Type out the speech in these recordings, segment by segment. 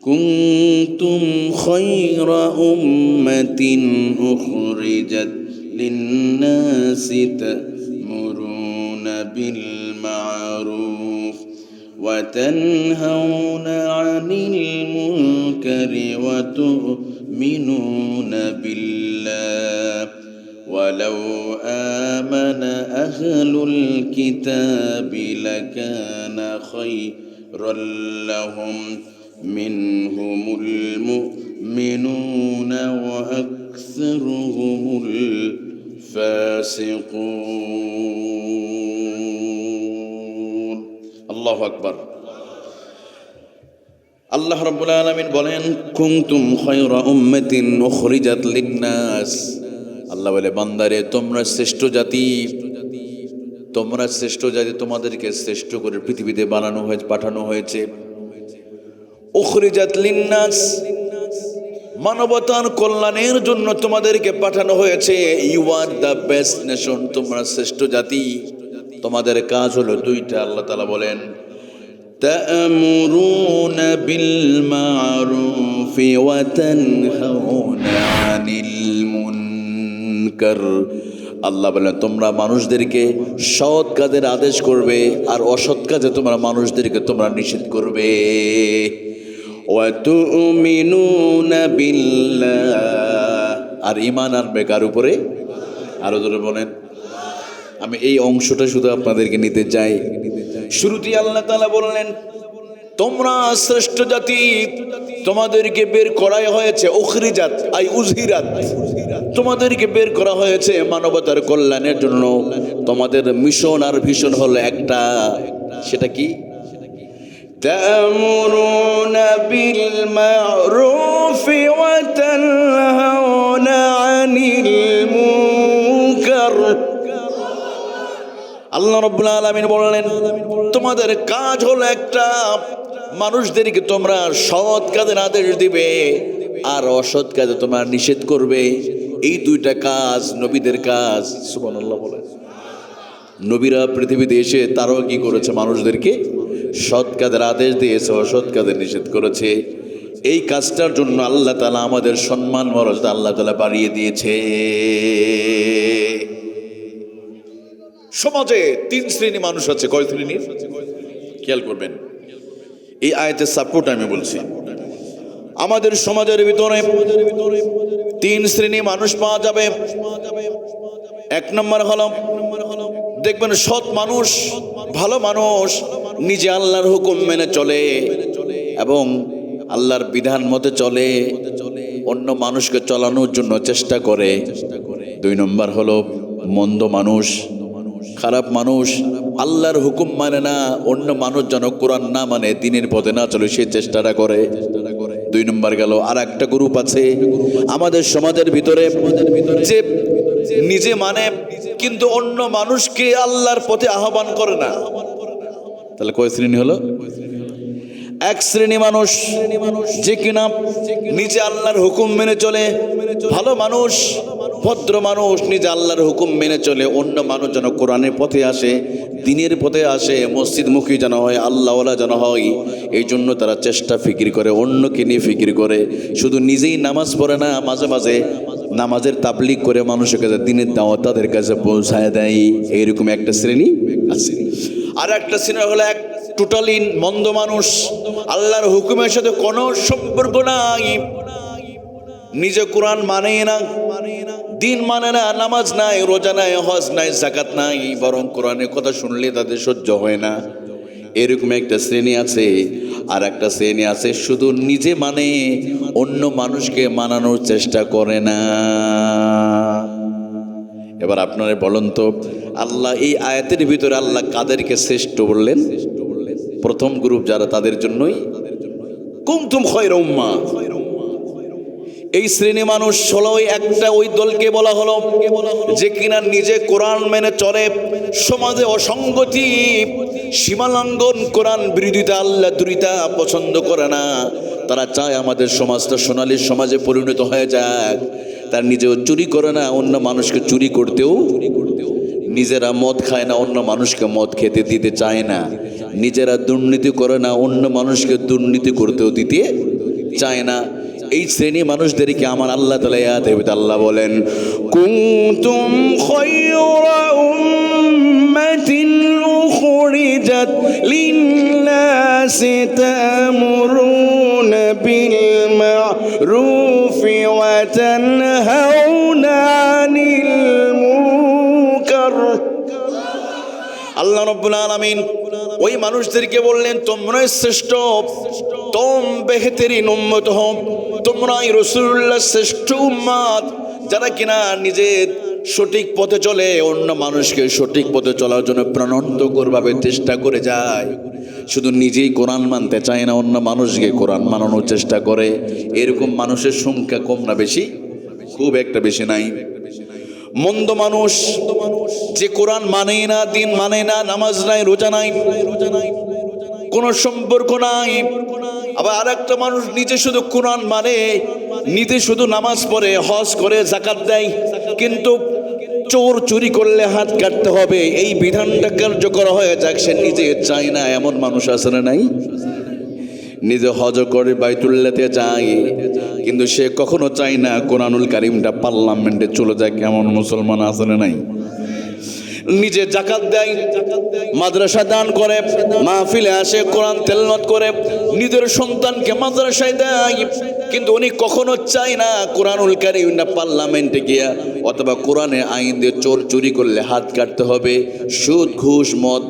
কুনতুম খায়রা উম্মাতিন উখরিজাত লিন-নাসি তা'মুরুনা বিল মা'রুফ ওয়া তানহাউনা 'আনিল মুনকারি ওয়া তু'মিনুনা বিল্লাহ ওয়ালাউ আমানা আহলুল কিতাবি লাকানা খায়রাল লাহুম মিনহুমুল মুমিনুনা ওয়া আকসারুহুমুল ফাসিকুন। আল্লাহু আকবার। আল্লাহ রাব্বুল আলামিন বলেন, কুনতুম খায়রা উম্মাতিন উখরিজাত লিন-নাস। আল্লাহ বলে, বান্দারে তোমরা শ্রেষ্ঠ জাতি, তোমরা শ্রেষ্ঠ জাতি, তোমাদেরকে শ্রেষ্ঠ করে পৃথিবীতে বানানো হয়েছে, পাঠানো হয়েছে। উখরিজাত লিন-নাস, মানবতার কল্যাণের জন্য তোমাদেরকে পাঠানো হয়েছে। You are the best nation, তোমরা শ্রেষ্ঠ জাতি। তোমাদের কাজ হলো দুইটা। আল্লাহ তাআলা বলেন, তা'মুরুনা বিল মা'রুফি ওয়া তানহাউনা আনিল মুনকার। আল্লাহ বলেন, তোমরা মানুষদেরকে সৎ কাজের আদেশ করবে আর অসৎ কাজে তোমরা মানুষদেরকে তোমরা নিষেধ করবে। ওয়া তু'মিনুনা বিল্লাহ, আর ঈমান আনবে কার উপরে? আরো জোরে বলেন। আমি এই অংশটা শুধু আপনাদেরকে নিতে চাই। শুরুতেই আল্লাহ তাআলা বললেন, তোমরা শ্রেষ্ঠ জাতি, তোমাদেরকে বের করাই হয়েছে। উখরিজাত আই উযহিরাত, তোমাদেরকে বের করা হয়েছে মানবতার কল্যাণের জন্য। তোমাদের মিশন আর ভিশন হলো একটা, সেটা কি? তা'মুরুনা বিল মা'রুফি ওয়া তানহাউনা আনিল মুনকার। আল্লাহ রাব্বুল আলামিন বললেন, তোমাদের কাজ হলো একটা, মানুষদেরকে তোমরা সৎ কাজের আদেশ দিবে আর অসৎ কাজে তোমরা নিষেধ করবে। এই দুইটা কাজ নবীদের কাজ। সুবহানাল্লাহ বলেন। নবীরা পৃথিবীতে এসে তারাও কি করেছে? মানুষদেরকে সৎ কাজের আদেশ দিয়েছে, অসৎ কাজের নিষেধ করেছে। এই কাজটার জন্য আল্লাহ তাআলা আমাদের সম্মান মর্যাদা আল্লাহ তাআলা বাড়িয়ে দিয়েছে। সমাজে তিন শ্রেণী মানুষ আছে। কয় শ্রেণীর? খেয়াল করবেন, এই আয়াতের সাপোর্ট আমি বলছি। আমাদের সমাজের ভিতরে তিন শ্রেণী মানুষ পাওয়া যাবে। এক নম্বর হলো, দেখবেন সৎ মানুষ, ভালো মানুষ, নিজে আল্লাহর হুকুম মেনে চলে এবং আল্লাহর বিধান মতে চলে, অন্য মানুষকে চালানোর জন্য চেষ্টা করে। দুই নম্বর হলো মন্দ মানুষ, খারাপ মানুষ, আল্লাহর হুকুম মানে না, অন্য মানুষ যেন কোরআন না মানে, দ্বীনের পথে না চলে সেই চেষ্টাটা করে। দুই নম্বর গেল। আর একটা গ্রুপ আছে আমাদের সমাজের ভিতরে, যে নিজে মানে কিন্তু অন্য মানুষকে আল্লাহর পথে আহ্বান করে না। তাহলে কয় শ্রেণী হলো? এক শ্রেণী মানুষ যে কিনা নিজে আল্লাহর হুকুম মেনে চলে, ভালো মানুষ, ভদ্র মানুষ, নিজে আল্লাহর হুকুম মেনে চলে, অন্য মানুষ যেন কোরআনের পথে আসে, দ্বীনের পথে আসে, মসজিদমুখী যেন হয়, আল্লাহওয়ালা যেন হয়, এই জন্য তারা চেষ্টা ফিকির করে, অন্যকে নিয়ে ফিকির করে। শুধু নিজেই নামাজ পড়ে না, মাঝে মাঝে নামাজের তাবলীগ করে মানুষের কাছে দ্বীনের দাওয়াত তাদের কাছে পৌঁছায় দেয়। এইরকম একটা শ্রেণী আছে। আর একটা শ্রেণী হলো এক টোটালি মন্দ মানুষ, আল্লাহর হুকুমের সাথে কোনো সম্পর্ক নাই, নিজে কোরআন মানে না, দিন মানে না, নামাজ নাই, রোজা নাই, হজ নাই, যাকাত নাই, বরং কোরআনের কথা শুনলে তাদের সহ্য হয় না। এরকম একটা শ্রেণী আছে। আর একটা শ্রেণী আছে শুধু নিজে মানে, অন্য মানুষকে মানানোর চেষ্টা করে না। এবার আপনারা বলেন তো, আল্লাহ এই আয়াতের ভিতরে আল্লাহ কাদেরকে শ্রেষ্ঠ বললেন? প্রথম গ্রুপ যারা, তাদের জন্যই কুনতুম খায়রা উম্মাহ। এই শ্রেণী মানুষ হলো একটা, ওই দলকে বলা হলো যে কিনা নিজে কোরআন মেনে চলে, সমাজে অসঙ্গতি, সীমালঙ্ঘন, কোরআন বিরোধিতা, আল্লাহ দুরিতা পছন্দ করে না। তারা চায় আমাদের সমাজটা সোনালী সমাজে পরিণত হয়ে যাক। তার নিজেও চুরি করে না, অন্য মানুষকে চুরি করতেও, নিজেরা মদ খায় না, অন্য মানুষকে মদ খেতে দিতে চায় না, নিজেরা দুর্নীতি করে না, অন্য মানুষকে দুর্নীতি করতেও দিতে চায় না, এই শ্রেণী মানুষদেরকে আমার আল্লাহ তাআলা আয়াতে আল্লাহ বলেন, কুনতুম খায়রা উম্মাতিন উখরিজাত লিন-নাসি তা'মুরুনা বিল মা'রুফি ওয়া তানহাউনা আনিল মুনকার। আল্লাহ রাব্বুল আলামিন ওই মানুষদেরকে বললেন, তোমরাই শ্রেষ্ঠ, তোম বেহতরিন উম্মত হও, তোমরাই রাসূলুল্লাহ শ্রেষ্ঠ উম্মত, যারা কিনা নিজের সঠিক পথে চলে, অন্য মানুষকে সঠিক পথে চলার জন্য প্রাণান্তকরভাবে চেষ্টা করে যায়। শুধু নিজেই কোরআন মানতে চায় না, অন্য মানুষকে কোরআন মানানোর চেষ্টা করে। এরকম মানুষের সংখ্যা কম না বেশি? খুব একটা বেশি নাই। মন্দ মানুষ যে কোরআন মানে না, দিন মানে না, নামাজ নাই, রোজা নাই, কোনো সম্পর্ক নাই। আবার আরেকটা মানুষ নিজে শুধু কোরআন মানে, নিজে শুধু নামাজ পড়ে, হজ করে, যাকাত দেয়, কিন্তু চোর চুরি করলে হাত কাটতে হবে এই বিধানটা কার্যকর হয়ে যাক, সে নিজে চায় না। এমন মানুষ আছে না নাই? নিজে হজ করে বাইতুল্লাহতে যায়, কিন্তু সে কখনো চায় না কোরআনুল কারীমটা পার্লামেন্টে চলে যায়। কেমন মুসলমান আছে না নাই? নিজে যাকাত দেয়, মাদ্রাসা দান করে, মাহফিলে আসে, কোরআন তেলাওয়াত করে, নিজের সন্তানকে মাদ্রাসায় দেয়, কিন্তু উনি কখনো চায় না কোরআনুল কারীমটা পার্লামেন্টে গিয়া অথবা কোরআনের আইন দিয়ে চোর চুরি করলে হাত কাটতে হবে, সুদ ঘুষ মদ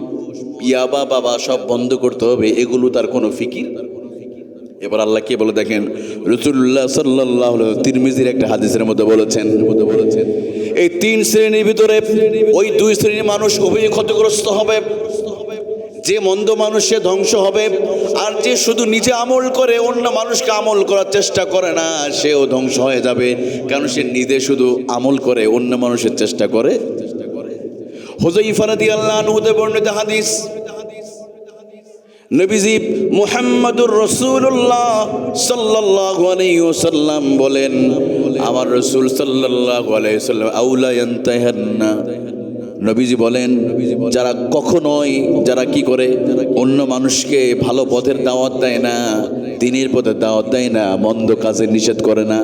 ইয়াবা বাবা সব বন্ধ করতে হবে, এগুলো তার কোনো ফিকির। এবার আল্লাহ কে বলে দেখেন, রাসূলুল্লাহ সাল্লাল্লাহু আলাইহি ওয়াসাল্লাম তিরমিজির একটা হাদিসের মধ্যে বলেছেন, এই তিন শ্রেণীর ভিতরে ওই দুই শ্রেণীর মানুষ উভয়ই ক্ষতিগ্রস্ত হবে। যে মন্দ মানুষ সে ধ্বংস হবে, আর যে শুধু নিজে আমল করে অন্য মানুষকে আমল করার চেষ্টা করে না, সেও ধ্বংস হয়ে যাবে, কারণ সে নিজে শুধু আমল করে অন্য মানুষের চেষ্টা করে। হুযায়ফা রাদিয়াল্লাহু আনহু হতে বর্ণিত হাদিস, নবীজি মুহাম্মদুর রাসূলুল্লাহ সাল্লাল্লাহু আলাইহি ওয়াসাল্লাম বলেন, আমার রাসূল সাল্লাল্লাহু আলাইহি ওয়াসাল্লাম আউলা ইয়ানতাহান্না, নবীজি বলেন যারা কখনোই যারা কি করে অন্য মানুষকে ভালো পথের দাওয়াত দেয় না, দ্বীনের পথে দাওয়াত দেয় না, মন্দ কাজে নিষেধ করে না,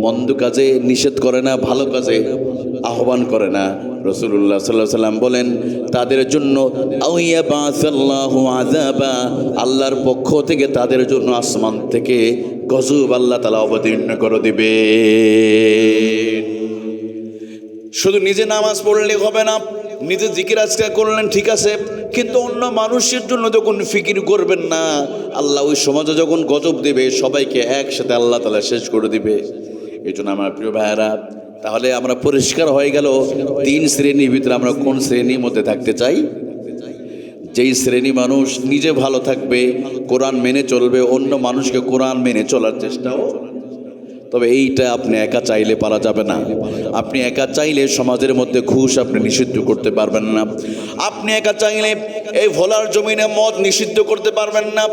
মন্দ কাজে নিষেধ করে না, ভালো কাজে আহ্বান করে না, রাসূলুল্লাহ সাল্লাল্লাহু আলাইহি ওয়াসাল্লাম বলেন তাদের জন্য আউয়া বাসাল্লাহু আযাবা, আল্লাহর পক্ষ থেকে তাদের জন্য আসমান থেকে গজব আল্লাহ তাআলা অবতীর্ণ করে দিবে। শুধু নিজে নামাজ পড়লে হবে না, নিজে জিকির আজকার করলেন ঠিক আছে, কিন্তু অন্য মানুষের জন্য যখন ফিকির করবেন না, আল্লাহ ওই সমাজে যখন গজব দেবে সবাইকে একসাথে আল্লাহ তাআলা শেষ করে দিবে। এই জন্য আমার প্রিয় ভাইয়েরা, তাহলে আমরা পরিষ্কার হয়ে গেল তিন শ্রেণীর ভিতরে আমরা কোন শ্রেণীর মধ্যে থাকতে চাই। যেই শ্রেণী মানুষ নিজে ভালো থাকবে, কোরআন মেনে চলবে, অন্য মানুষকে কোরআন মেনে চলার চেষ্টাও। তবে এইটা আপনি একা চাইলে পারা যাবে না। আপনি একা চাইলে সমাজের মধ্যে ঘুষ আপনি নিষিদ্ধ করতে পারবেন না। আপনি একা চাইলে এই ভোলার জমিনে মদ নিষিদ্ধ করতে পারবেন না।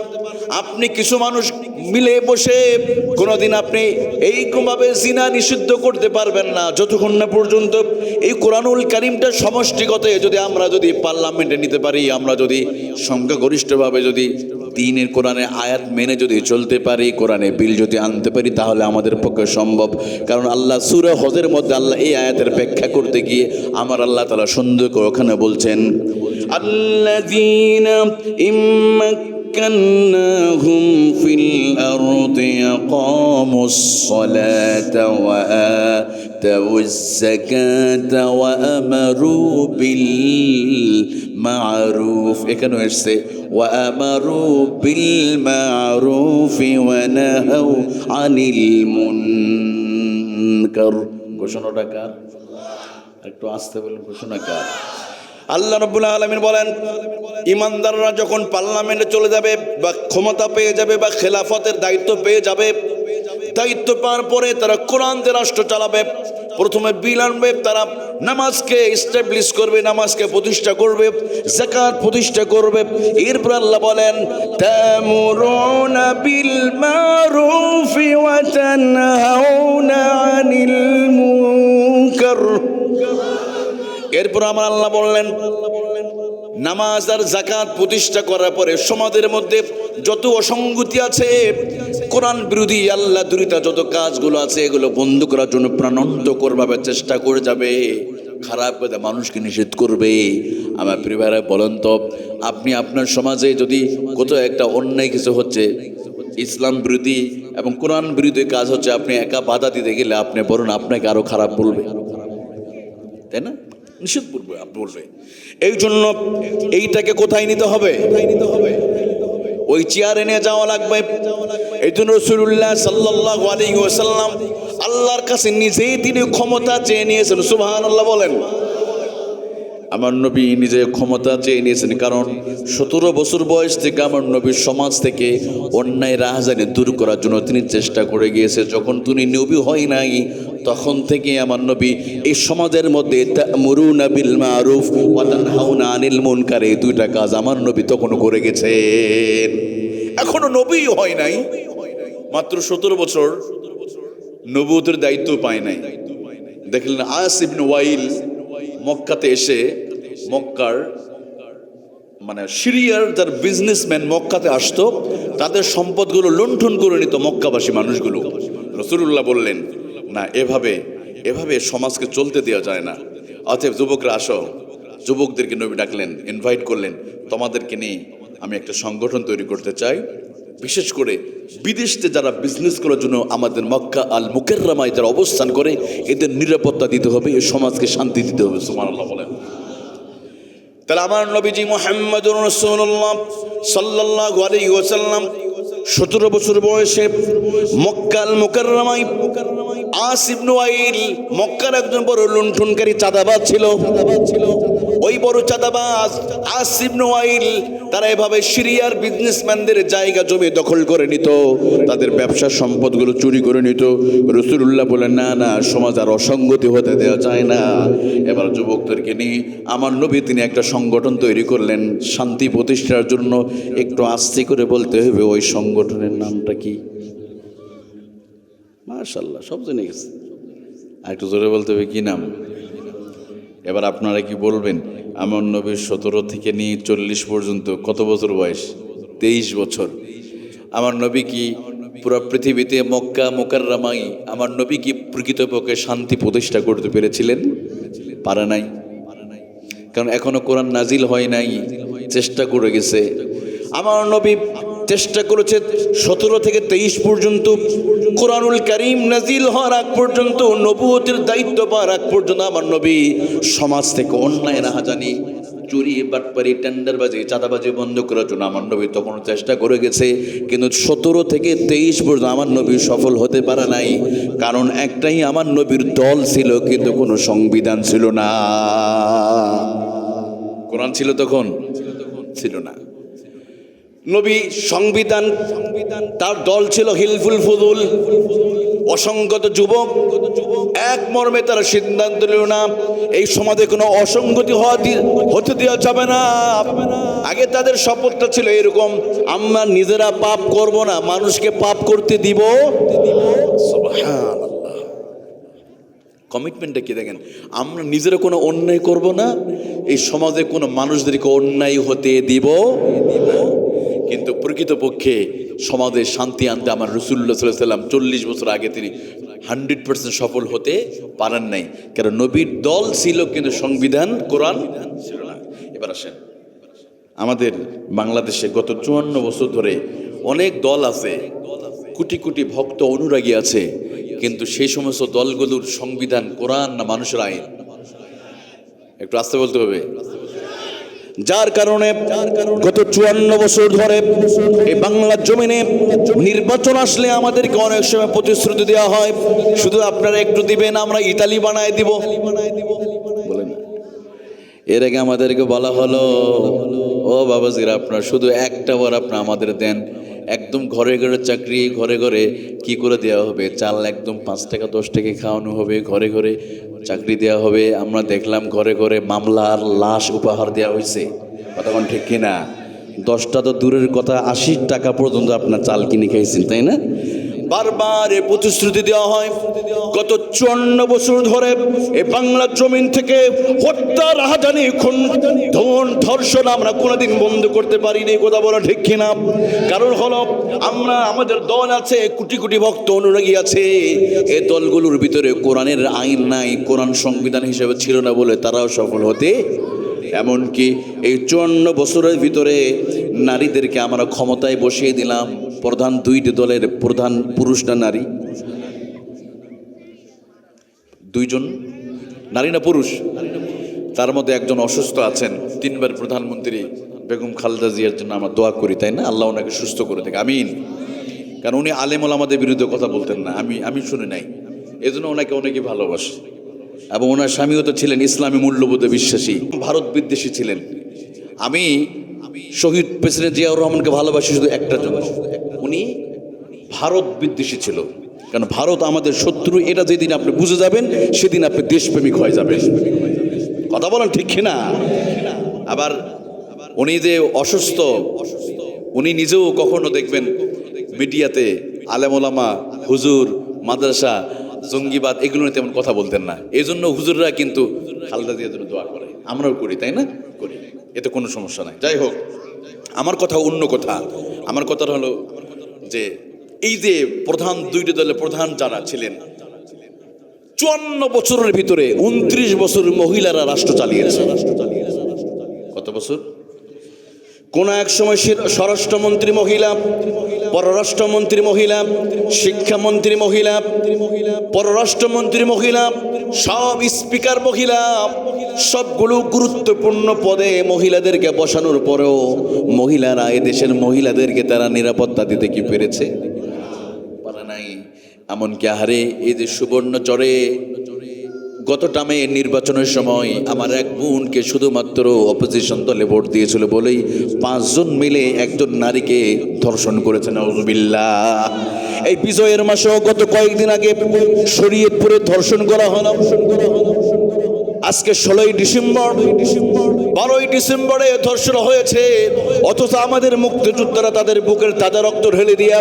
আপনি কিছু মানুষ মিলে বসে কোনোদিন আপনি এইরকমভাবে জিনা নিষিদ্ধ করতে পারবেন না, যতক্ষণ না পর্যন্ত এই কোরআনুল কারীমটা সমষ্টিগত যদি আমরা যদি পার্লামেন্টে নিতে পারি, আমরা যদি সংখ্যাগরিষ্ঠভাবে যদি দ্বীনের কোরআনের আয়াত মেনে যদি চলতে পারি, কোরআনে বিল যদি আনতে পারি, তাহলে আমাদের পক্ষে সম্ভব। কারণ আল্লাহ সূরা হজের মধ্যে আল্লাহ এই আয়াতের ব্যাখ্যা করতে গিয়ে আমার আল্লাহ তাআলা সুন্দর করে ওখানে বলছেন, আল্লাযীনা ইম্মাক্কান্নাহুম ফিল আরদি ইয়াকামুস সালাতা ওয়া আতাউজ যাকাতা ওয়া আমারু বিল মা'রুফ। এখানে এসেছে ওয়া আমারু বিল মা'রুফি ওয়া নাহাউ আনিল মুনকার। ঘোষণাটা কার? একটু আস্তে বলুন, ঘোষণা কার? আল্লাহ রাব্বুল আলামিন বলেন, ইমানদাররা যখন পার্লামেন্টে চলে যাবে বা ক্ষমতা পেয়ে যাবে বা খেলাফতের দায়িত্ব পেয়ে যাবে, দায়িত্ব পাওয়ার পরে তারা কোরআন দিয়ে রাষ্ট্র চালাবে। প্রথমে বিল আনবে, তারা নামাজকে এস্টাবলিশ করবে, নামাজকে প্রতিষ্ঠা করবে, যাকাত প্রতিষ্ঠা করবে। এরপর আল্লাহ বলেন, তা'মুরুনা বিল মা'রুফি ওয়া তানহাউনা আনিল মুনকার। এরপর আমার আল্লাহ বললেন, নামাজ আর যাকাত প্রতিষ্ঠা করার পরে সমাজের মধ্যে যত অসঙ্গতি আছে কোরআন বিরোধী আল্লাহ দুরিতা যত কাজগুলো আছে এগুলো বন্ধ করার জন্য প্রাণান্তকরভাবে চেষ্টা করে যাবে, খারাপ কথা মানুষকে নিষেধ করবে। আমার পরিবারে বলেন তো, আপনি আপনার সমাজে যদি কোথাও একটা অন্যায় কিছু হচ্ছে, ইসলাম বিরোধী এবং কোরআন বিরোধী কাজ হচ্ছে, আপনি একা বাধা দিতে গেলে আপনি বলুন আপনাকে আরো খারাপ বলবে, তাই না? নিষেধ বলবে। এই জন্য এইটাকে কোথায় নিতে হবে? ওই চেয়ারে নিয়ে যাওয়া লাগবে। এই জন্য রাসূলুল্লাহ সাল্লাল্লাহু আলাইহি ওয়াসাল্লাম আল্লাহর কাছে নিজেই তিনি ক্ষমতা চেয়ে নিয়েছেন। সুবহানাল্লাহ বলেন। আমার নবী নিজে ক্ষমতা চেয়ে নিয়েছেন, কারণ 17 বছর বয়স থেকে আমার নবীর সমাজ থেকে অন্যায় রাহাজানি দূর করার জন্য তিনি চেষ্টা করে গিয়েছে। যখন তিনি নবী হয় নাই তখন থেকে আমার নবী এই সমাজের মধ্যে তা'মুরুনা বিল মারুফ ওয়া তানহাউনা আনিল মুনকার, এই দুইটা কাজ আমার নবী তখন করে গেছেন। এখনো নবী হয় নাই, মাত্র 17 বছর, নবুয়তের দায়িত্ব পায় নাই। দেখলেন আস ইবনে ওয়াইল মক্কাতে এসে, মক্কার মানে সিরিয়ার যার বিজনেসম্যান মক্কাতে আসতো, তাদের সম্পদগুলো লুণ্ঠন করে নিত মক্কাবাসী মানুষগুলো। রাসূলুল্লাহ বললেন না, এভাবে সমাজকে চলতে দেওয়া যায় না। অতএব যুবকরা আসো। যুবকদেরকে নবী ডাকলেন, ইনভাইট করলেন, তোমাদেরকে নিয়ে আমি একটা সংগঠন তৈরি করতে চাই। বিশেষ করে বিদেশে যারা বিজনেস করার জন্য আমাদের মক্কা আল মুকাররমায় যারা অবস্থান করে, এদের নিরাপত্তা দিতে হবে, এই সমাজকে শান্তি দিতে হবে। সুবহানাল্লাহ বলেন। তাহলে আমার নবীজি মুহাম্মদুর রাসূলুল্লাহ সাল্লাল্লাহু আলাইহি ওয়াসাল্লাম 17 বছর বয়সে মক্কা আল মুকাররমায় আস ইবনে ওয়াইল, মক্কার একজন বড় লুণ্ঠনকারী চাঁদাবাজ ছিল। ওই বড় চাঁদাবাজ আস ইবনে ওয়াইল তারা এভাবে সিরিয়ার বিজনেসম্যানদের জায়গা জমি দখল করে নিত, তাদের ব্যবসার সম্পদগুলো চুরি করে নিত। রাসূলুল্লাহ বলেন না না, সমাজ আর অসঙ্গতি হতে দেওয়া যায় না। এবার যুবকদেরকে নিয়ে আমার নবী তিনি একটা সংগঠন তৈরি করলেন শান্তি প্রতিষ্ঠার জন্য। একটু আস্তে করে বলতে হবে ওই সংগঠনের নামটা কি? মাশাআল্লাহ, সব জেনে গেছে। আর একটু জোরে বলতে হবে কি নাম। এবার আপনারা কি বলবেন? আমার নবীর 17 থেকে নিয়ে 40 পর্যন্ত কত বছর বয়স? 23 বছর। আমার নবী কি পুরো পৃথিবীতে মক্কা মুকাররমায় আমার নবী কি প্রকৃতপক্ষে শান্তি প্রতিষ্ঠা করতে পেরেছিলেন? পারে নাই। কারণ এখনো কোরআন নাজিল হয় নাই, চেষ্টা করে গেছে। আমার নবী চেষ্টা করেছে 17 থেকে 23 পর্যন্ত, কোরআনুল কারীম নাজিল হওয়ার আগ পর্যন্ত, নবুয়তের দায়িত্ব পাওয়ার আগ পর্যন্ত আমার নবী সমাজ থেকে অন্যায় রাহাজানি, চুরি, বাটপারি, টেন্ডারবাজি, চাঁদাবাজি বন্ধ করার জন্য আমার নবী তখন চেষ্টা করে গেছে। কিন্তু 17 থেকে 23 পর্যন্ত আমার নবী সফল হতে পারে নাই। কারণ একটাই, আমার নবীর দল ছিল কিন্তু কোনো সংবিধান ছিল না। কোরআন ছিল তখন? ছিল না। নবী সংবিধান, তার দল ছিল হিলফুল ফুদুল, অসংগত যুবক। এক মর্মে তারা সিদ্ধান্ত নিল না, এই সমাজে কোনো অসংগতি হতে দেওয়া যাবে না। আগে তাদের শপথটা ছিল এরকম, আমরা নিজেরা পাপ করব না, মানুষকে পাপ করতে দিব। সুবহানাল্লাহ, কমিটমেন্টটা কি দেখেন। আমরা নিজেরা কোনো অন্যায় করব না, এই সমাজে কোনো মানুষদেরকে অন্যায় হতে দিব না। কিন্তু প্রকৃতপক্ষে সমাজে শান্তি আনতে আমার রাসূলুল্লাহ সাল্লাল্লাহু আলাইহি ওয়াসাল্লাম 40 বছর আগে তিনি 100% সফল হতে পারেন নাই। কারণ নবীর দল ছিল কিন্তু সংবিধান কোরআন ছিল না। এবার আসেন, আমাদের বাংলাদেশে গত 54 বছর ধরে অনেক দল আছে, কোটি কোটি ভক্ত অনুরাগী আছে, কিন্তু সেই সমস্ত দলগুলোর সংবিধান কোরআন না মানুষের আইন? একটু আস্তে বলতে হবে। যার কারণে গত 54 বছর ধরে এই বাংলার জমিনে নির্বাচন আসলে আমাদেরকে অনেক সময় প্রতিশ্রুতি দেওয়া হয়, শুধু আপনারা একটু দিবেন, আমরা ইতালি বানায় দিব। বলেন, এর আগে আমাদেরকে বলা হলো, ও বাবাজিরা আপনার শুধু একটা বার আপনার আমাদের দেন, একদম ঘরে ঘরে চাকরি, ঘরে ঘরে কি করে দেওয়া হবে, চাল একদম 5 টাকা 10 টাকা খাওয়ানো হবে, ঘরে ঘরে চাকরি দেওয়া হবে। আমরা দেখলাম ঘরে ঘরে মামলার লাশ উপহার দেওয়া হয়েছে। কতক্ষণ ঠিক কিনা? 10টা তো দূরের কথা, 80 টাকা পর্যন্ত আপনার চাল কিনে খাইছেন, তাই না? বারবার এ প্রতিশ্রুতি দেওয়া হয়। গত 54 বছর ধরে এই বাংলার জমিন থেকে হত্যা, রাহাজানি, খুন, ধর্ষণ আমরা কোনোদিন বন্ধ করতে পারিনি। কথা বলা ঠিক কিনা? কারণ হলো আমাদের দল আছে, কোটি কোটি ভক্ত অনুরাগী আছে, এই দলগুলোর ভিতরে কোরআনের আইন নাই, কোরআন সংবিধান হিসেবে ছিল না বলে তারাও সফল হতে। এমনকি এই 54 বছরের ভিতরে নারীদেরকে আমরা ক্ষমতায় বসিয়ে দিলাম। প্রধান দুইটি দলের প্রধান পুরুষ না নারী? দুইজন নারী না পুরুষ? তার মধ্যে একজন অসুস্থ আছেন, 3 বার প্রধানমন্ত্রী বেগম খালেদা জিয়ার জন্য আমরা দোয়া করি, তাই না? আল্লাহ ওনাকে সুস্থ করে দেখ, আমিন। কারণ উনি আলেম ওলামাদের বিরুদ্ধে কথা বলতেন না, আমি শুনে নাই, এজন্য ওনাকে অনেকে ভালোবাসে। এবং ওনার স্বামীও তো ছিলেন ইসলামী মূল্যবোধে বিশ্বাসী, ভারত বিদ্বেষী ছিলেন। আমি শহীদ প্রেসিডেন্ট জিয়াউর রহমানকে ভালোবাসি শুধু একটা জন্য, উনি ভারত বিদ্বেষী ছিল। কারণ ভারত আমাদের শত্রু, এটা যেদিন আপনি বুঝে যাবেন সেদিন আপনি দেশপ্রেমিক হয়ে যাবেন। কথা বলেন ঠিক কিনা? আবার উনি যে অসুস্থ, উনি নিজেও কখনো দেখবেন মিডিয়াতে আলেম ওলামা, হুজুর, মাদ্রাসা, জঙ্গিবাদ এগুলো নিয়ে তেমন কথা বলতেন না। এই জন্য হুজুররা কিন্তু খালেদা জিয়ার জন্য দোয়া করে, আমরাও করি, তাই না? করি, এতে কোনো সমস্যা নাই। যাই হোক, আমার কথা অন্য কথা। আমার কথা হলো যে এই যে প্রধান দুইটি দলের প্রধান যারা ছিলেন, 54 বছরের ভিতরে 29 বছর মহিলারা রাষ্ট্র চালিয়েছে। কত বছর? কোন এক সময় স্বরাষ্ট্রমন্ত্রী মহিলা, পররাষ্ট্রমন্ত্রী মহিলা, শিক্ষামন্ত্রী মহিলা, পররাষ্ট্রমন্ত্রী মহিলা, সব স্পিকার মহিলা, সবগুলো গুরুত্বপূর্ণ পদে মহিলাদেরকে বসানোর পরেও মহিলারা, এদেশের মহিলাদেরকে তারা নিরাপত্তা দিতে কি পেরেছে? পারে নাই। এমনকি আহারে এই যে সুবর্ণচরে গত টামে নির্বাচনের সময় আমার এক বোনকে শুধুমাত্র অপোজিশন দলে ভোট দিয়েছিল বলেই 5 জন মিলে একজন নারীকে ধর্ষণ করেছে। নাউজুবিল্লাহ। এই বিজয়ের মাসেও গত কয়েকদিন আগে শরীয়তপুরে ধর্ষণ করা হলো। আজকে 16ই ডিসেম্বর, 12ই ডিসেম্বরে ধর্ষণ হয়েছে। অথচ আমাদের মুক্তিযোদ্ধারা তাদের বুকের তাজা রক্ত ঢেলে দিয়ে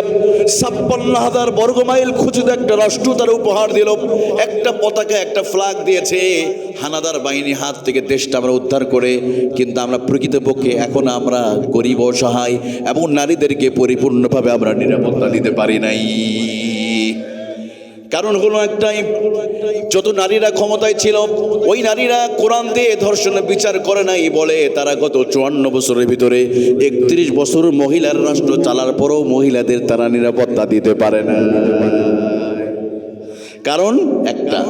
56,000 বর্গমাইল খুঁজে একটা রাষ্ট্র তারা উপহার দিল, একটা পতাকা, একটা ফ্ল্যাগ দিয়েছে। হানাদার বাহিনীর হাত থেকে দেশটা আমরা উদ্ধার করে, কিন্তু আমরা প্রকৃতপক্ষে এখন আমরা গরিব, অসহায় এবং নারীদেরকে পরিপূর্ণভাবে আমরা নিরাপত্তা দিতে পারি নাই। কারণ হলো একটাই, যত নারীরা ক্ষমতায় ছিল ওই নারীরা কোরআন দিয়ে ধর্ষণের বিচার করে নাই বলে তারা গত 54 বছরের ভিতরে 31 বছর মহিলার রাষ্ট্র চালার পরও মহিলাদের তারা নিরাপত্তা দিতে পারে না। কারণ একটা,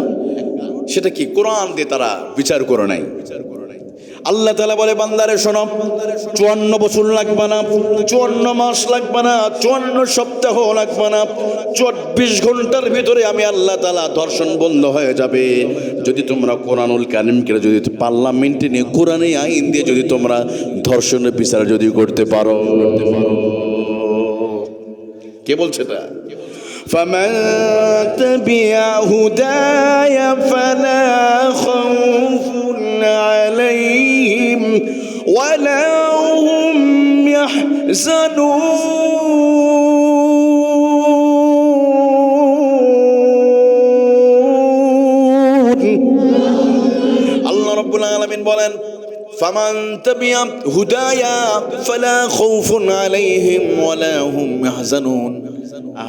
সেটা কি? কোরআন দিয়ে তারা বিচার করে নাই। আল্লাহ তাআলা বলে, বান্দারে শোনো, 54 বছর লাগবে না, 54 মাস লাগবে না, 54 সপ্তাহ লাগবে না, 24 ঘন্টার ভিতরে আমি আল্লাহ তাআলা ধর্ষণ বন্ধ হয়ে যাবে যদি তোমরা কোরআনুল কারীমকে যদি পার্লামেন্টে নিয়ে কোরআনে আইন দিয়ে যদি তোমরা ধর্ষণের বিচার যদি করতে পারো। কে বলছে এটা? فمن تبع هداي فلا خوف عليهم ولا هم يحزنون। আল্লাহ রাব্বুল আলামিন বলেন, ফামান তাবিয়া হুদায়া ফালা খাউফুন আলাইহিম ওয়ালা হুম ইয়াহজানুন।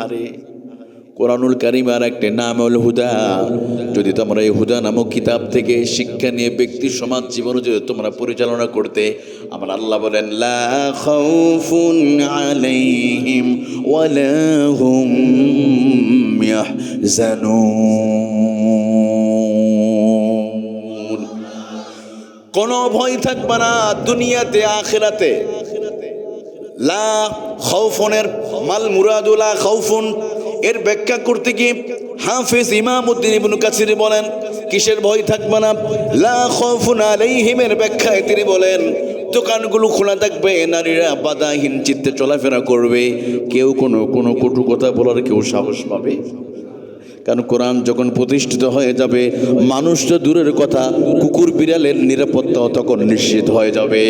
আরে কোরআনুল কারীম আর একটা নাম হলো হুদা। যদি তোমরা এই হুদা নামক কিতাব থেকে শিক্ষা নিয়ে ব্যক্তি সমাজ জীবন যদি তোমরা পরিচালনা করতে, আমার আল্লাহ বলেন, লা খাউফুন আলাইহিম ওয়ালা হুম ইয়াহজানুন। কোনো ভয় থাকবে না দুনিয়াতে আখিরাতে। লা খাউফুনের মাল মুরাদুলা খাউফুন এর ব্যাখ্যা করতে গিয়ে হাফেজ ইমামউদ্দিন ইবনে কাসির বলেন, কিসের ভয় থাকবে না? লা খাউফুন আলাইহিমের ব্যাখ্যায় তিনি বলেন, দোকানগুলো খোলা থাকবে, নারীরা বাধাহীন চিত্তে চলাফেরা করবে, কেউ কোনো কটু কথা বলার কেউ সাহস পাবে। কারণ কোরআন যখন প্রতিষ্ঠিত হয়ে যাবে, মানুষ তো দূরের কথা, কুকুর বিড়ালের নিরাপত্তাও তখন নিশ্চিত হয়ে যাবে।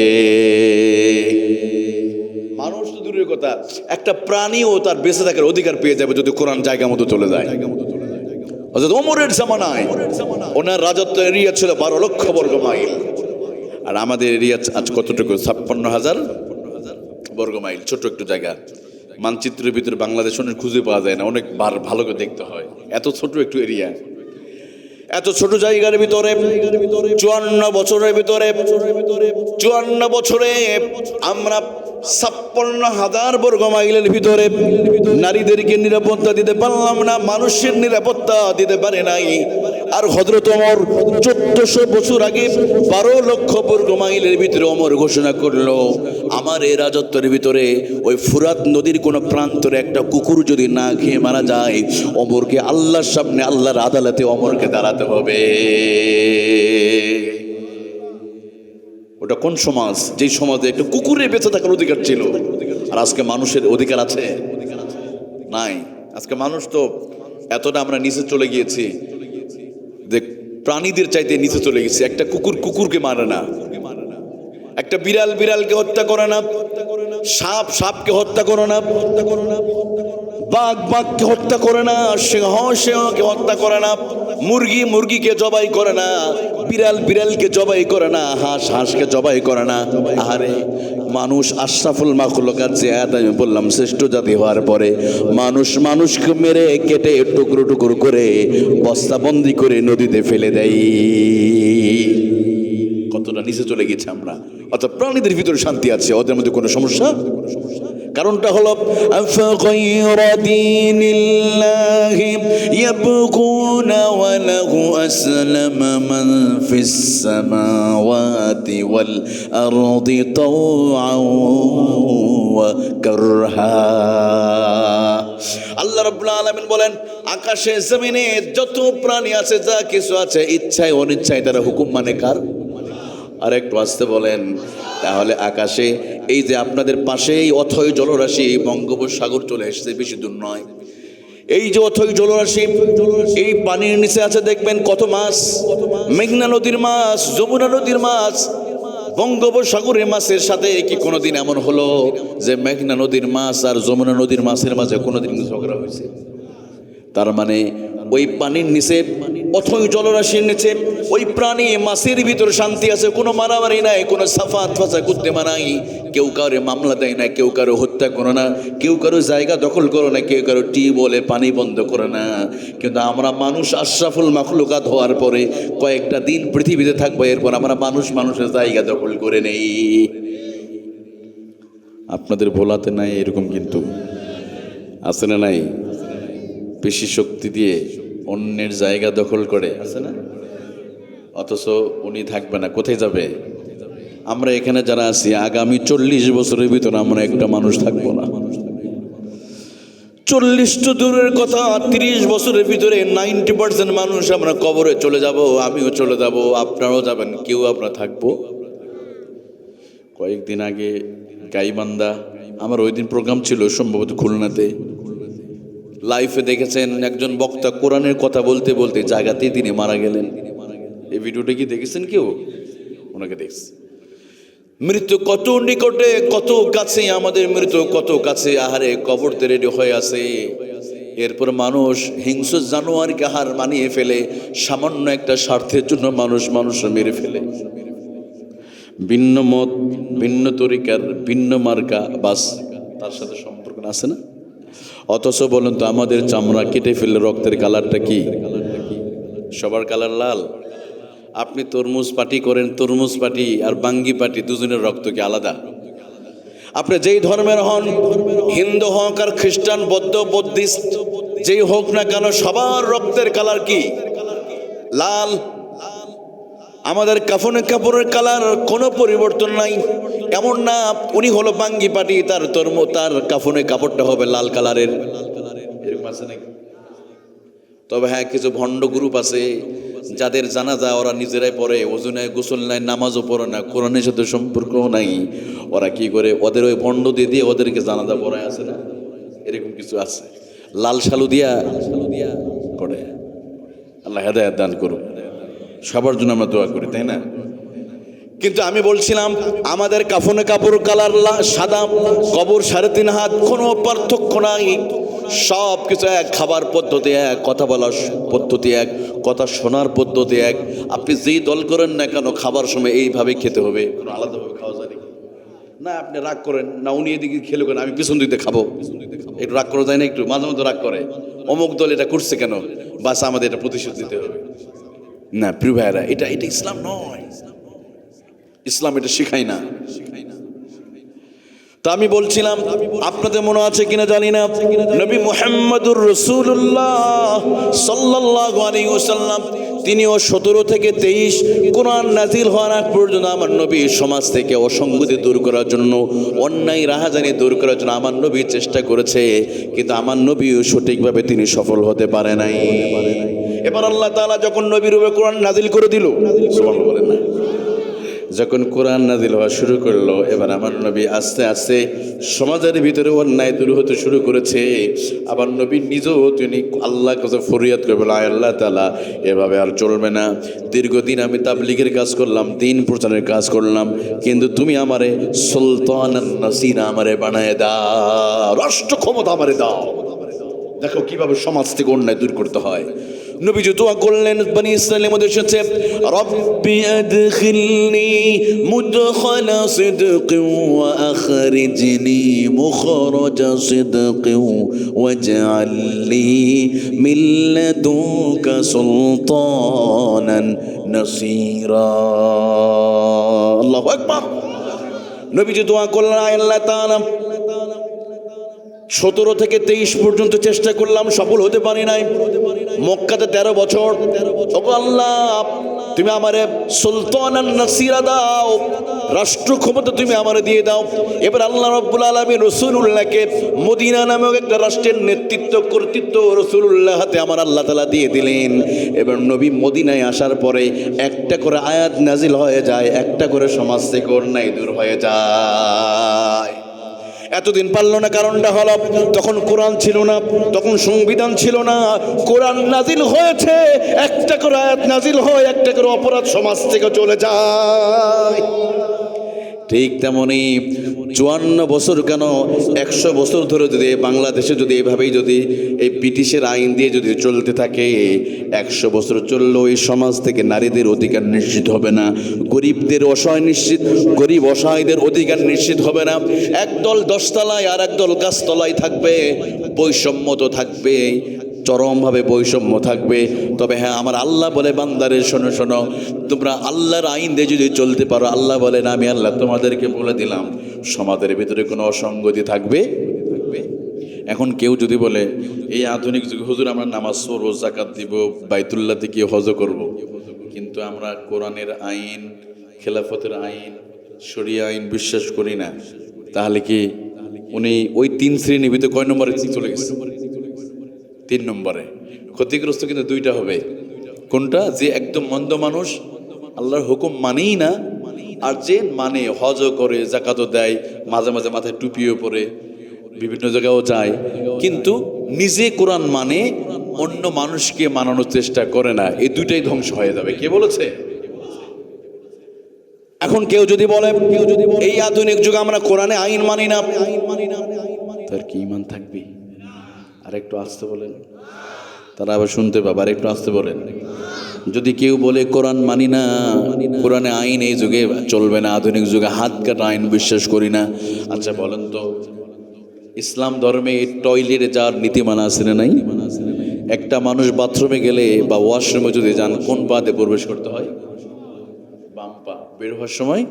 মানুষ তো দূরের কথা, কথা, একটা প্রাণীও তার বেঁচে থাকার অধিকার পেয়ে যাবে যদি কোরআন জায়গা মতো চলে যায়। অর্থাৎ ওমরের জামানায় ওনার রাজত্ব এরিয়া ছিল 12 লক্ষ বর্গ মাইল, আর আমাদের এরিয়া আজ কতটুকু? 56,000 বর্গ মাইল। ছোট একটু জায়গা, মানচিত্রের ভিতরে বাংলাদেশ অনেক খুঁজে পাওয়া যায় না, অনেক ভালো করে দেখতে হয়। এত ছোট একটু এরিয়া, এত ছোট জায়গার ভিতরে 54 বছরের ভিতরে 54 বছরে আমরা 56,000 বর্গ মাইলের ভিতরে নারীদেরকে নিরাপত্তা দিতে পারলাম না, মানুষের নিরাপত্তা দিতে পারে নাই। আর হযরত ওমর 1400 বছর আগে 12 লক্ষ বর্গ মাইলের ভিতরে ওমর ঘোষণা করলো, আমার এই রাজত্বের ভিতরে ওই ফুরাত নদীর কোন প্রান্তরে একটা কুকুর যদি না খেয়ে মারা যায়, ওমরকে আল্লাহর সামনে, আল্লাহর আদালতে ওমরকে দাঁড়াতে হবে। ওটা কোন সমাজ? যেই সমাজে একটা কুকুরের বেঁচে থাকার অধিকার ছিল। আর আজকে মানুষের অধিকার আছে? নাই। আজকে মানুষ তো এতটা আমরা নিচে চলে গিয়েছি যে প্রাণীদের চাইতে নিচে চলে গেছি। একটা কুকুর কুকুরকে মারে না, একটা বিড়াল বিড়ালকে হত্যা করে না, সাপ সাপকে হত্যা করে না, বাঘ বাঘকে হত্যা করে না, সিংহ সিংহকে হত্যা করে না, মুরগি মুরগিকে জবাই করে না, বিড়াল বিড়ালকে জবাই করে না, হাঁস হাঁসকে জবাই করে না। আরে মানুষ আশরাফুল মাখলুকাত, যে আয়াত আমি বললাম শ্রেষ্ঠ জাতি হওয়ার পরে, মানুষ মানুষকে মেরে কেটে টুকরো টুকরো করে বস্তাবন্দি করে নদীতে ফেলে দেয়। কতটা নিচে চলে গেছে আমরা। অর্থাৎ প্রাণীদের ভিতরে শান্তি আছে, ওদের মধ্যে কোনো সমস্যা। কারণটা হলো আফগায়রা দীনিল্লাহি ইয়াবগুনা ওয়া লাহু আসলামা মান ফিস সামাওয়াতি ওয়াল আরদি তাওআন ওয়া কারহা। আল্লাহ রাব্বুল আলামিন বলেন, আকাশে জমিনে যত প্রাণী আছে, যা কিছু আছে, ইচ্ছায় অনিচ্ছায় তারা হুকুম মানে কার? আর একটু আসতে বলেন। তাহলে আকাশে এই যে আপনাদের পাশেই অথই জলরাশি বঙ্গোপসাগর চলে এসেছে, বেশি দূর নয়। এই যে অথই জলরাশি, এই পানির নিচে আছে দেখবেন কত মাছ, মেঘনা নদীর মাছ, যমুনা নদীর মাছ। বঙ্গোপসাগরের মাছের সাথে কি কোনোদিন এমন হলো যে মেঘনা নদীর মাছ আর যমুনা নদীর মাছের মাঝে কোনোদিন ঝগড়া হয়েছে? তার মানে ওই পানির নিচে, অথই জলরাশির নিচে ওই প্রাণী মাছের ভিতরে শান্তি আছে, কোনো মারামারি নাই, কোনো সাফাত ফাসা করতে মানাই, কেউ কারো মামলা দেয় না, কেউ কারো হত্যা করে না, কেউ কারো জায়গা দখল করে না, কেউ কারো টিউবওয়েলে পানি বন্ধ করে না। কিন্তু আমরা মানুষ আশরাফুল মাখলুকাত হওয়ার পরে কয়েকটা দিন পৃথিবীতে থাকবো, এরপর আমরা মানুষ মানুষের জায়গা দখল করে নেই। আপনাদের ভোলাতে নাই এরকম কিন্তু আছে না? নাই? পেশি শক্তি দিয়ে অন্যের জায়গা দখল করে, আছে না? অথচ উনি থাকবে না, কোথায় যাবে? আমরা এখানে যারা আছি, আগামী 40 বছরের ভিতরে আমরা একটা মানুষ থাকবো না। 40 তো দূরের কথা, 30 বছরের ভিতরে 90% মানুষ আমরা কবরে চলে যাব। আমিও চলে যাব, আপনারাও যাবেন, কেউ আমরা থাকবো। কয়েকদিন আগে গাইবান্ধা, আমার ওই দিন প্রোগ্রাম ছিল সম্ভবত খুলনাতে, লাইফে দেখেছেন একজন বক্তা কোরআনের কথা বলতে বলতে জায়গাতেই তিনি মারা গেলেন। এই ভিডিওটা কি দেখেছেন কেউ? ওনাকে দেখছে। মৃত্যু কত নিকটে, কত কাছে, আমাদের মৃত্যু কত কাছে। আহারে কবরতে রেডি হয়ে আছে, এরপর মানুষ হিংস্র জানোয়ারকে হার মানিয়ে ফেলে, সামান্য একটা স্বার্থের জন্য মানুষ মেরে ফেলে। ভিন্ন মত, ভিন্ন তরিকার, ভিন্ন মার্কা, বাস তার সাথে সম্পর্ক আছে না? অথচ বলুন তো, আমাদের চামড়া কেটে ফেললে রক্তের কালারটা কি? সবার কালার লাল। আপনি তরমুজ পার্টি করেন, তরমুজ পার্টি আর বাঙ্গি পার্টি, দুজনের রক্ত কি আলাদা? আপনি যেই ধর্মের হন, হিন্দু হোক আর খ্রিস্টান, বৌদ্ধ, বুদ্ধিস্ট, যেই হোক না কেন, সবার রক্তের কালার কি? লাল। আমাদের কাপড়ের কালার কোনো পরিবর্তন নাই। এমন না উনি হলো বাঙ্গি পার্টি, তার কাফনের কাপড়টা হবে লাল কালারের, এরকম আছে নাকি? তবে হ্যাঁ, কিছু ভণ্ড গ্রুপ আছে যাদের জানাজা ওরা নিজেরাই পড়ে, ওজনে গোসল নাই, নামাজও পড়ে না, কোরআনের সাথে সম্পর্কও নাই। ওরা কি করে, ওদের ওই ভণ্ড দিয়ে ওদেরকে জানাজা পড়ায়, আছে না? এরকম কিছু আছে, লাল শালু দিয়া করে। আল্লাহ হেদায়েত দান করুন। সবার জন্য আমরা দোয়া করি, তাই না? কিন্তু আমি বলছিলাম আমাদের কাফনে কাপড় কালার সাদা, কবর 3.5 হাত, কোনো পার্থক্য নাই। সব কিছু এক, খাবার পদ্ধতি এক, কথা বলার পদ্ধতি এক, কথা শোনার পদ্ধতি এক। আপনি যেই দল করেন না কেন, খাবার সময় এইভাবে খেতে হবে, কোনো আলাদাভাবে খাওয়া যায় না। আপনি রাগ করেন না, উনি এদিকে খেলে করেন, আমি পিছন দিতে খাবো, একটু রাগ করা যায় না? একটু মাঝে মধ্যে রাগ করে, অমুক দল এটা করছে কেন, বাস আমাদের এটা প্রতিশোধ দিতে হবে। না প্রিয় ভাইরা, এটা ইসলাম নয়, ইসলাম এটা শিখায় না। তা আমি বলছিলাম, আপনাদের মনে আছে কিনা জানি না, নবী মুহাম্মদুর রাসূলুল্লাহ সাল্লাল্লাহু আলাইহি ওয়াসাল্লাম তিনিও 17 থেকে 23 কোরআন নাজিল হওয়ার আগ পর্যন্ত আমার নবী সমাজ থেকে অসঙ্গতি দূর করার জন্য, অন্যায় রাহাজানি দূর করার জন্য আমার নবী চেষ্টা করেছে, কিন্তু আমার নবীও সঠিকভাবে তিনি সফল হতে পারে নাই। এবার আল্লাহ তাআলা যখন নবীর উপর কোরআন নাজিল করে দিল, সুবহানাল্লাহ বলেন না, যখন কোরআন নাজিল হওয়া শুরু করলো, এবার আমার নবী আস্তে আস্তে সমাজের ভিতরে অন্যায় দূর হতে শুরু করেছে। আমার নবী নিজেও তিনি আল্লাহর কাছে ফরিয়াদ করে বলে, আল্লাহ তাআলা এভাবে আর চলবে না। দীর্ঘদিন আমি তাবলীগের কাজ করলাম, দিন প্রচারের কাজ করলাম, কিন্তু তুমি আমারে সুলতানান নাসিরা আমারে বানায় দাও, রাষ্ট্র ক্ষমতা আমারে দাও। দেখো কিভাবে সমাজ থেকে অন্যায় দূর করতে হয়। নবীজি দোয়া করলেন, বনি ইসরাইলের মধ্যে এসেছে, রব্বি আদখিলনি মুদখালা সিদকিন ওয়া আখরিজনি মুখরাজা সিদকিন ওয়াজআলনি মিন লাদুনকা সুলতানান নাসীরা। আল্লাহু আকবার। নবীজি দোয়া করলেন, আল্লাহ তাআলা 17 থেকে 23 পর্যন্ত চেষ্টা করলাম, সফল হতে পারি নাই। মক্কাতে 13 বছর, ওগো আল্লাহ তুমি আমারে সুলতানান নাসিরা দাও, রাষ্ট্র ক্ষমতা তুমি আমারে দিয়ে দাও। এবার আল্লাহ রাব্বুল আলামিন রাসূলুল্লাহকে মদিনা নামক একটা রাষ্ট্রের নেতৃত্ব কর্তৃত্ব রাসূলুল্লাহ হাতে আমার আল্লাহ তাআলা দিয়ে দিলেন। এবার নবী মদিনায় আসার পরে একটা করে আয়াত নাজিল হয়ে যায়, একটা করে সমাজ থেকে অন্যায় দূর হয়ে যায়। এতদিন পারল না, কারণটা হলো তখন কোরআন ছিল না, তখন সংবিধান ছিল না। কোরআন নাজিল হয়েছে, একটা করে আয়াত নাজিল হয়, একটা করে অপরাধ সমাজ থেকে চলে যায়। ঠিক তেমনি 54 বছর কেন 100 বছর ধরে যদি বাংলাদেশে যদি এভাবেই যদি এই ব্রিটিশের আইন দিয়ে যদি চলতে থাকে, 100 বছর চললেও এই সমাজ থেকে নারীদের অধিকার নিশ্চিত হবে না, গরিবদের গরিব অসহায়দের অধিকার নিশ্চিত হবে না। একদল 10 তলায় আর একদল গাছতলায় থাকবে, বৈষম্য তো থাকবে, চরমভাবে বৈষম্য থাকবে। তবে হ্যাঁ, আমার আল্লাহ বলে, বান্দারে শোনো শোনো, তোমরা আল্লাহর আইন দিয়ে যদি চলতে পারো, আল্লাহ বলেন আমি আল্লাহ তোমাদেরকে বলে দিলাম সমাজের ভিতরে কোনো অসঙ্গতি থাকবে। এখন কেউ যদি বলে এই আধুনিক যুগে হুজুর আমরা নামাজ পড়বো, যাকাত দিব, বাইতুল্লাহতে গিয়ে হজ করব, কিন্তু আমরা কোরআনের আইন, খেলাফতের আইন, শরিয়া আইন বিশ্বাস করি না, তাহলে কি উনি ওই 3 শ্রেণীর ভিতরে কয় নম্বরে চলে গেছে? 3 নম্বরে। ক্ষতিগ্রস্ত কিন্তু 2টা হবে। কোনটা? যে একদম মন্দ মানুষ, আল্লাহর হুকুম মানেই না, আর যে মানে হজ করে, যাকাতও দেয়, মাঝে মাঝে মাথায় টুপিও পরে, বিভিন্ন জায়গায়ও যায়, কিন্তু নিজে কোরআন মানে, অন্য মানুষকে মানানোর চেষ্টা করে না। এই 2টাই ধ্বংস হয়ে যাবে। কে বলেছে? এখন কেউ যদি বলে এই আধুনিক যুগে আমরা কোরআনে আইন মানি না, তার কি ঈমান থাকবে? আর একটু আসতে বলেন, তারা আবার শুনতে পাবে। আর একটু আসতে বলেন। যদি কেউ বলে কোরআন মানি না, কোরআনে আইন এই যুগে চলবে না, আধুনিক যুগে হাত কাটা আইন বিশ্বাস করি না, আচ্ছা বলেন তো, ইসলাম ধর্মে টয়লেটে যাওয়ার নীতিমালা আছে না নাই? একটা মানুষ বাথরুমে গেলে বা ওয়াশরুমে যদি যান, কোন পা দিয়ে প্রবেশ করতে হয়? বাম পা। বের হওয়ার সময়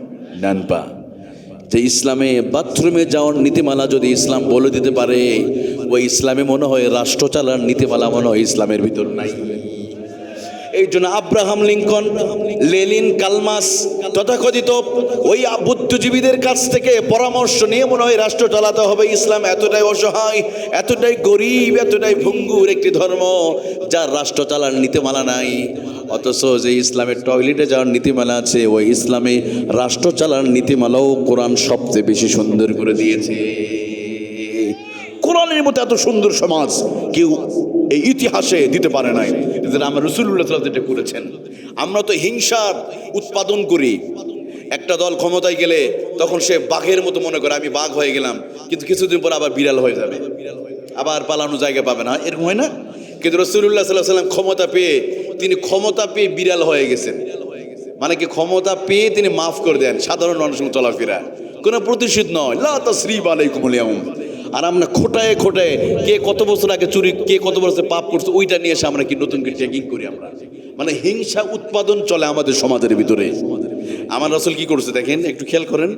ডান পা। যে ইসলামে বাথরুমে যাওয়ার নীতিমালা যদি ইসলাম বলে দিতে পারে, ওই ইসলামে মনে হয় রাষ্ট্র চালার নীতিমালা মনে হয় ইসলামের ভিতর নাই। এই জন্য আব্রাহাম লিঙ্কন, লেনিন, কালমাস তথাকথিত ওই বুদ্ধিজীবীদের কাছ থেকে পরামর্শ নিয়ে মনে হয় রাষ্ট্র চালাতে হবে। ইসলাম এতটাই অসহায়, এতটাই গরিব, এতটাই ভঙ্গুর একটি ধর্ম যার রাষ্ট্র চালার নীতিমালা নাই। অথচ যে ইসলামের টয়লেটে যাওয়ার নীতিমালা আছে, ওই ইসলামে রাষ্ট্র চালার নীতিমালাও কোরআন সবচেয়ে বেশি সুন্দর করে দিয়েছে। কোরআনের মতো এত সুন্দর সমাজ কেউ এই ইতিহাসে দিতে পারে নাই, যেটা আমার রাসূলুল্লাহ সাল্লাল্লাহু আলাইহি ওয়াসাল্লাম করেছেন। আমরা তো হিংসার উৎপাদন করি, একটা দল ক্ষমতায় গেলে তখন সে বাঘের মতো মনে করে আমি বাঘ হয়ে গেলাম, কিন্তু কিছুদিন পর আবার বিড়াল হয়ে যাবে, আবার পালানো জায়গা পাবে না, এরকম হয় না? কিন্তু রাসূলুল্লাহ সাল্লাল্লাহু আলাইহি ওয়াসাল্লাম ক্ষমতা পেয়ে বিড়াল হয়ে গেছেন। মানে কি, ক্ষমতা পেয়ে তিনি মাফ করে দেন সাধারণ মানুষের চলাফেরা, কোনো প্রতিশোধ নয়। লা তাসরিবা আলাইকুমুল ইয়াউম। আর আমরা খোটায় কে কত বছর আগে চুরি, কে কত বছর পাপ করছে, ওইটা নিয়ে এসে আমরা কি নতুন করে চেকিং করি আমরা? মানে হিংসা উৎপাদন চলে আমাদের সমাজের ভিতরে। আমার রাসূল কি করছে দেখেন, একটু খেয়াল করেন।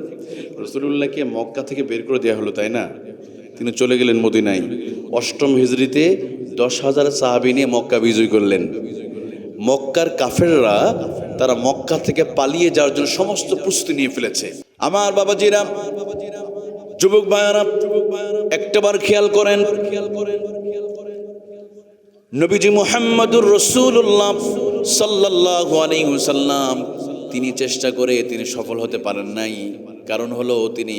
রাসূলুল্লাহকে মক্কা থেকে বের করে দেওয়া হলো, তাই না? তিনি চলে গেলেন মদিনায়। 8ম হিজরিতে 10,000 সাহাবী নিয়ে মক্কা বিজয় করলেন। মক্কার কাফেররা তারা মক্কা থেকে পালিয়ে যাওয়ার জন্য সমস্ত প্রস্তুতি নিয়ে ফেলেছে। আমার বাবাজিরা, যুবক ভাইয়ারা, একটাবার খেয়াল করেন, নবীজি মুহাম্মদুর রাসূলুল্লাহ সাল্লাল্লাহু আলাইহি ওয়াসাল্লাম তিনি চেষ্টা করে তিনি সফল হতে পারেন নাই। কারণ হলো তিনি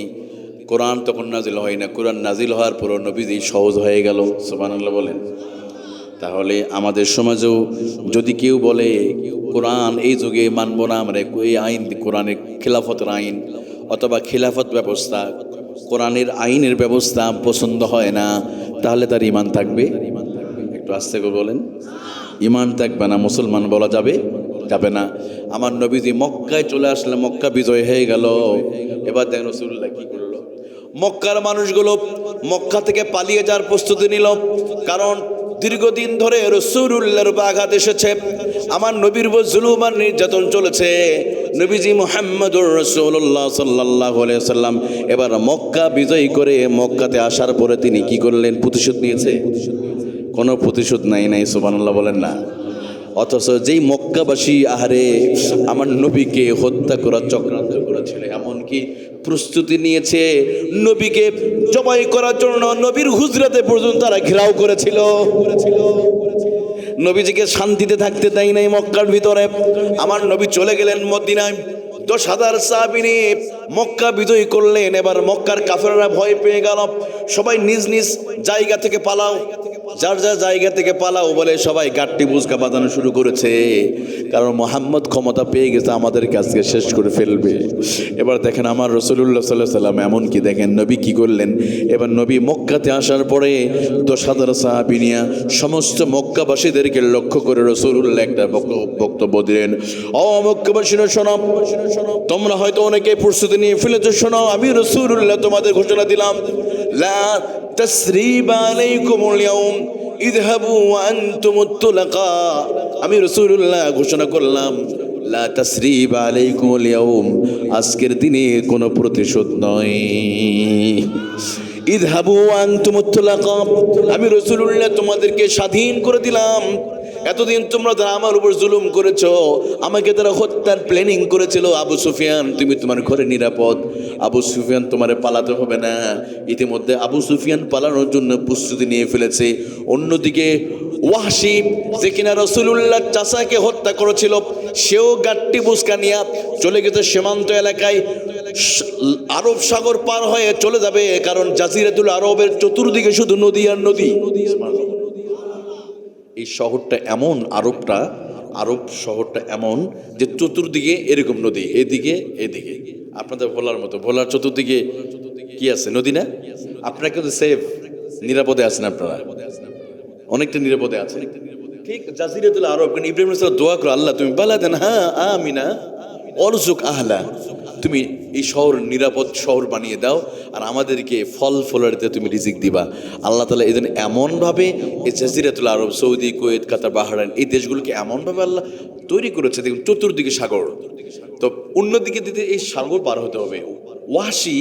কোরআন তখন নাজিল হয় না, কোরআন নাজিল হওয়ার পর নবীজি সহজ হয়ে গেল। সুবহানাল্লাহ বলেন। তাহলে আমাদের সমাজেও যদি কেউ বলে কোরআন এই যুগে মানব না, আমরা এই আইন কোরআনের খিলাফতের আইন অথবা খিলাফত ব্যবস্থা, কোরআনের আইনের ব্যবস্থা পছন্দ হয় না, তাহলে তার ঈমান থাকবে? একটু আস্তে করে বলেন, ঈমান থাকবে না, মুসলমান বলা যাবে না। আমার নবীজি মক্কায় চলে আসলে, মক্কা বিজয় হয়ে গেল। এবার দেখেন রাসূলুল্লাহ কি করলো। মক্কার মানুষগুলো মক্কা থেকে পালিয়ে যাওয়ার প্রস্তুতি নিল, কারণ দীর্ঘদিন ধরে রাসূলুল্লাহর উপর আঘাত এসেছে, আমার নবীর উপর জুলুম আর নির্যাতন চলেছে। নবীজি মুহাম্মদুর রাসূলুল্লাহ সাল্লাল্লাহু আলাইহি ওয়াসাল্লাম এবার মক্কা বিজয় করে মক্কাতে আসার পরে তিনি কি করলেন? প্রতিশোধ নিয়েছে? কোনো প্রতিশোধ নাই। সুবহানাল্লাহ বলেন না। অথচ যেই মক্কাবাসী আহারে আমার নবীকে হত্যা করার চক্রান্ত করেছিল, এমনকি প্রস্তুতি নিয়েছে নবীকে জবাই করার জন্য, নবীর হুজরাতে পর্যন্ত তারা ঘেরাও করেছিল। নবীজিকে শান্তিতে থাকতে দেয় নাই মক্কার ভিতরে। আমার নবী চলে গেলেন মদিনায়। 10,000 সাহাবী নিয়ে মক্কা বিজয় করলেন। এবার মক্কার কাফেররা ভয় পেয়ে গেল, সবাই নিজ নিজ জায়গা থেকে পালাও, যার যার জায়গা থেকে পালাও বলে সবাই গাট্টি বুঝকা বাঁধানো শুরু করেছে। কারণ মুহাম্মদ ক্ষমতা পেয়ে গেছে, আমাদের কাছকে শেষ করে ফেলবে। এবার দেখেন আমার রাসূলুল্লাহ সাল্লাল্লাহু আলাইহি ওয়াসাল্লাম এমনকি দেখেন নবী কি করলেন। এবার নবী মক্কাতে আসার পরে 10,000 সাহাবী নিয়ে সমস্ত মক্কাবাসীদেরকে লক্ষ্য করে রাসূলুল্লাহ একটা বক্তব্য দিলেন। ও মক্কাবাসীরা শোনো, তোমরা হয়তো অনেকে প্রস্তুতি নিয়ে ফেলেছো, শোনো আমি রাসূলুল্লাহ তোমাদের ঘোষণা দিলাম, লা তাসরিবা আলাইকুমুল ইয়াউম ইযহাবু ওয়া আনতুমুত তুলাকা। আমি রাসূলুল্লাহ ঘোষণা করলাম, লা তাসরিবা আলাইকুমুল ইয়াউম, আজকের দিনে কোনো প্রতিশোধ নয়। ইযহাবু ওয়া আনতুমুত তুলাকা, আমি রাসূলুল্লাহ তোমাদেরকে স্বাধীন করে দিলাম। এতদিন তোমরা যারা আমার উপর জুলুম করেছো, আমাকে তারা হত্যার প্ল্যানিং করেছিল, আবু সুফিয়ান তুমি তোমার ঘরে নিরাপদ, আবু সুফিয়ান তোমারে পালাতে হবে না। ইতিমধ্যে আবু সুফিয়ান পালানোর জন্য প্রস্তুতি নিয়ে ফেলেছে। অন্যদিকে ওয়াহশী, যে কিনা রাসূলুল্লাহ চাচাকে হত্যা করেছিল, সেও গাট্টি বুসকা নিয়ে চলে গেছে সীমান্ত এলাকায়, আরব সাগর পার হয়ে চলে যাবে। কারণ জাজিরাতুল আরবের চতুর্দিকে শুধু নদী আর নদী। এই শহরটা এমন, আরব শহরটা এমন যে চতুর্দিকে এরকম নদী, এদিকে আপনাদের ভোলার মতো, ভোলার চতুর্দিকে কি আছে? নদী না? আপনারা কিন্তু সেফ, নিরাপদে আছেন, আপনারা অনেকটা নিরাপদে আছেন। ঠিক জাজিরাতুল আরব, ইব্রাহিম আলাইহিস সালাম দোয়া করে, আল্লাহ তুমি বালাদান হ্যাঁ আমিনা অরজুক আহলা, তুমি এই শহর নিরাপদ শহর বানিয়ে দাও, আর আমাদেরকে ফল ফলারিতে তুমি রিজিক দিবা। আল্লাহ তাআলা এই জন্য এমনভাবে এই জাজিরাতুল আরব, সৌদি, কুয়েত, কাতার, বাহরাইন, এই দেশগুলোকে এমনভাবে আল্লাহ তৈরি করেছে, দেখুন চতুর্দিকে সাগর, তো অন্যদিকে দিতে এই সাগর পার হতে হবে। ওয়াহশী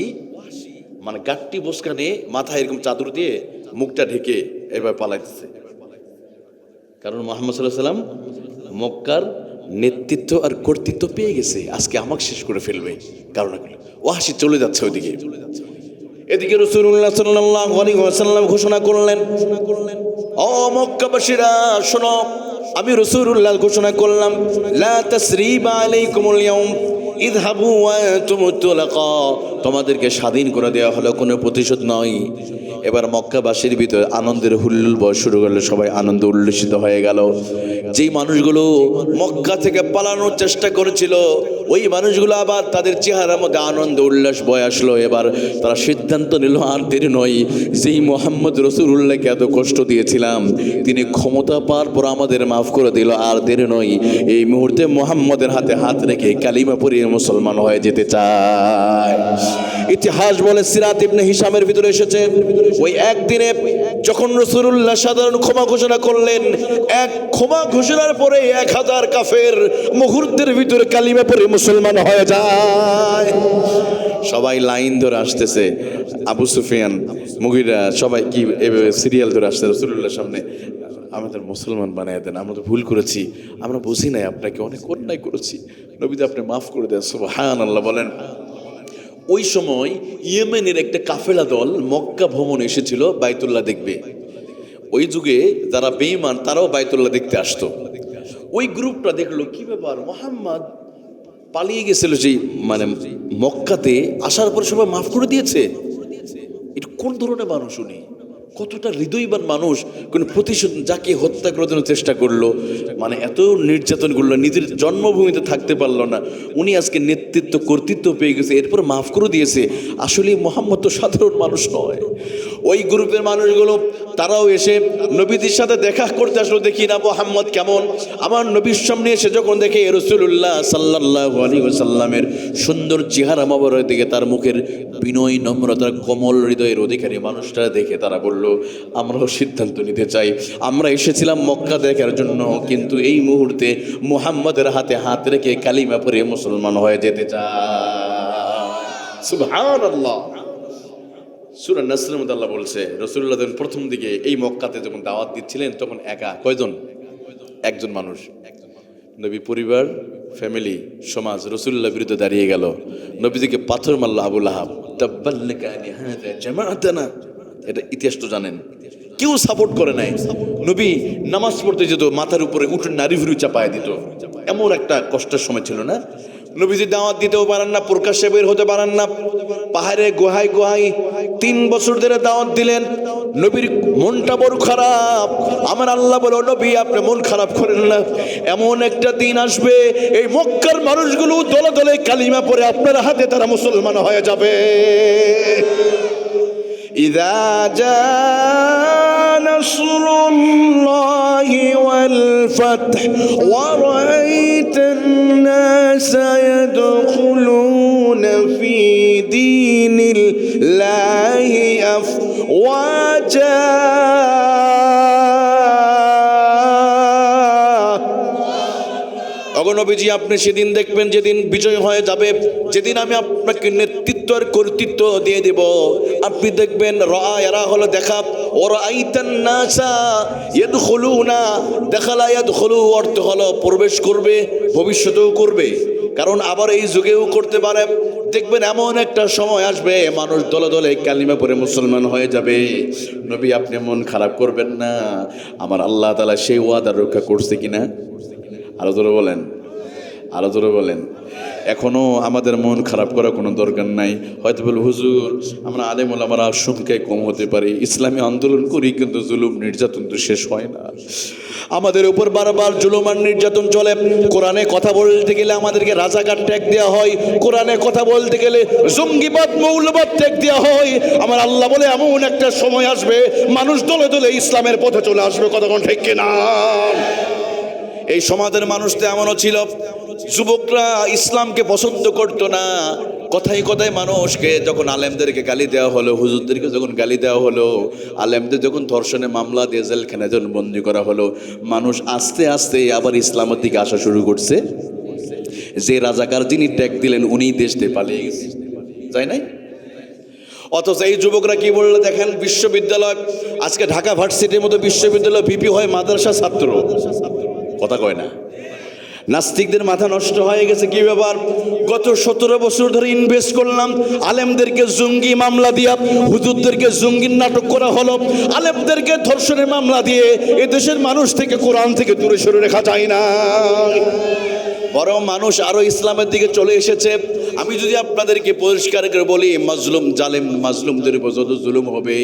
মানে গাট্টি বসকানে মাথায় এরকম চাদর দিয়ে মুখটা ঢেকে এবার পালাইতেছে। কারণ মুহাম্মদ সাল্লাল্লাহু আলাইহি ওয়াসাল্লাম মক্কার নেতৃত্ব আর কর্তৃত্ব পেয়ে গেছে, আজকে আমাকে শেষ করে ফেলবে। কারণ ওয়াহশী চলে যাচ্ছে ওইদিকে। এদিকে রাসূলুল্লাহ সাল্লাল্লাহু আলাইহি ওয়াসাল্লাম ঘোষণা করলেন, ও মক্কাবাসীরা শোনো, আমি রাসূলুল্লাহ ঘোষণা করলাম, লা তাসরিবা আলাইকুমুল ইয়াউম ইযহাবু ওয়া আনতুমুত তুলাকা, তোমাদেরকে স্বাধীন করে দেওয়া হলো, কোনো প্রতিশোধ নয়। এবার মক্কাবাসীর ভিতরে আনন্দের হুল্লোড় বয় শুরু করলো, সবাই আনন্দ উল্লসিত হয়ে গেল। যেই মানুষগুলো মক্কা থেকে পালানোর চেষ্টা করেছিল, ওই মানুষগুলো আবার তাদের চেহারার মধ্যে আনন্দ উল্লাস বয়ে আসলো। এবার তারা সিদ্ধান্ত নিল আর দেরি নয়, যেই মোহাম্মদ রসুলুল্লাহকে এত কষ্ট দিয়েছিলাম তিনি ক্ষমতা পাওয়ার পর আমাদের মাফ করে দিল, আর দেরি নয়, এই মুহূর্তে মোহাম্মদের হাতে হাত রেখে কালিমা পড়িয়ে মুসলমান হয়ে যেতে চায়। ইতিহাস বলে সিরাত ইবনে হিশামের ভিতরে এসেছে, ওই একদিনে যখন রাসূলুল্লাহ সাধারণ ক্ষমা ঘোষণা করলেন, এক ক্ষমা ঘোষণার পরে 1000 কাফের মুহূর্তের ভিতরে কালিমা পড়ে মুসলমান হয়ে যায়। সবাই লাইন ধরে আসতেছে, আবু সুফিয়ান, মুগিরা, সবাই কি সিরিয়াল ধরে আসছে রাসূলুল্লাহর সামনে, আমাদের মুসলমান বানিয়ে দেন, আমরা তো ভুল করেছি, আমরা বুঝি নাই, আপনাকে অনেক অন্যায় করেছি, নবীজি আপনি মাফ করে দেন। সুবহানাল্লাহ বলেন। ওই সময় ইয়েমেনের একটা কাফেলা দল মক্কা ভ্রমণে এসেছিল বাইতুল্লাহ দেখবে। ওই যুগে যারা বেঈমান তারাও বাইতুল্লাহ দেখতে আসতো। ওই গ্রুপটা দেখলো কি ব্যাপার, মুহাম্মদ পালিয়ে গেছিল সেই মানে মক্কাতে, আসার পর সবাই মাফ করে দিয়েছে। এটা কোন ধরনের মানুষ উনি, কতটা হৃদয়বান মানুষ, কোন প্রতিশোধ, যাকে হত্যা করার জন্য চেষ্টা করলো, মানে এত নির্যাতন করলো, নিজের জন্মভূমিতে থাকতে পারলো না, উনি আজকে নেতৃত্ব কর্তৃত্ব পেয়ে গেছে, এরপর মাফ করে দিয়েছে। আসলে মোহাম্মদ তো সাধারণ মানুষ নয়। ওই গ্রুপের মানুষগুলো তারাও এসে নবীদের সাথে দেখা করতে আসলো, দেখি না মোহাম্মদ কেমন। আমার নবীর সামনে এসে যখন দেখে রাসূলুল্লাহ সাল্লাল্লাহু আলাইহি ওয়াসাল্লামের সুন্দর চেহারা মোবারক দেখে, তার মুখের বিনয় নম্রতার কোমল হৃদয়ের অধিকারী মানুষটা দেখে তারা বলল, আমরাও সিদ্ধান্ত নিতে চাই, আমরা এসেছিলাম মক্কা দেখার জন্য, কিন্তু এই মুহূর্তে মুহাম্মদের হাতে হাত রেখে কালিমা পড়ে মুসলমান হয়ে যেতে চাই। সুবহানাল্লাহ। সূরা নাসরের মধ্যে আল্লাহ বলছে, রাসূলুল্লাহ যখন প্রথম দিকে এই মক্কাতে যখন দাওয়াত দিচ্ছিলেন তখন একা, কয়জন? একজন মানুষ। নবী পরিবার, ফ্যামিলি, সমাজ রাসূলুল্লাহর বিরুদ্ধে দাঁড়িয়ে গেল, নবীজিকে পাথর মারল আবু লাহাব, তাব্বাল্লাকা লিহাযা জামাআতানা। এটা ইতিহাস তো জানেন, কেউ সাপোর্ট করে নাই। নবী নামাজ পড়তে যেত, মাথার উপরে উঠে নারী ভুরু চাপায় দিত, এমন একটা কষ্টের সময় ছিল না। নবীজি দাওয়াত দিতেও পারেন না, প্রকাশ্যে বের হতে পারেন না, পাহাড়ে গুহায় গুহায় 3 বছর ধরে দাওয়াত দিলেন। নবীর মনটা বড় খারাপ। আমার আল্লাহ বলো, নবী আপনি মন খারাপ করেন না, এমন একটা দিন আসবে এই মক্কার মানুষগুলো দলে দলে কালিমা পড়ে আপনার হাতে তারা মুসলমান হয়ে যাবে। ইযা জাআ নাসরুল্লাহি ওয়াল ফাতহ ওয়া রাআইতান নাসা ইয়াদখুলুনা ফি দীনিল্লাহি আফওয়াজা। নবীজি আপনি সেদিন দেখবেন, যেদিন বিজয় হয়ে যাবে, যেদিন আমি আপনাকে নেতৃত্ব আর কর্তৃত্ব দিয়ে দেব, আপনি দেখবেন রায়া হলো দেখা, ওর আইতান নাসা ইয়াদখুলুনা, দেখালা ইয়াদখুলু অর্থ হলো প্রবেশ করবে, ভবিষ্যতেও করবে, কারণ আবার এই যুগেও করতে পারে। দেখবেন এমন একটা সময় আসবে মানুষ দলে দলে কালিমা পড়ে মুসলমান হয়ে যাবে। নবী আপনি মন খারাপ করবেন না, আমার আল্লাহ তাআলা সেই ওয়াদা রক্ষা করছে কিনা? আরো জোরে বলেন, আরো জোরে বলেন। এখনো আমাদের মন খারাপ করার কোনো দরকার নাই। হয়তো বল হুজুর আমরা আলেম ওলামারা সংখ্যায় কম হতে পারি, ইসলামী আন্দোলন করি, কিন্তু জুলুম নির্যাতন তো শেষ হয় না। আমাদের উপর বারবার জুলুম আর নির্যাতন চলে। কোরআনে কথা বলতে গেলে আমাদেরকে রাজাকার ট্যাগ দেওয়া হয়, কোরআনে কথা বলতে গেলে জঙ্গিবাদ মৌলবাদ ট্যাগ দেওয়া হয়। আমার আল্লাহ বলে এমন একটা সময় আসবে মানুষ দলে দলে ইসলামের পথে চলে আসবে। কতক্ষণ ঠিক কিনা? এই সমাজের মানুষ তো এমনও ছিল, যুবকরা ইসলামকে পছন্দ করতো না। কথায় কথায় মানুষকে যখন আলেমদেরকে গালি দেওয়া হলো, হুজুরদেরকে যখন গালি দেওয়া হলো, আলেমদের যখন ধর্ষণে মামলা দিয়ে জেলখানায় যখন বন্দী করা হলো, মানুষ আস্তে আস্তে আবার ইসলামের দিকে আসা শুরু করছে। যে রাজাকার যিনি ট্যাগ দিলেন উনি দেশ থেকে পালিয়ে গেছে, যাই নাই? অথচ এই যুবকরা কি বললো দেখেন, বিশ্ববিদ্যালয় আজকে ঢাকা ভার্সিটির মতো বিশ্ববিদ্যালয় ভিপি হয় মাদ্রাসা ছাত্র, কথা কয় না। নাস্তিকদের মাথা নষ্ট হয়ে গেছে। কি ব্যাপার, গত 17 বছর ধরে ইনভেস্ট করলাম, আলেমদেরকে জঙ্গি মামলা দিয়া, হুজুরদেরকে জঙ্গির নাটক করা হলো, আলেমদেরকে ধর্ষণের মামলা দিয়ে এদেশের মানুষ থেকে কোরআন থেকে দূরে সরে রাখা যায় না, বরং মানুষ আরো ইসলামের দিকে চলে এসেছে। আমি যদি আপনাদেরকে পরিষ্কার করে বলি, মাজলুম জালেম মাজলুমদের উপর যত জুলুম হবে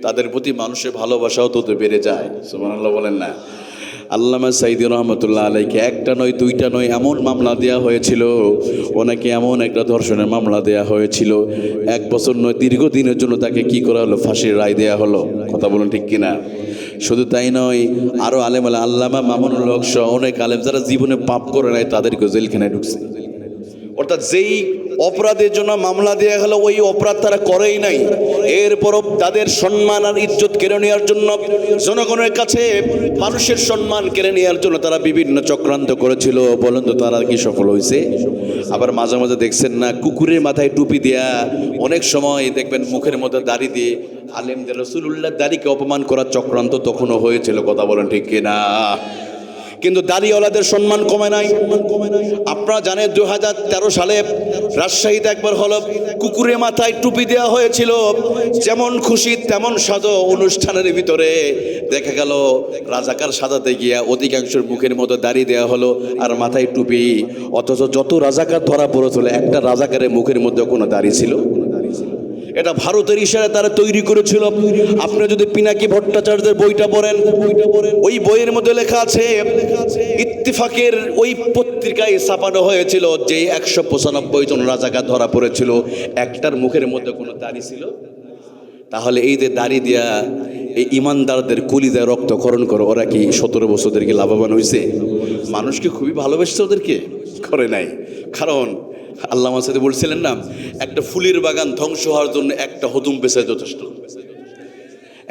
তাদের প্রতি মানুষের ভালোবাসাও তত বেড়ে যায়। সুবহানাল্লাহ বলেন না? আল্লামা সাইদি রহমতুল্লাহ আলাইকে একটা নয় দুইটা নয় এমন মামলা দেয়া হয়েছিল, ওনাকে এমন একটা ধর্ষণের মামলা দেয়া হয়েছিল, 1 বছর নয় দীর্ঘদিনের জন্য তাকে কি করা হলো, ফাঁসির রায় দেয়া হলো। কথা বলুন ঠিক কিনা? শুধু তাই নয়, আরো আলেম আল্লামা মামুনুল হক সহ অনেক আলেম যারা জীবনে পাপ করে নাই তাদেরকে জেলখানায় ঢুকছে। অর্থাৎ যেই অপরাধের জন্য মামলা দেওয়া হলো ওই অপরাধ তারা করেই নাই, এরপরও তাদের সম্মান আর ইজ্জত কেড়ে নেওয়ার জন্য, জনগণের কাছে মানুষের সম্মান কেড়ে নেওয়ার জন্য তারা বিভিন্ন চক্রান্ত করেছিল। বলেন তো তারা কি সফল হয়েছে? আবার মাঝে মাঝে দেখছেন না, কুকুরের মাথায় টুপি দেয়া, অনেক সময় দেখবেন মুখের মধ্যে দাড়ি দিয়ে আলেমদের, রাসূলুল্লাহ দাড়িকে অপমান করার চক্রান্ত তখনও হয়েছিল। কথা বলেন ঠিক কিনা? কিন্তু দাড়িওয়ালাদের সম্মান কমে নাই। আপনারা জানেন 2013 সালে রাজশাহীতে একবার হলো কুকুরের মাথায় টুপি দেওয়া হয়েছিল, যেমন খুশি তেমন সাজো। অনুষ্ঠানের ভিতরে দেখা গেল রাজাকার সাজাতে গিয়া অধিকাংশের মুখের মতো দাড়ি দেওয়া হলো আর মাথায় টুপি, অথচ যত রাজাকার ধরা পড়েছিল একটা রাজাকারের মুখের মধ্যে কোনো দাড়ি ছিল? এটা ভারতের ইশারায় তারা তৈরি করেছিল। আপনি যদি পিনাকি ভট্টাচার্যের বইটা পড়েন, ওই বইয়ের মধ্যে লেখা আছে, ইত্তেফাকের ওই পত্রিকায় ছাপানো হয়েছিল যে 195 জন রাজাকার ধরা পড়েছিল, একটার মুখের মধ্যে কোনো দাড়ি ছিল? তাহলে এই যে দাড়ি দিয়া এই ইমানদারদের কলিজায় রক্তক্ষরণ করে, ওরা কি 17 বছরদেরকে লাভবান হয়েছে? মানুষকে খুবই ভালোবেসছে, ওদেরকে করে নাই। কারণ আল্লামা সাইদি বলছিলেন না, একটা ফুলের বাগান ধ্বংস হওয়ার জন্য একটা হদুম পেশায় যথেষ্ট।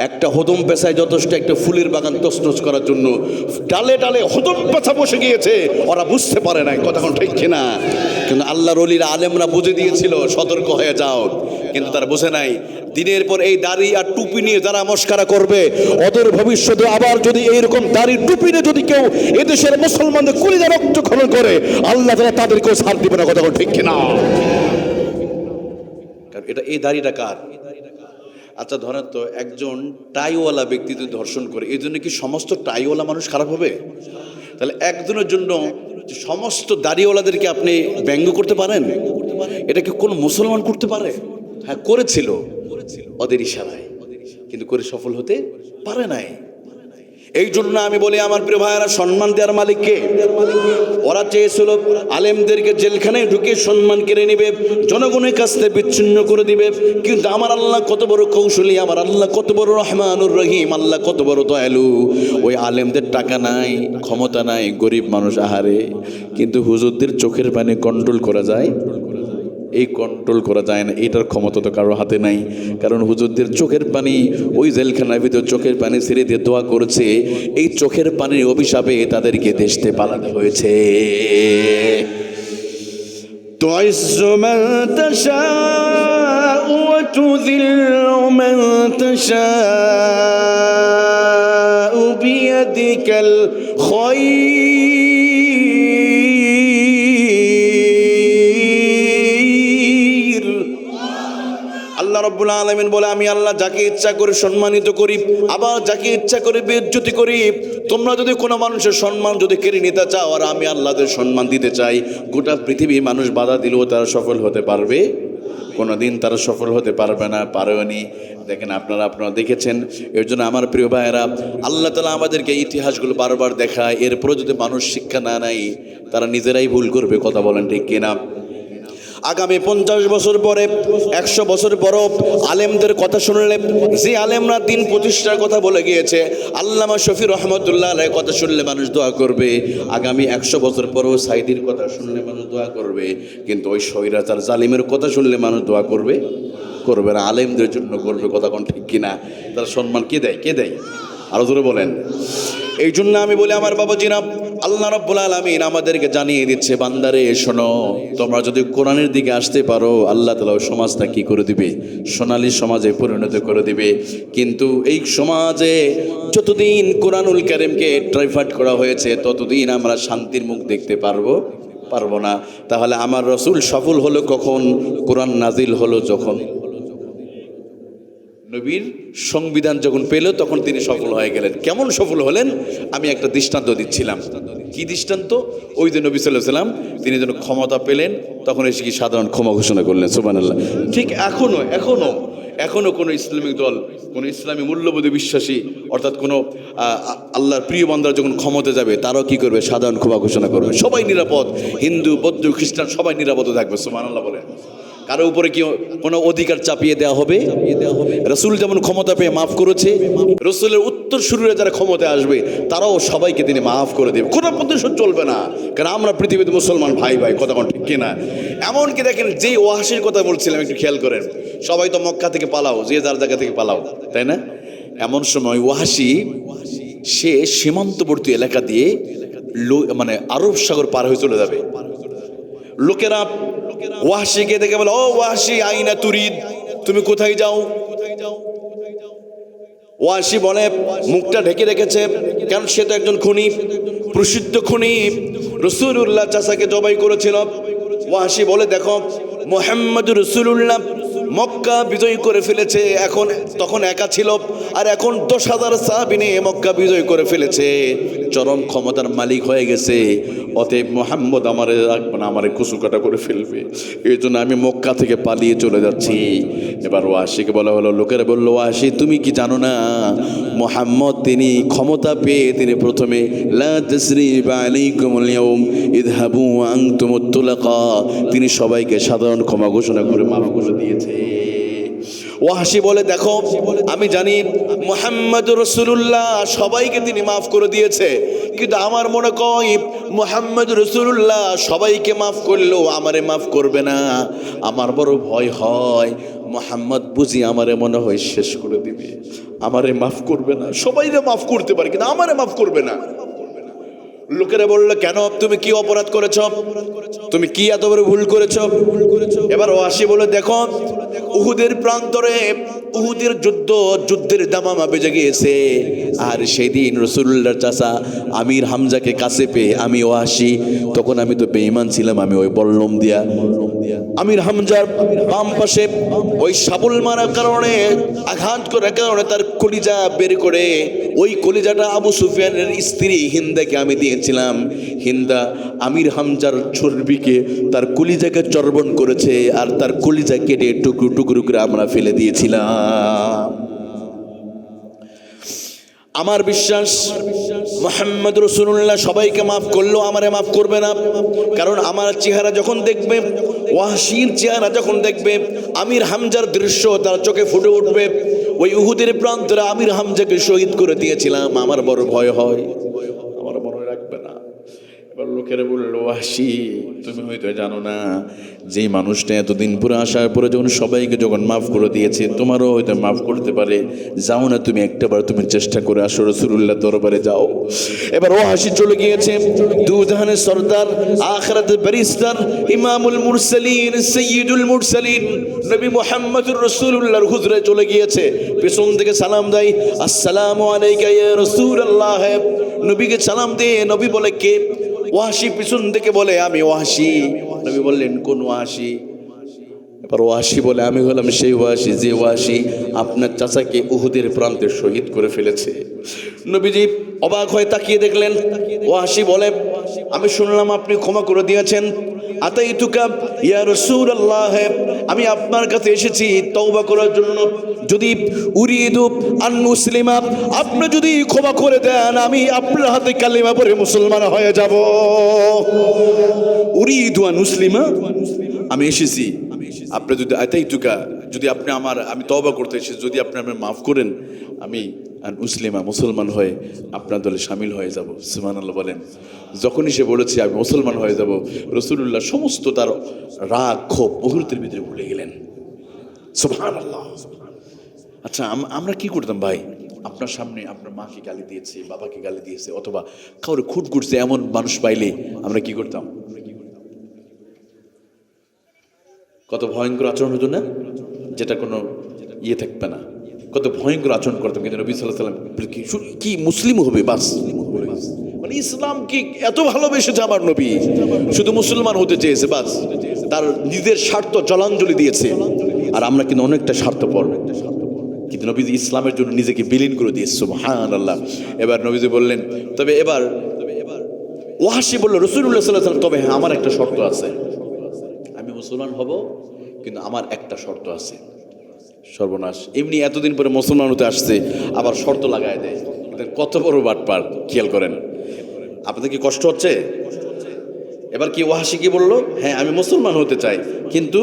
একটা হদম পেশায় যথেষ্ট, একটা ফুলের বাগান তছনছ করার জন্য ডালে ডালে হদম পেশা বসে গিয়েছে, ওরা বুঝতে পারে নাই। কথা ঠিক কিনা? কিন্তু আল্লাহর ওলিরা আলেমরা বুঝে দিয়েছিল সতর্ক হয়ে যাও, কিন্তু তারা বুঝে নাই। দিনের পর এই দাড়ি আর টুপি নিয়ে যারা মস্কারা করবে, ওদের ভবিষ্যতে আবার যদি এইরকম দাড়ি টুপি নিয়ে যদি কেউ এদেশের মুসলমানদের কলিজা রক্তক্ষরণ করে, আল্লাহ তাআলা তাদেরকেও ছাড় দিবে না। কথা ঠিক কিনা? কারণ এটা এই দাড়িটা কার? আচ্ছা ধরেন তো একজন টাইওয়ালা ব্যক্তি যদি ধর্ষণ করে, এই জন্য কি সমস্ত টাইওয়ালা মানুষ খারাপ হবে? তাহলে একজনের জন্য সমস্ত দাড়িওয়ালাদেরকে আপনি ব্যঙ্গ করতে পারেন? এটা কি কোন মুসলমান করতে পারে? হ্যাঁ, করেছিল ওদের ইশারায়, কিন্তু করে সফল হতে পারে নাই। এই জন্য আমি বলি আমার প্রিয় ভাইয়েরা, সম্মান দেওয়ার মালিক কে? ওরা চেয়েছিল আলেমদেরকে জেলখানায় ঢুকে সম্মান কেড়ে নেবে, জনগণের কাছ থেকে বিচ্ছিন্ন করে দিবে। কিন্তু আমার আল্লাহ কত বড় কৌশলী, আমার আল্লাহ কত বড় রহমানুর রহিম, আল্লাহ কত বড় দয়ালু। ওই আলেমদের টাকা নাই, ক্ষমতা নাই, গরিব মানুষ আহারে, কিন্তু হুজুরদের চোখের পানি কন্ট্রোল করা যায়? এই কন্ট্রোল করা যায় না, এটার ক্ষমতা তো কারো হাতে নাই। কারণ হুজুরদের চোখের পানি, ওই জেলখানার ভিতর চোখের পানি ছেড়ে দিয়ে দোয়া করেছে, এই চোখের পানির অভিশাপে তাদেরকে দেশ থেকে পালাতে হয়েছে। তুইজ্জু মান তাশাউ ওয়া তুযিল্লু মান তাশাউ বিয়াদিকাল খায়র। আল্লাহ রাব্বুল আলামিন বলে, আমি আল্লাহ যাকে ইচ্ছা করে সম্মানিত করি, আবার যাকে ইচ্ছা করে বেইজ্জতি করি। তোমরা যদি কোনো মানুষের সম্মান যদি কেড়ে নিতে চাও, আর আমি আল্লাহদের সম্মান দিতে চাই, গোটা পৃথিবী মানুষ বাধা দিলেও তারা সফল হতে পারবে? কোনোদিন তারা সফল হতে পারবে না, পারেনি। দেখেন আপনারা দেখেছেন। এর জন্য আমার প্রিয় ভাইয়েরা, আল্লাহ তাআলা আমাদেরকে ইতিহাসগুলো বারবার দেখায়, এরপরে যদি মানুষ শিক্ষা না নেয় তারা নিজেরাই ভুল করবে। কথা বলেন ঠিক কিনা? আগামী 50 বছর পরে, 100 বছর পরও আলেমদের কথা শুনলে, যে আলেমরা দিন প্রতিষ্ঠার কথা বলে গিয়েছে, আল্লামা শফি রহমতুল্লাহ আলাইহির কথা শুনলে মানুষ দোয়া করবে। আগামী 100 বছর পরেও সাইদির কথা শুনলে মানুষ দোয়া করবে, কিন্তু ওই স্বৈরাচার জালিমের কথা শুনলে মানুষ দোয়া করবে না, আলেমদের জন্য করবে। কথা কোন ঠিক কিনা? তার সম্মান কে দেয়? কে দেয়? আরো জোরে বলেন। এই জন্য আমি বলি আমার বাবাজিরা, আল্লাহ রাব্বুল আলামিন আমাদেরকে জানিয়ে দিচ্ছে, বান্দারে শোনো, তোমরা যদি কোরআনের দিকে আসতে পারো, আল্লাহ তাআলা ওই সমাজটা কি করে দিবে? সোনালী সমাজে পরিণত করে দিবে। কিন্তু এই সমাজে যতদিন কোরআনুল কারীমকে ট্রাইফাট করা হয়েছে, ততদিন আমরা শান্তির মুখ দেখতে পারবো না। তাহলে আমার রাসূল সফল হলো কখন? কোরআন নাজিল হলো যখন, নবীর সংবিধান যখন পেল তখন তিনি সফল হয়ে গেলেন। কেমন সফল হলেন? আমি একটা দৃষ্টান্ত দিচ্ছিলাম। কি দৃষ্টান্ত? ওই যে নবী সাল্লাল্লাহু আলাইহি ওয়াসাল্লাম তিনি যখন ক্ষমতা পেলেন, তখন এসে কি সাধারণ ক্ষমা ঘোষণা করলেন। সুবহানাল্লাহ। ঠিক এখনো এখনো কোনো ইসলামিক দল, কোনো ইসলামী মূল্যবোধে বিশ্বাসী, অর্থাৎ কোনো আল্লাহর প্রিয় বান্দারা যখন ক্ষমতা যাবে তারাও কি করবে? সাধারণ ক্ষমা ঘোষণা করবে। সবাই নিরাপদ, হিন্দু, বৌদ্ধ, খ্রিস্টান সবাই নিরাপদ থাকবে। সুবহানাল্লাহ বলে। কারো উপরে কি কোনো অধিকার চাপিয়ে দেওয়া হবে? রাসূল যেমন ক্ষমতা পেয়ে মাফ করেছে, রাসূলের উত্তর শুরুরে যারা ক্ষমতায় আসবে তারাও সবাইকে তিনি মাফ করে দেবে। কোনো প্রতিশোধ চলবে না, কারণ আমরা পৃথিবীতে মুসলমান ভাই ভাই, কথা কোন ঠিক কিনা? এমনকি দেখেন, যেই ওয়াহাশির কথা বলছিলাম একটু খেয়াল করেন, সবাই তো মক্কা থেকে পালাও, যে যার জায়গা থেকে পালাও, তাই না? এমন সময় ওয়াহাশি সে সীমান্তবর্তী এলাকা দিয়ে মানে আরব সাগর পার হয়ে চলে যাবে। লোকেরা ওয়াহাশিকে দেখে বলে, ও ওয়াহাশি আইনা তুরিদ, তুমি কোথায় যাও? ওয়াহাশি বলে, মুখটা ঢেকে রেখেছে, কারণ সে তো একজন খুনি, প্রসিদ্ধ খুনি, রাসূলুল্লাহ চাচাকে জবাই করেছিল। ওয়াহাশি বলে, দেখো মুহাম্মদ রাসূলুল্লাহ মক্কা বিজয় করে ফেলেছে, এখন তখন একা ছিল, আর এখন 10,000 সাহাবী নিয়ে মক্কা বিজয় করে ফেলেছে, চরম ক্ষমতার মালিক হয়ে গেছে। অতএব মুহাম্মদ আমারে রাখবে না, আমারে কুচুকাটা করে ফেলবে, এই জন্য আমি মক্কা থেকে পালিয়ে চলে যাচ্ছি। এবার ওয়াহাশিকে বলা হলো, লোকেরা বললো, ওয়াহাশি তুমি কি জানো না মুহাম্মদ তিনি ক্ষমতা পেয়ে তিনি প্রথমে লা তাসরিবা আলাইকুমুল ইয়াউম ইযহাবু ওয়া আনতুমুত তুলাকা, তিনি সবাইকে সাধারণ ক্ষমা ঘোষণা করে মাফ করে দিয়েছে। ওয়াহাশি বলে, দেখো আমি জানি মুহাম্মদুর রাসূলুল্লাহ সবাইকে তিনি মাফ করে দিয়েছে, কিন্তু আমার মনে কয় মুহাম্মদুর রাসূলুল্লাহ সবাইকে মাফ করলেও আমারে মাফ করবে না। আমার বড় ভয় হয় মুহাম্মদ বুঝি আমারে মনে হয় শেষ করে দিবে, আমারে মাফ করবে না। সবাইরে মাফ করতে পারে কিন্তু আমারে মাফ করবে না। লোকেরা বললো, কেন? তুমি কি অপরাধ করেছ? তুমি কি এত বড় ভুল করেছ? এবার ওয়াহাশি বলে, দেখো উহুদের প্রান্তরে উহুদের যুদ্ধের দামামা বেজে গিয়েছে, আর সেই দিন রাসূলুল্লাহর চাচা আমির হামজাকে কাছে পেয়ে আমি ওয়াহাশি, তখন আমি তো বেঈমান ছিলাম, আমি ওই বল্লম দিয়া আমির হামজার বাম পাশে ওই শাবল মারার কারণে, আঘাত করার কারণে তার কলিজা বের করে, ওই কলিজাটা আবু সুফিয়ানের স্ত্রী হিন্দাকে আমি দিয়েছিলাম। হিন্দা আমির হামজার চর্বিকে, তার কলিজাকে চর্বণ করেছে, আর তার কলিজা কেটে টুকরো টুকরো করে আমরা ফেলে দিয়েছিলাম। আমার বিশ্বাস মুহাম্মদ রাসূলুল্লাহ সবাইকে মাফ করলেও আমারে মাফ করবে না, কারণ আমার চেহারা যখন দেখবে, ওয়াহাশির চেহারা যখন দেখবে, আমির হামজার দৃশ্য তার চোখে ফুটে উঠবে। ওই উহুদের প্রান্তরে আমির হামজাকে শহীদ করে দিয়েছিলাম, আমার বড় ভয় হয়, আমার মনে রাখবে না। এবার লোকেরা বললো, ওয়াহাশি তুমি হয়তো জানো না, যেই মানুষটা এতদিন পরে আসার পরে যখন সবাইকে যখন মাফ করে দিয়েছে, তোমারও হয়তো মাফ করতে পারে, যাও না তুমি একটাবার, তুমি চেষ্টা করে আসো, রাসূলুল্লাহ দরবারে যাও। এবার ওয়াহাশি চলে গিয়েছে, দুজাহানের সরদার, আখিরাতের ব্যারিস্টার, ইমামুল মুরসালিন, সাইয়্যিদুল মুরসালিন নবী মুহাম্মদুর রাসূলুল্লাহর হুজুরে চলে গিয়েছে। পেছন থেকে সালাম দেয়, আসসালামু আলাইকা ইয়া রাসূলুল্লাহ। নবীকে সালাম দিয়ে নবী বলে, কে? ওয়াহাশি পিছন থেকে বলে, আমি ওয়াহাশি। নবী বললেন, কোন ওয়াহাশি? এবার ওয়াহাশি বলে, আমি হলাম সেই ওয়াহাশি যে ওয়াহাশি আপনার চাচাকে উহুদের প্রান্তে শহীদ করে ফেলেছে। নবীজি অবাক হয়ে তাকিয়ে দেখলেন। ওয়াহাশি বলে, আমি শুনলাম আপনি ক্ষমা করে দিয়েছেন। আতাইতুকা ইয়া রাসূলুল্লাহ, আমি আপনার কাছে এসেছি তওবা করার জন্য। যদি উরিদু আন মুসলিমা, আপনি যদি ক্ষমা করে দেন আমি আপনার হাতে কালিমা পড়ে মুসলমান হয়ে যাব। উরিদু আন মুসলিমা, আমি এসেছি আপনি যদি আতাইতুকা, যদি আপনি আমি তওবা করতে এসেছি, যদি আপনি আমাকে মাফ করেন আমি মুসলিমা মুসলমান হয়ে আপনার দলে শামিল হয়ে যাব। সুবহানাল্লাহ বলেন। যখনই সে বলেছে আমি মুসলমান হয়ে যাব, রাসূলুল্লাহ সমস্ত তার রাগ ক্ষোভ মুহূর্তের ভিতরে ভুলে গেলেন। সুবহানাল্লাহ। আচ্ছা, আমরা কি করতাম ভাই? আপনার সামনে আপনার মাকে গালি দিয়েছে, বাবাকে গালি দিয়েছে, অথবা কাউরে খুঁট করছে, এমন মানুষ পাইলে আমরা কি করতাম? কত ভয়ঙ্কর আচরণ হতো না, যেটা কোনো ইয়ে থাকবে না, কত ভয়ঙ্কর আচরণ করতাম। কিন্তু নবী সাল্লাল্লাহু আলাইহি ওয়াসাল্লাম কি মুসলিম হবে বাস, মানে ইসলাম কি এত ভালোবেসেছে আমার নবী, শুধু মুসলমান হতে চেয়েছে বাস, তার নিজের স্বার্থ জলাঞ্জলি দিয়েছে। আর আমরা কিন্তু অনেকটা স্বার্থপর, কিন্তু নবীজি ইসলামের জন্য নিজেকে বিলীন করে দিয়েছে। সুবহানাল্লাহ। এবার নবীজি বললেন, তবে এবার ওয়াহাশি বলল, রাসূলুল্লাহ সাল্লাল্লাহু আলাইহি ওয়াসাল্লাম, তবে হ্যাঁ আমার একটা শর্ত আছে, আমি মুসলমান হব কিন্তু আমার একটা শর্ত আছে। সর্বনাশ। এমনি এতদিন পরে মুসলমান হতে আসছে, আবার শর্ত লাগায় দেয়। কত বড় বাটপার, খেয়াল করেন। আপনাদের কি কষ্ট হচ্ছে? এবার কি ওয়াহাশি কি বললো? হ্যাঁ, আমি মুসলমান হতে চাই, কিন্তু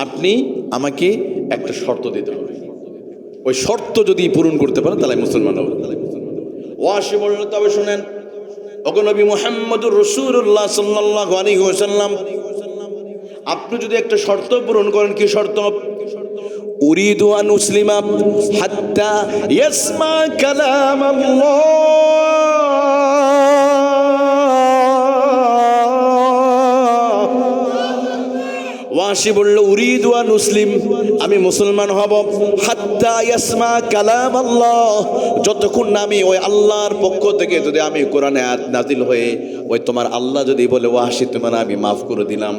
আপনি আমাকে একটা শর্ত দিতে হবে। ওই শর্ত যদি পূরণ করতে পারেন তাহলে মুসলমান হবে। ওয়াহাশি বললেন, তবে শুনেন, ওগো নবী মুহাম্মদুর রাসূলুল্লাহ সাল্লাল্লাহু আলাইহি ওয়াসাল্লাম, আপনি যদি একটা শর্ত পূরণ করেন। কি শর্ত? উরিদু আন উসলিমা হাত্তা ইয়াসমা কালাম আল্লাহ। ওয়াসি বলল, উরিদু আন উসলিম, আমি মুসলমান হব, হাত্তা ইয়াসমা কালাম আল্লাহ, যতক্ষণ না আমি ওই আল্লাহর পক্ষ থেকে যদি আমি কোরআনে আয়াত নাজিল হয়ে ওই তোমার আল্লাহ যদি বলে ওয়াসি তোমার আমি মাফ করে দিলাম,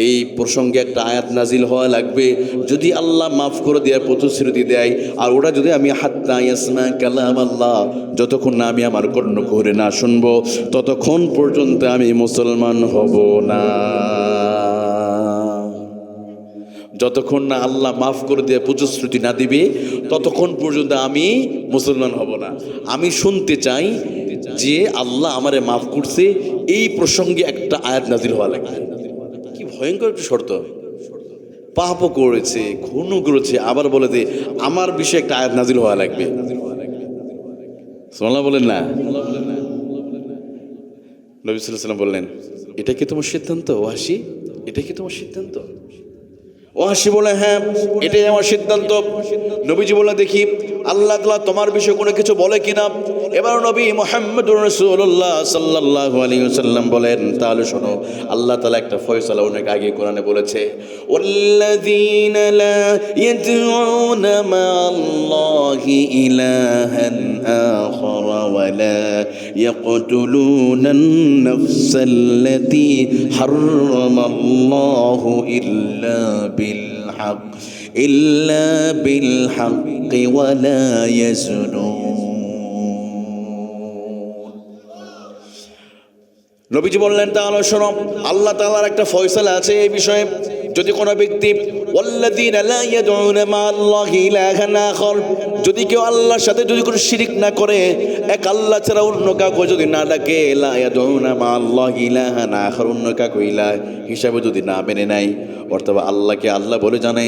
এই প্রসঙ্গে একটা আয়াত নাজিল হওয়া লাগবে। যদি আল্লাহ মাফ করে দেওয়ার প্রতিশ্রুতি দেয়, আর ওটা যদি আমি হাত্তা ইয়াসমা কালাম আল্লাহ, যতক্ষণ না আমি আমার কর্ণ করে না শুনবো, ততক্ষণ পর্যন্ত আমি মুসলমান হব না। যতক্ষণ না আল্লাহ মাফ করে দিয়ে প্রতিশ্রুতি না দিবে, ততক্ষণ পর্যন্ত আমি মুসলমান হব না। আমি শুনতে চাই যে আল্লাহ আমারে মাফ করছে, এই প্রসঙ্গে একটা আয়াত নাজিল হওয়া লাগবে। কি ভয়ঙ্কর একটা শর্ত! পাপও করেছে, খুনও করেছে, আবার বলে যে আমার বিষয়ে একটা আয়াত নাজিল হওয়া লাগবে। সুবহানাল্লাহ বলেন না? নবী সাল্লাল্লাহু আলাইহি ওয়াসাল্লাম বললেন, এটা কি তোমার সিদ্ধান্ত ওয়াসি? এটা কি তোমার সিদ্ধান্ত? ওয়াসি বলে, হ্যাঁ, এটাই আমার সিদ্ধান্ত। নবীজি বলে, দেখি আল্লাহ তাআলা তোমার বিষয়ে কোনো কিছু বলে কিনা। এবার নবী মুহাম্মদুর রাসূলুল্লাহ সাল্লাল্লাহু আলাইহি ওয়াসাল্লাম বলেন, তাহলে শোনো, আল্লাহ তাআলা একটা ফয়সালা অনেক আগে কোরআনে বলেছে, ওয়াল্লাযীনা লা ইয়াদউনা মা'আল্লাহি ইলাহান আখার ওয়া লা ইয়াকতুলুনান নাফসাল্লাতী হারামাল্লাহু ইল্লা বিল হাক্কি ওয়া লা ইয়াজনুন। নবীজি বললেন, তাহলে শোনো, আল্লাহ তাআলার একটা ফয়সালা আছে এই বিষয়ে। যদি কোনো ব্যক্তি ওয়াল্লাযীনা লা ইয়াদউনা মা'আল্লাহি ইলাহান আখার, যদি কেউ আল্লাহর সাথে যদি কোনো শিরিক না করে, এক আল্লাহ ছাড়া অন্য কাউকে যদি না ডাকে, লা ইয়াদউনা মা'আল্লাহি ইলাহান আখার, অন্য কাউকে ইলাহ হিসাবে যদি না মেনে নেয়, অর্থাৎ আল্লাহকে আল্লাহ বলে জানে,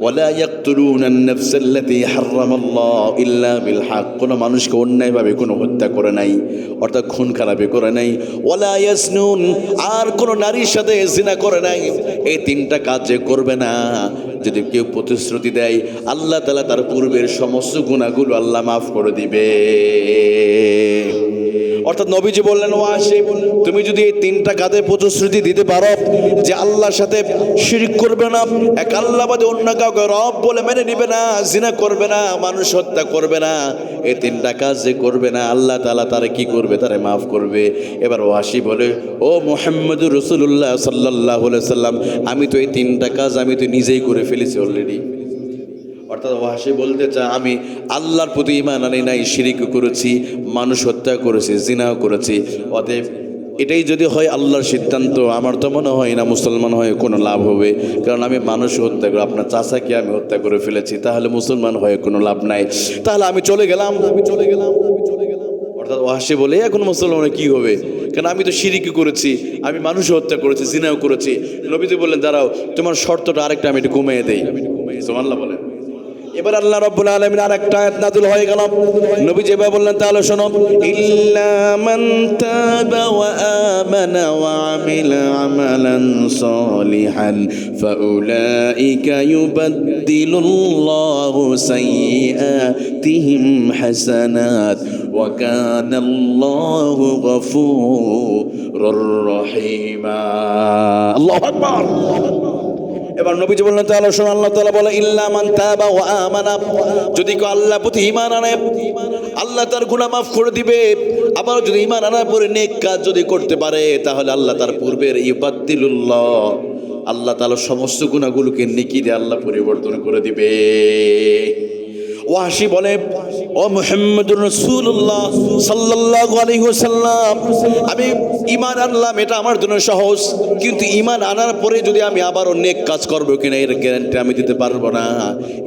ওয়ালা ইয়াকতুলুনান নাফসাল্লাতী হারামাল্লাহু ইল্লা বিল হক, কোনো মানুষকে অন্যায়ভাবে কোনো হত্যা করে নাই, অর্থাৎ খুন খারাপি করে নাই। ওয়ালা ইয়াসনুন, আর কোনো নারীর সাথে জিনা করে নাই। এই তিনটা কাজ যে করবে না, যদি কেউ প্রতিশ্রুতি দেয়, আল্লাহ তাআলা তার পূর্বের সমস্ত গুনাহগুলো আল্লাহ মাফ করে দিবে। অর্থাৎ নবীজি বললেন, ওয়াসি, তুমি যদি এই তিনটা কাজে প্রতিশ্রুতি দিতে পারো যে আল্লাহর সাথে শিরক করবে না, এক আল্লাহ বাদে অন্য কাউকে রব বলে মেনে নিবে না, জিনা করবে না, মানুষ হত্যা করবে না, এই তিনটা কাজ যে করবে না, আল্লাহ তাআলা তারে কি করবে? তারে মাফ করবে। এবার ওয়াসি বলে, ও মুহাম্মদুর রাসূলুল্লাহ সাল্লাল্লাহু আলাইহি ওয়াসাল্লাম, আমি তো এই তিনটা কাজ আমি তো নিজেই করে ফেলেছি অলরেডি। অর্থাৎ ওয়াসি বলতে চায়, আমি আল্লাহর প্রতি ঈমান আনি নাই, শিরক করেছি, মানুষ হত্যা করেছি, জিনাও করেছি। অতএব এটাই যদি হয় আল্লাহর সিদ্ধান্ত, আমার তো মনে হয় না মুসলমান হয়ে কোনো লাভ হবে, কারণ আমি মানুষ হত্যা করে, আপনার চাচাকে আমি হত্যা করে ফেলেছি, তাহলে মুসলমান হয়ে কোনো লাভ নাই, তাহলে আমি চলে গেলাম। অর্থাৎ ওয়াসি বলে, এখন মুসলমানে কি হবে, কারণ আমি তো শিরক করেছি, আমি মানুষ হত্যা করেছি, জিনাও করেছি। নবীজি বললেন, দাঁড়াও, তোমার শর্তটা আরেকটা আমি একটু কমিয়ে দেই। সুবহানাল্লাহ বলেন। এবার আল্লাহ রাব্বুল আলামিন আরেকটা আয়াত নাযিল হয়ে গেল। নবী যেভাবে বললেন, তাহলে শোনো, ইল্লা মান তাবা ওয়া আমানা ওয়া আমিলা আমালান সালিহান ফাউলাইকা ইউবাদদিলুল্লাহু সাইয়্যাতিহিম হাসানাত ওয়া কানাল্লাহু গফুরুর রহিমা। আল্লাহু আকবার। এবার নবীজি বললেন, তাহলে শোনো, আল্লাহ তাআলা বলে, ইল্লা মান তাবা ওয়া আমানা, যদি কেউ আল্লাহর প্রতি ঈমান আনে, আল্লাহ তার গুনাহ মাফ করে দিবে। আবার যদি ঈমান আনার পরে নেক কাজ যদি করতে পারে, তাহলে আল্লাহ তার পূর্বের ইউবাদদিলুল্লাহ, আল্লাহ তাআলা সমস্ত গুনাহগুলোকে নেকি দিয়ে আল্লাহ পরিবর্তন করে দিবে। ওয়াহশী বলে, ও মুহাম্মদুর রাসূলুল্লাহ সাল্লাল্লাহু আলাইহি ওয়াসাল্লাম, আমি ঈমান আনলাম, এটা আমার জন্য সহজ, কিন্তু ঈমান আনার পরে যদি আমি আবার নেক কাজ করব কিনা এর গ্যারান্টি আমি দিতে পারবো না,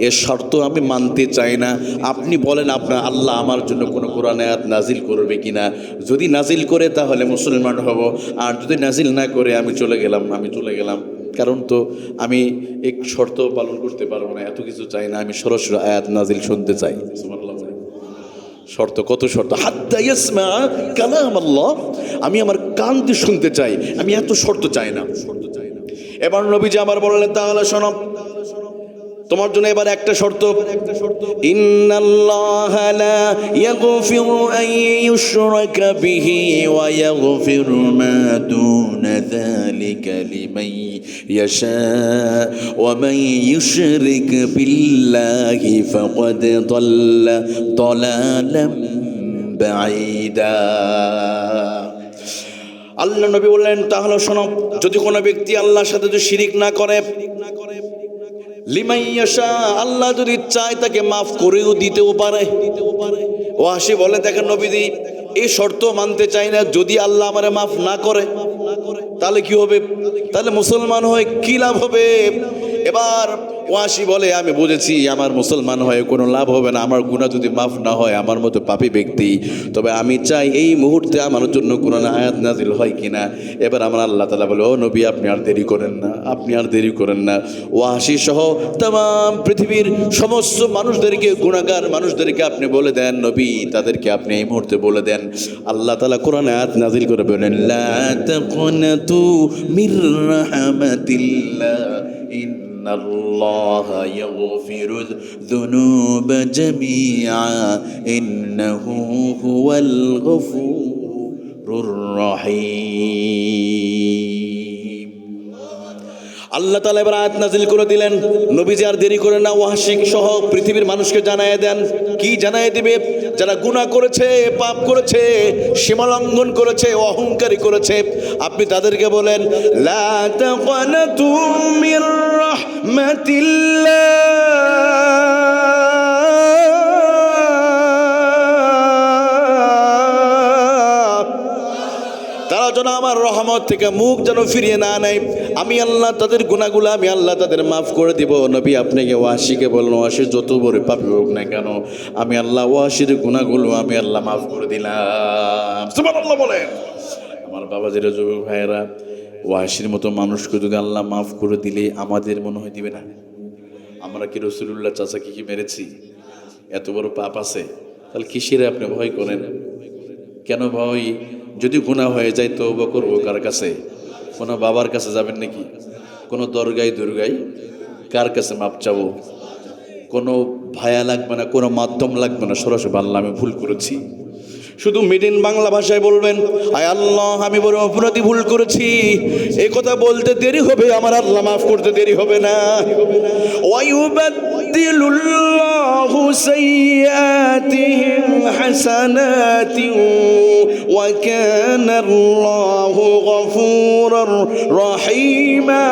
এর শর্ত আমি মানতে চাই না। আপনি বলেন আপনার আল্লাহ আমার জন্য কোনো কোরআন আয়াত নাজিল করবে কিনা, যদি নাজিল করে তাহলে মুসলমান হব, আর যদি নাজিল না করে আমি চলে গেলাম। কারণ তো আমি এক শর্ত পালন করতে পারবো না, এত কিছু চাই না, আমি সরাসরি আয়াত নাজিল শুনতে চাই। সুবহানাল্লাহ। শর্ত, কত শর্ত, হাত্তা ইয়াসমা কালাম আল্লাহ, আমি আমার কান দিয়ে শুনতে চাই, আমি এত শর্ত চাই না। এবার নবীজি আবার বললেন, তাহলে শোনো, তোমার জন্য এবার একটা শর্ত, ইন্নাল্লাহা লা ইয়াগফিরু আন ইউশরাকা বিহি ওয়া ইয়াগফিরু মা দুনা যালিকা লিমান ইয়াশা ওয়া মান ইউশরিক বিল্লাহি ফাকাদ দাল্লা দালালাম বাঈদা। আল্লাহ নবী বললেন, তাহলে শোনো, যদি কোনো ব্যক্তি আল্লাহর সাথে যদি শিরিক না করে, লিমান ইয়াশা, আল্লাহ যদি চায় তাকে মাফ করেও দিতেও পারে। ওয়াহশী বলে, দেখেন নবীজি, এই শর্ত মানতে চাই না, যদি আল্লাহ আমারে মাফ না করে তাহলে কি হবে, তাহলে মুসলমান হয়ে কি লাভ হবে? এবার ওয়াহশী বলে, আমি বুঝেছি আমার মুসলমান হয়ে কোনো লাভ হবে না, আমার গুনাহ যদি মাফ না হয় আমার মতো পাপী ব্যক্তি, তবে আমি চাই এই মুহূর্তে আমার জন্য কোনো আয়াত নাজিল হয় কিনা। এবার আমার আল্লাহ তাআলা বলে, ও নবী, আপনি আর দেরি করেন না, ওয়াহশী সহ तमाम পৃথিবীর সমস্ত মানুষদেরকে, গুনাহগার মানুষদেরকে আপনি বলে দেন, নবী তাদেরকে আপনি এই মুহূর্তে বলে দেন, আল্লাহ তাআলা কোরআনে আয়াত নাজিল করে বলেন, লা তাকুনাতু মির রাহমাতিল্লাহ ইন্নাল্লাহা ইয়াগফিরুয যুনুবা জামিআ ইন্নাহু হুয়াল গফুরুর রহিম। আল্লাহ তাআলা এবার আয়াত নাজিল করে দিলেন, নবীজি আর দেরি করেন না, ওয়াহশী সহ পৃথিবীর মানুষকে জানায় দেন। কি জানায় দিবে? যারা গুনাহ করেছে, পাপ করেছে, সীমা লঙ্ঘন করেছে, অহংকারী করেছে, আপনি তাদেরকে বলেন, লা তাকুনাতু মির রাহমাতিল্লাহ, তারা যেন আমার রহমত থেকে মুখ যেন ফিরিয়ে না নেয়। আমি আল্লাহ তাদের গুনাহগুলো আমি আল্লাহ তাদের মাফ করে দিব। নবী আপনাকে ওয়াহশীকে বললেন, ওয়াহশী যত বড় পাপী হোক না কেন, আমি আল্লাহ ওয়াহশীর গুনাহগুলো আমি আল্লাহ মাফ করে দিলাম। সুবহানাল্লাহ বলেন। আমার বাবাজিরা, যুবক ভাইয়েরা, ওয়াহশীর মতো মানুষকে যদি আল্লাহ মাফ করে দিলে আমাদের মনে হয় দিবে না? আমরা কি রাসূলুল্লাহ চাচাকে কি মেরেছি? এত বড় পাপ আছে, তাহলে কিসের আপনি ভয় করেন? কেন ভয়? যদি গুনাহ হয়ে যায় তওবা করব কার কাছে? কোনো বাবার কাছে যাবেন নাকি? কোনো দরগায় দুর্গায় কার কাছে মাপ চাবো? কোনো ভায়া লাগবে না, কোনো মাধ্যম লাগবে না, সরাসরি আল্লাহ আমি ভুল করেছি, শুধু মিড ইন বাংলা ভাষায় বলবেন, আয় আল্লাহ আমি বড় অপরাধী, ভুল করেছি, এই কথা বলতে দেরি হবে, আমার আল্লাহ মাফ করতে দেরি হবে না। ওয়ায়ুবাদদিলুল্লাহু সাইয়্যাতিহিম হাসানাতিন ওয়া কানাল্লাহু গফুরুর রহিমা।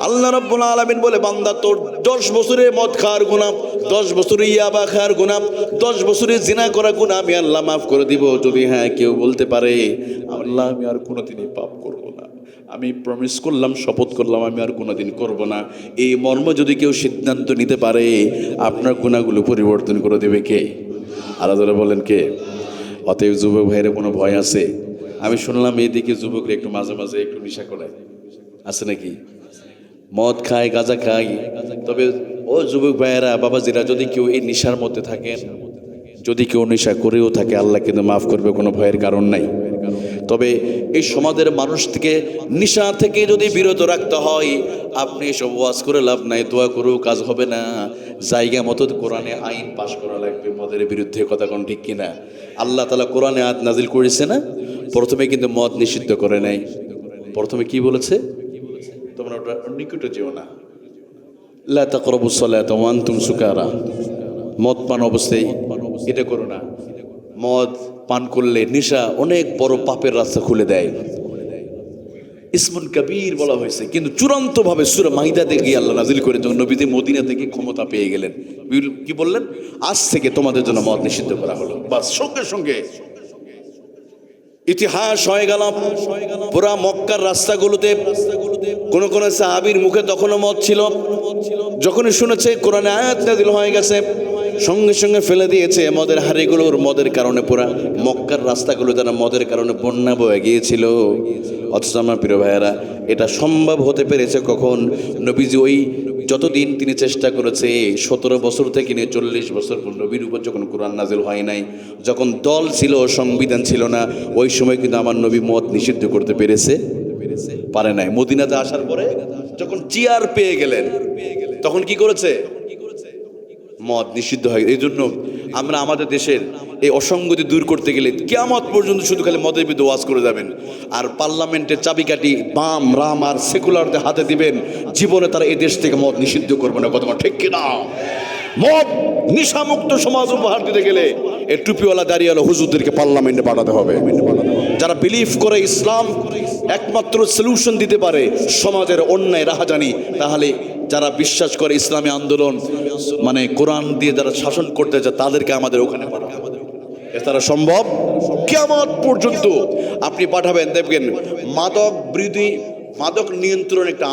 আল্লাহ রাব্বুল আলামিন বলে, বান্দা তোর 10 বছরের মদ খাওয়ার গুনাহ, 10 বছরের ইয়াবা খাওয়ার গুনাহ, 10 বছরের জিনা করা গুনাহ আমি আল্লাহ মাফ করে দিব। যদি হ্যাঁ কেউ বলতে পারে, আল্লাহ আমি আর কোনোদিনই পাপ করব না, আমি প্রমিস করলাম, শপথ করলাম আমি আর কোনোদিন করব না, এই মর্ম যদি কেউ সিদ্ধান্ত নিতে পারে, আপনার গুনাহগুলো পরিবর্তন করে দেবে কে? আলাদা বলেন কে? অতএব যুবক ভাইয়ের কোনো ভয় আছে? আমি শুনলাম এইদিকে যুবকরা একটু মাঝে মাঝে একটু নেশা করে, আছে নাকি? মদ খায়, গাঁজা খায়। তবে ও যুবক ভাইয়েরা, বাবাজিরা, যদি কেউ এই নেশার মধ্যে থাকেন, যদি কেউ নেশা করেও থাকে, আল্লাহ কিন্তু মাফ করবে, কোনো ভয়ের কারণ নাই। তবে এই সমাজের মানুষ থেকে নেশা থেকে যদি বিরত রাখতে হয়, আপনি এসব ওয়াজ করে লাভ নাই, দোয়া করেও কাজ হবে না, জায়গা মতো কোরআনে আইন পাশ করা লাগবে মদের বিরুদ্ধে। কথা কোন ঠিক কিনা? আল্লাহ তাআলা কোরআনে আয়াত নাজিল করেছে না, প্রথমে কিন্তু মদ নিষিদ্ধ করে নাই। প্রথমে কি বলেছে? তোমরা ওটা নিকটে যেও না, লা তাকরাবুস সালাতা ওয়া আনতুম সুকারা, মদ পান অবস্থায় এটা করো না। মদ পান করলে নেশা অনেক বড় পাপের রাস্তা খুলে দেয়। ইসমুল কবির বলা হয়েছে, কিন্তু চূড়ান্তভাবে সূরা মাইদা থেকে আল্লাহ নাজিল করে যখন নবীজি মদিনা থেকে ক্ষমতা পেয়ে গেলেন, কি বললেন? আজ থেকে তোমাদের জন্য মদ নিষিদ্ধ করা হলো। বাস, সঙ্গে সঙ্গে ইতিহাস হয়ে গেল। পুরা মক্কার রাস্তাগুলোতে কোন কোন সাহাবীর মুখে তখনও মদ ছিল। যখনই শুনেছে কোরআনে আয়াত নাযিল হয়ে গেছে, সঙ্গে সঙ্গে ফেলে দিয়েছে মদের হাড়িগুলোর। মদের কারণে পুরা মক্কার রাস্তাগুলো যারা মদের কারণে বন্যা বয়ে গিয়েছিল। অথচ আমার প্রিয় ভাইয়েরা, এটা সম্ভব হতে পেরেছে কখন? নবীজি ওই যতদিন তিনি চেষ্টা করেছে, 17 বছর থেকে নিয়ে 40 বছর নবীর উপর যখন কোরআন নাজিল হয় নাই, যখন দল ছিল, সংবিধান ছিল না, ওই সময় কিন্তু আমার নবী মদ নিষিদ্ধ করতে পারে নাই। মদিনাতে আসার পরে যখন চেয়ার পেয়ে গেলেন, তখন কি করেছে? মদ নিষিদ্ধ হয়। এই জন্য আমরা আমাদের দেশের এই অসঙ্গতি দূর করতে গেলে কিয়ামত পর্যন্ত শুধু খালি মদের বিরুদ্ধে ওয়াজ করে যাবেন, আর পার্লামেন্টের চাবিকাঠি বাম রাম আর সেকুলারদের হাতে দিবেন। জীবনে তারা এই দেশ থেকে মদ নিষিদ্ধ করবে না। কথা ঠিক কিনা? মদ নিশামুক্ত সমাজ উপহার দিতে গেলে এই টুপিওয়ালা দাড়িওয়ালা হুজুরদেরকে পার্লামেন্টে পাঠাতে হবে। যারা বিলিভ করে ইসলাম একমাত্র সলিউশন দিতে পারে সমাজের অন্যায় রাহাজানি, তাহলে যারা বিশ্বাস করে ইসলামী আন্দোলন মানে কোরআন দিয়ে যারা শাসন করতে চায়, তাদেরকে আমাদের ওখানে পাঠাতে হবে। তারা সম্ভব। কিয়ামত পর্যন্ত আপনি পাঠাবেন, দেখবেন মাদক বিরোধী, মাদক নিয়ন্ত্রণ একটা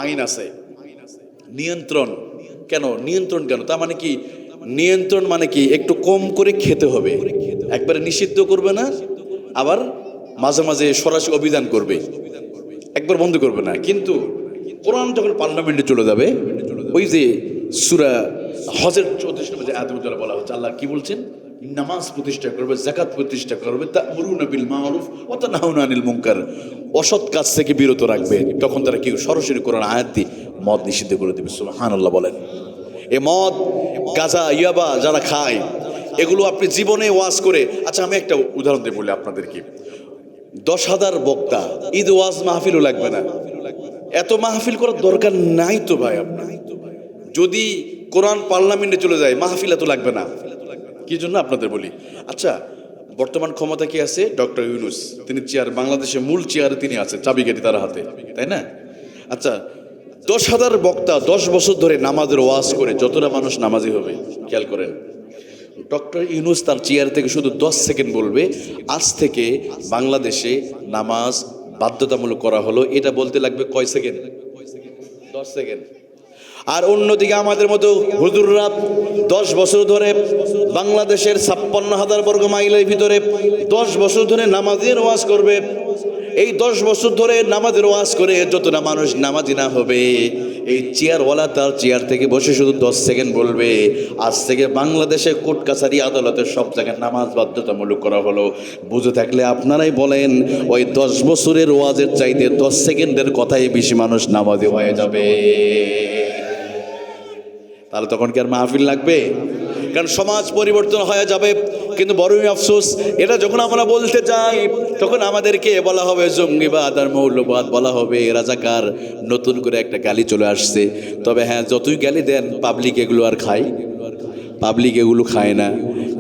আইন আছে। নিয়ন্ত্রণ কেন? নিয়ন্ত্রণ কেন? তার মানে কি? নিয়ন্ত্রণ মানে কি? একটু কম করে খেতে হবে, একবারে নিষিদ্ধ করবে না, আবার মাঝে মাঝে সরাসরি অভিযান করবে, একবার বন্ধ করবে না। কিন্তু কোরআন যখন পার্লামেন্টে চলে যাবে, ওই যে সূরা হজের 34 নম্বর আয়াতে বলা হচ্ছে, আল্লাহ কি বলছেন? নামাজ প্রতিষ্ঠা করবে, যাকাত প্রতিষ্ঠা করবে, তা'মুরুনা বিল মা'রুফ ওয়া তানহাউনা আনিল মুনকার, অসৎ কাজ থেকে বিরত রাখবে। তখন তারা কি সরাসরি কোরআন আয়াত দিয়ে মদ নিষিদ্ধ করে দেবে। সুবহানাল্লাহ বলেন। এ মদ, গাঁজা, ইয়াবা যারা খায়, এগুলো আপনি জীবনে ওয়াজ করে। আচ্ছা, আমি একটা উদাহরণ দিয়ে বলি আপনাদেরকে। 10,000 বক্তা, ঈদ ওয়াজ মাহফিলও লাগবে না। এত মাহফিল করার দরকার নাই তো ভাই। আপনার যদি কোরআন পার্লামেন্টে চলে যায়, মাহফিল এত লাগবে না। কি জন্য আপনাদের বলি? আচ্ছা, বর্তমান ক্ষমতা কি আছে? ডক্টর ইউনূস, তিনি চেয়ার, বাংলাদেশের মূল চেয়ারে তিনি আছেন, চাবিকাঠি তার হাতে, তাই না? আচ্ছা, 10,000 বক্তা 10 বছর ধরে নামাজের ওয়াজ করে যতটা মানুষ নামাজি হবে, খেয়াল করেন, ডক্টর ইউনূস তার চেয়ার থেকে শুধু 10 সেকেন্ড বলবে, আজ থেকে বাংলাদেশে নামাজ বাধ্যতামূলক করা হলো। এটা বলতে লাগবে কয় সেকেন্ড? 10 সেকেন্ড। আর অন্যদিকে আমাদের মতো হুজুররা 10 বছর ধরে বাংলাদেশের 56,000 বর্গ মাইলের ভিতরে 10 বছর ধরে নামাজের ওয়াজ করবে। এই 10 বছর ধরে নামাজের ওয়াজ করে যতটা মানুষ নামাজি না হবে, এই চেয়ারওয়ালা তার চেয়ার থেকে বসে শুধু 10 সেকেন্ড বলবে। আজ থেকে বাংলাদেশে কোর্ট কাছারি আদালতের সব জায়গায় নামাজ বাধ্যতামূলক করা হলো। বুঝে থাকলে আপনারাই বলেন, ওই 10 বছরের ওয়াজের চাইতে 10 সেকেন্ডের কথাই বেশি মানুষ নামাজি হয়ে যাবে। তাহলে তখন কি আর মাহফিল লাগবে? কারণ সমাজ পরিবর্তন হয়ে যাবে। কিন্তু বড়ই আফসোস, এটা যখন আমরা বলতে যাই, তখন আমাদেরকে বলা হবে জঙ্গিবাদ আর মৌলবাদ, বলা হবে রাজাকার। নতুন করে একটা গালি চলে আসছে। তবে হ্যাঁ, যতই গালি দেন, পাবলিক এগুলো আর খায়? পাবলিক এগুলো খায় না,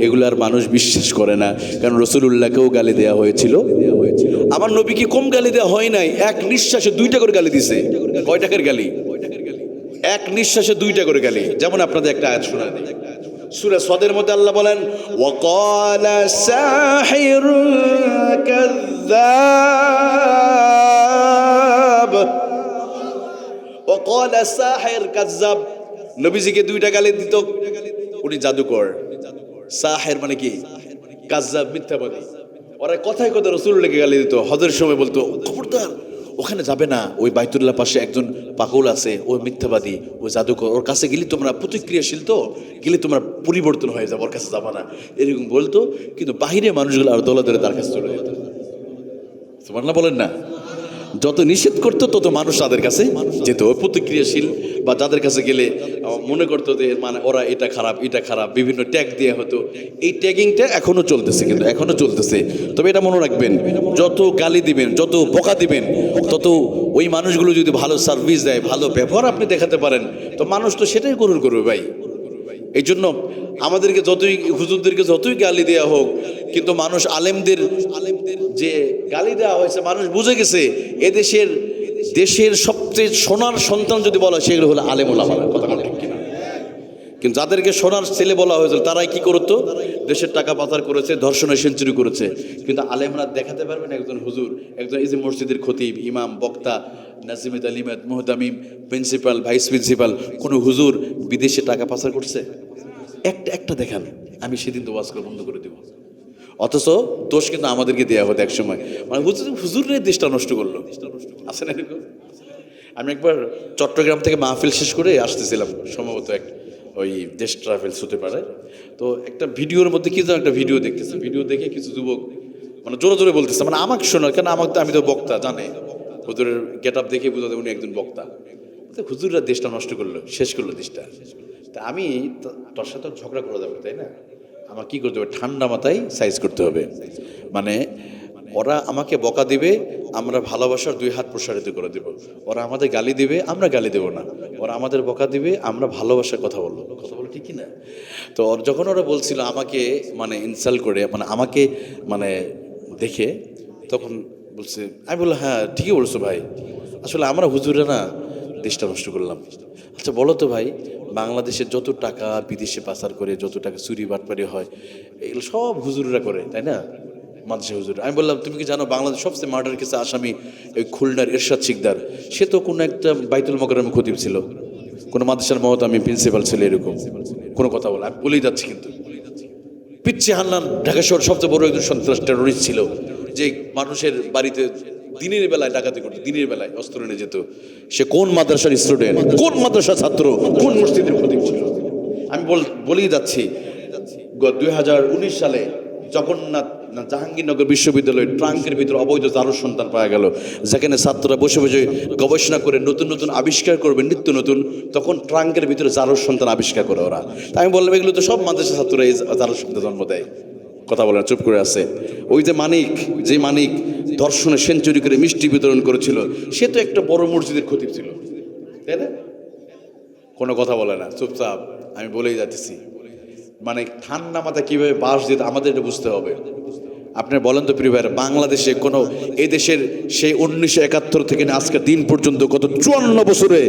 এগুলো আর মানুষ বিশ্বাস করে না। কারণ রাসূলুল্লাহকেও গালি দেওয়া হয়েছিল, আমার নবীকে কম গালি দেওয়া হয় নাই। এক নিঃশ্বাসে 2টা করে গালি দিছে। কয় টাকার গালি? এক নিঃশ্বাসে 2টা করে গালি। যেমন আপনাদের একটা আয়াত শোনা দিই, সূরা সদের মধ্যে আল্লাহ বলেন, ওয়াকালা সাহিরুন কাযযাব, ওয়াকালা সাহির কাযযাব। নবীজিকে 2টা গালি দিত, উনি জাদুকর। সাহির মানে কি? কাযযাব, মিথ্যাবাদী। ওরা কথায় কথায় রাসূলুল্লাহকে গালি দিত। হজের সময় বলতো, খবরদার ওখানে যাবে না, ওই বাইতুল্লাহ পাশে একজন পাগল আছে, ও মিথ্যাবাদী, ও জাদুকর, ওর কাছে গেলে তোমরা প্রতিক্রিয়াশীল, তো গেলে তোমরা পরিবর্তন হয়ে যাবে, ওর কাছে যাবা না, এরকম বলতো। কিন্তু বাহিরে মানুষগুলো আর দলে দলে তার কাছে চলে যেত। সুবহানাল্লাহ বলেন না? যত নিষেধ করতো তত মানুষ তাদের কাছে যেত, প্রতিক্রিয়াশীল, বা যাদের কাছে গেলে মনে করতো যে মানে ওরা এটা খারাপ, এটা খারাপ, বিভিন্ন ট্যাগ দেওয়া হতো। এই ট্যাগিংটা এখনো চলতেছে, কিন্তু এখনো চলতেছে। তবে এটা মনে রাখবেন, যত গালি দিবেন, যত বকা দিবেন, তত ওই মানুষগুলো যদি ভালো সার্ভিস দেয়, ভালো ব্যবহার আপনি দেখাতে পারেন, তো মানুষ তো সেটাই গ্রহণ করবে ভাই। এই জন্য আমাদেরকে যতই হুজুরদেরকে যতই গালি দেওয়া হোক, কিন্তু মানুষ আলেমদের যে গালি দেওয়া হয়েছে, মানুষ বুঝে গেছে এদেশের দেশের সবচেয়ে সোনার সন্তান যদি বলা হয় সেগুলো হলো আলেম ওলামারা, কথা ঠিক কিনা? কিন্তু যাদেরকে সোনার ছেলে বলা হয়েছিল তারাই কি করতো? দেশের টাকা পাচার করেছে, ধর্ষণের সেঞ্চুরি করেছে। কিন্তু আলেমরা দেখাতে পারবেন একজন হুজুর, একজন এই যে মসজিদের খতিব, ইমাম, বক্তা, নাজিমে তালিমাত, মুহতামিম, প্রিন্সিপাল, ভাইস প্রিন্সিপাল, কোনো হুজুর বিদেশে টাকা পাচার করছে? একটা দেখান, আমি সেদিন তো ওয়াজ করে বন্ধ করে দেবো। অথচ দোষ কিন্তু আমাদেরকে দেওয়া হতো এক সময়, মানে হুজুরের দেশটা নষ্ট করলো। আছে না এরকম? আমি একবার চট্টগ্রাম থেকে মাহফিল শেষ করে আসতেছিলাম, সম্ভবত ওই দেশ ট্রাভেলস হতে পারে। তো একটা ভিডিওর মধ্যে কি যেন একটা ভিডিও দেখতেছে, ভিডিও দেখে কিছু যুবক মানে জোরে জোরে বলতেছে, মানে আমাকে শোনা, কেন আমি তো বক্তা, জানে হুজুরের গেট আপ দেখে বোঝা যায় উনি একজন বক্তা। হুজুররা দেশটা নষ্ট করলো, শেষ করলো দেশটা। তা আমি তোর সাথে ঝগড়া করা যাবে, তাই না? আমার কি করতে হবে? ঠান্ডা মাথায় সাইজ করতে হবে। মানে ওরা আমাকে বকা দিবে, আমরা ভালোবাসার 2 হাত প্রসারিত করে দেব। ওরা আমাদের গালি দিবে, আমরা গালি দেব না। ওরা আমাদের বকা দিবে, আমরা ভালোবাসার কথা বলবো, ঠিক কি না? তো যখন ওরা বলছিল আমাকে মানে ইনসাল্ট করে, মানে আমাকে মানে দেখে, তখন বলছে, আমি বললাম হ্যাঁ ঠিকই বলছো ভাই, আসলে আমরা হুজুরে না দেশটা নষ্ট করলাম। আচ্ছা বলো তো ভাই, বাংলাদেশের যত টাকা বিদেশে পাচার করে, যত টাকা চুরি বাটপারি হয়, এগুলো সব হুজুররা করে, তাই না? মাদ্রাসা হুজুর। আমি বললাম তুমি কি জানো বাংলাদেশ সবচেয়ে মার্ডার কেসে আসামি ওই খুলনার এরশাদ শিকদার? সে তো কোনো একটা বাইতুল মোকাররমে খতিব ছিল, কোনো মাদ্রাসার মুহতামিম প্রিন্সিপাল ছিল, এরকম কোনো কথা বলে আমি বলেই যাচ্ছি। কিন্তু পিচ্চি হান্নান ঢাকা শহর সবচেয়ে বড় একজন সন্ত্রাস টেরোরিস্ট ছিল, যে মানুষের বাড়িতে দিনের বেলায় ডাকাতি করতো, দিনের বেলায় অস্ত্র নিয়ে যেত। সে কোন মাদ্রাসার স্টুডেন্ট, কোন মাদ্রাসার ছাত্র, কোন মসজিদের খতিব ছিল? আমি বলেই যাচ্ছি 2019 সালে জগন্নাথ জাহাঙ্গীরনগর বিশ্ববিদ্যালয়ের ট্রাঙ্কের ভিতরে অবৈধ জারজ সন্তান পাওয়া গেল, যেখানে ছাত্ররা বসে বসে গবেষণা করে নতুন নতুন আবিষ্কার করবে, নিত্য নতুন। তখন ট্রাঙ্কের ভিতরে জারজ সন্তান আবিষ্কার করে ওরা। তাই আমি বললাম এগুলো তো সব মাদ্রাসা ছাত্ররা এই জারজ সন্তান জন্ম দেয়। কথা বলে চুপ করে আছে। ওই যে মানিক ধর্ষণের সেঞ্চুরি করে মিষ্টি বিতরণ করেছিল, সে তো একটা বড় মসজিদের খতিব ছিল, তাই না? কোনো কথা বলে না, চুপচাপ। আমি বলেই যাচ্ছি, মানে ঠান্ডা মাথা কীভাবে বাস দিতে আমাদের এটা বুঝতে হবে। আপনি বলেন তো প্রিয় ভাইরা, বাংলাদেশে কোনো এই দেশের সেই 1971 থেকে আজকের দিন পর্যন্ত গত 54 বছরে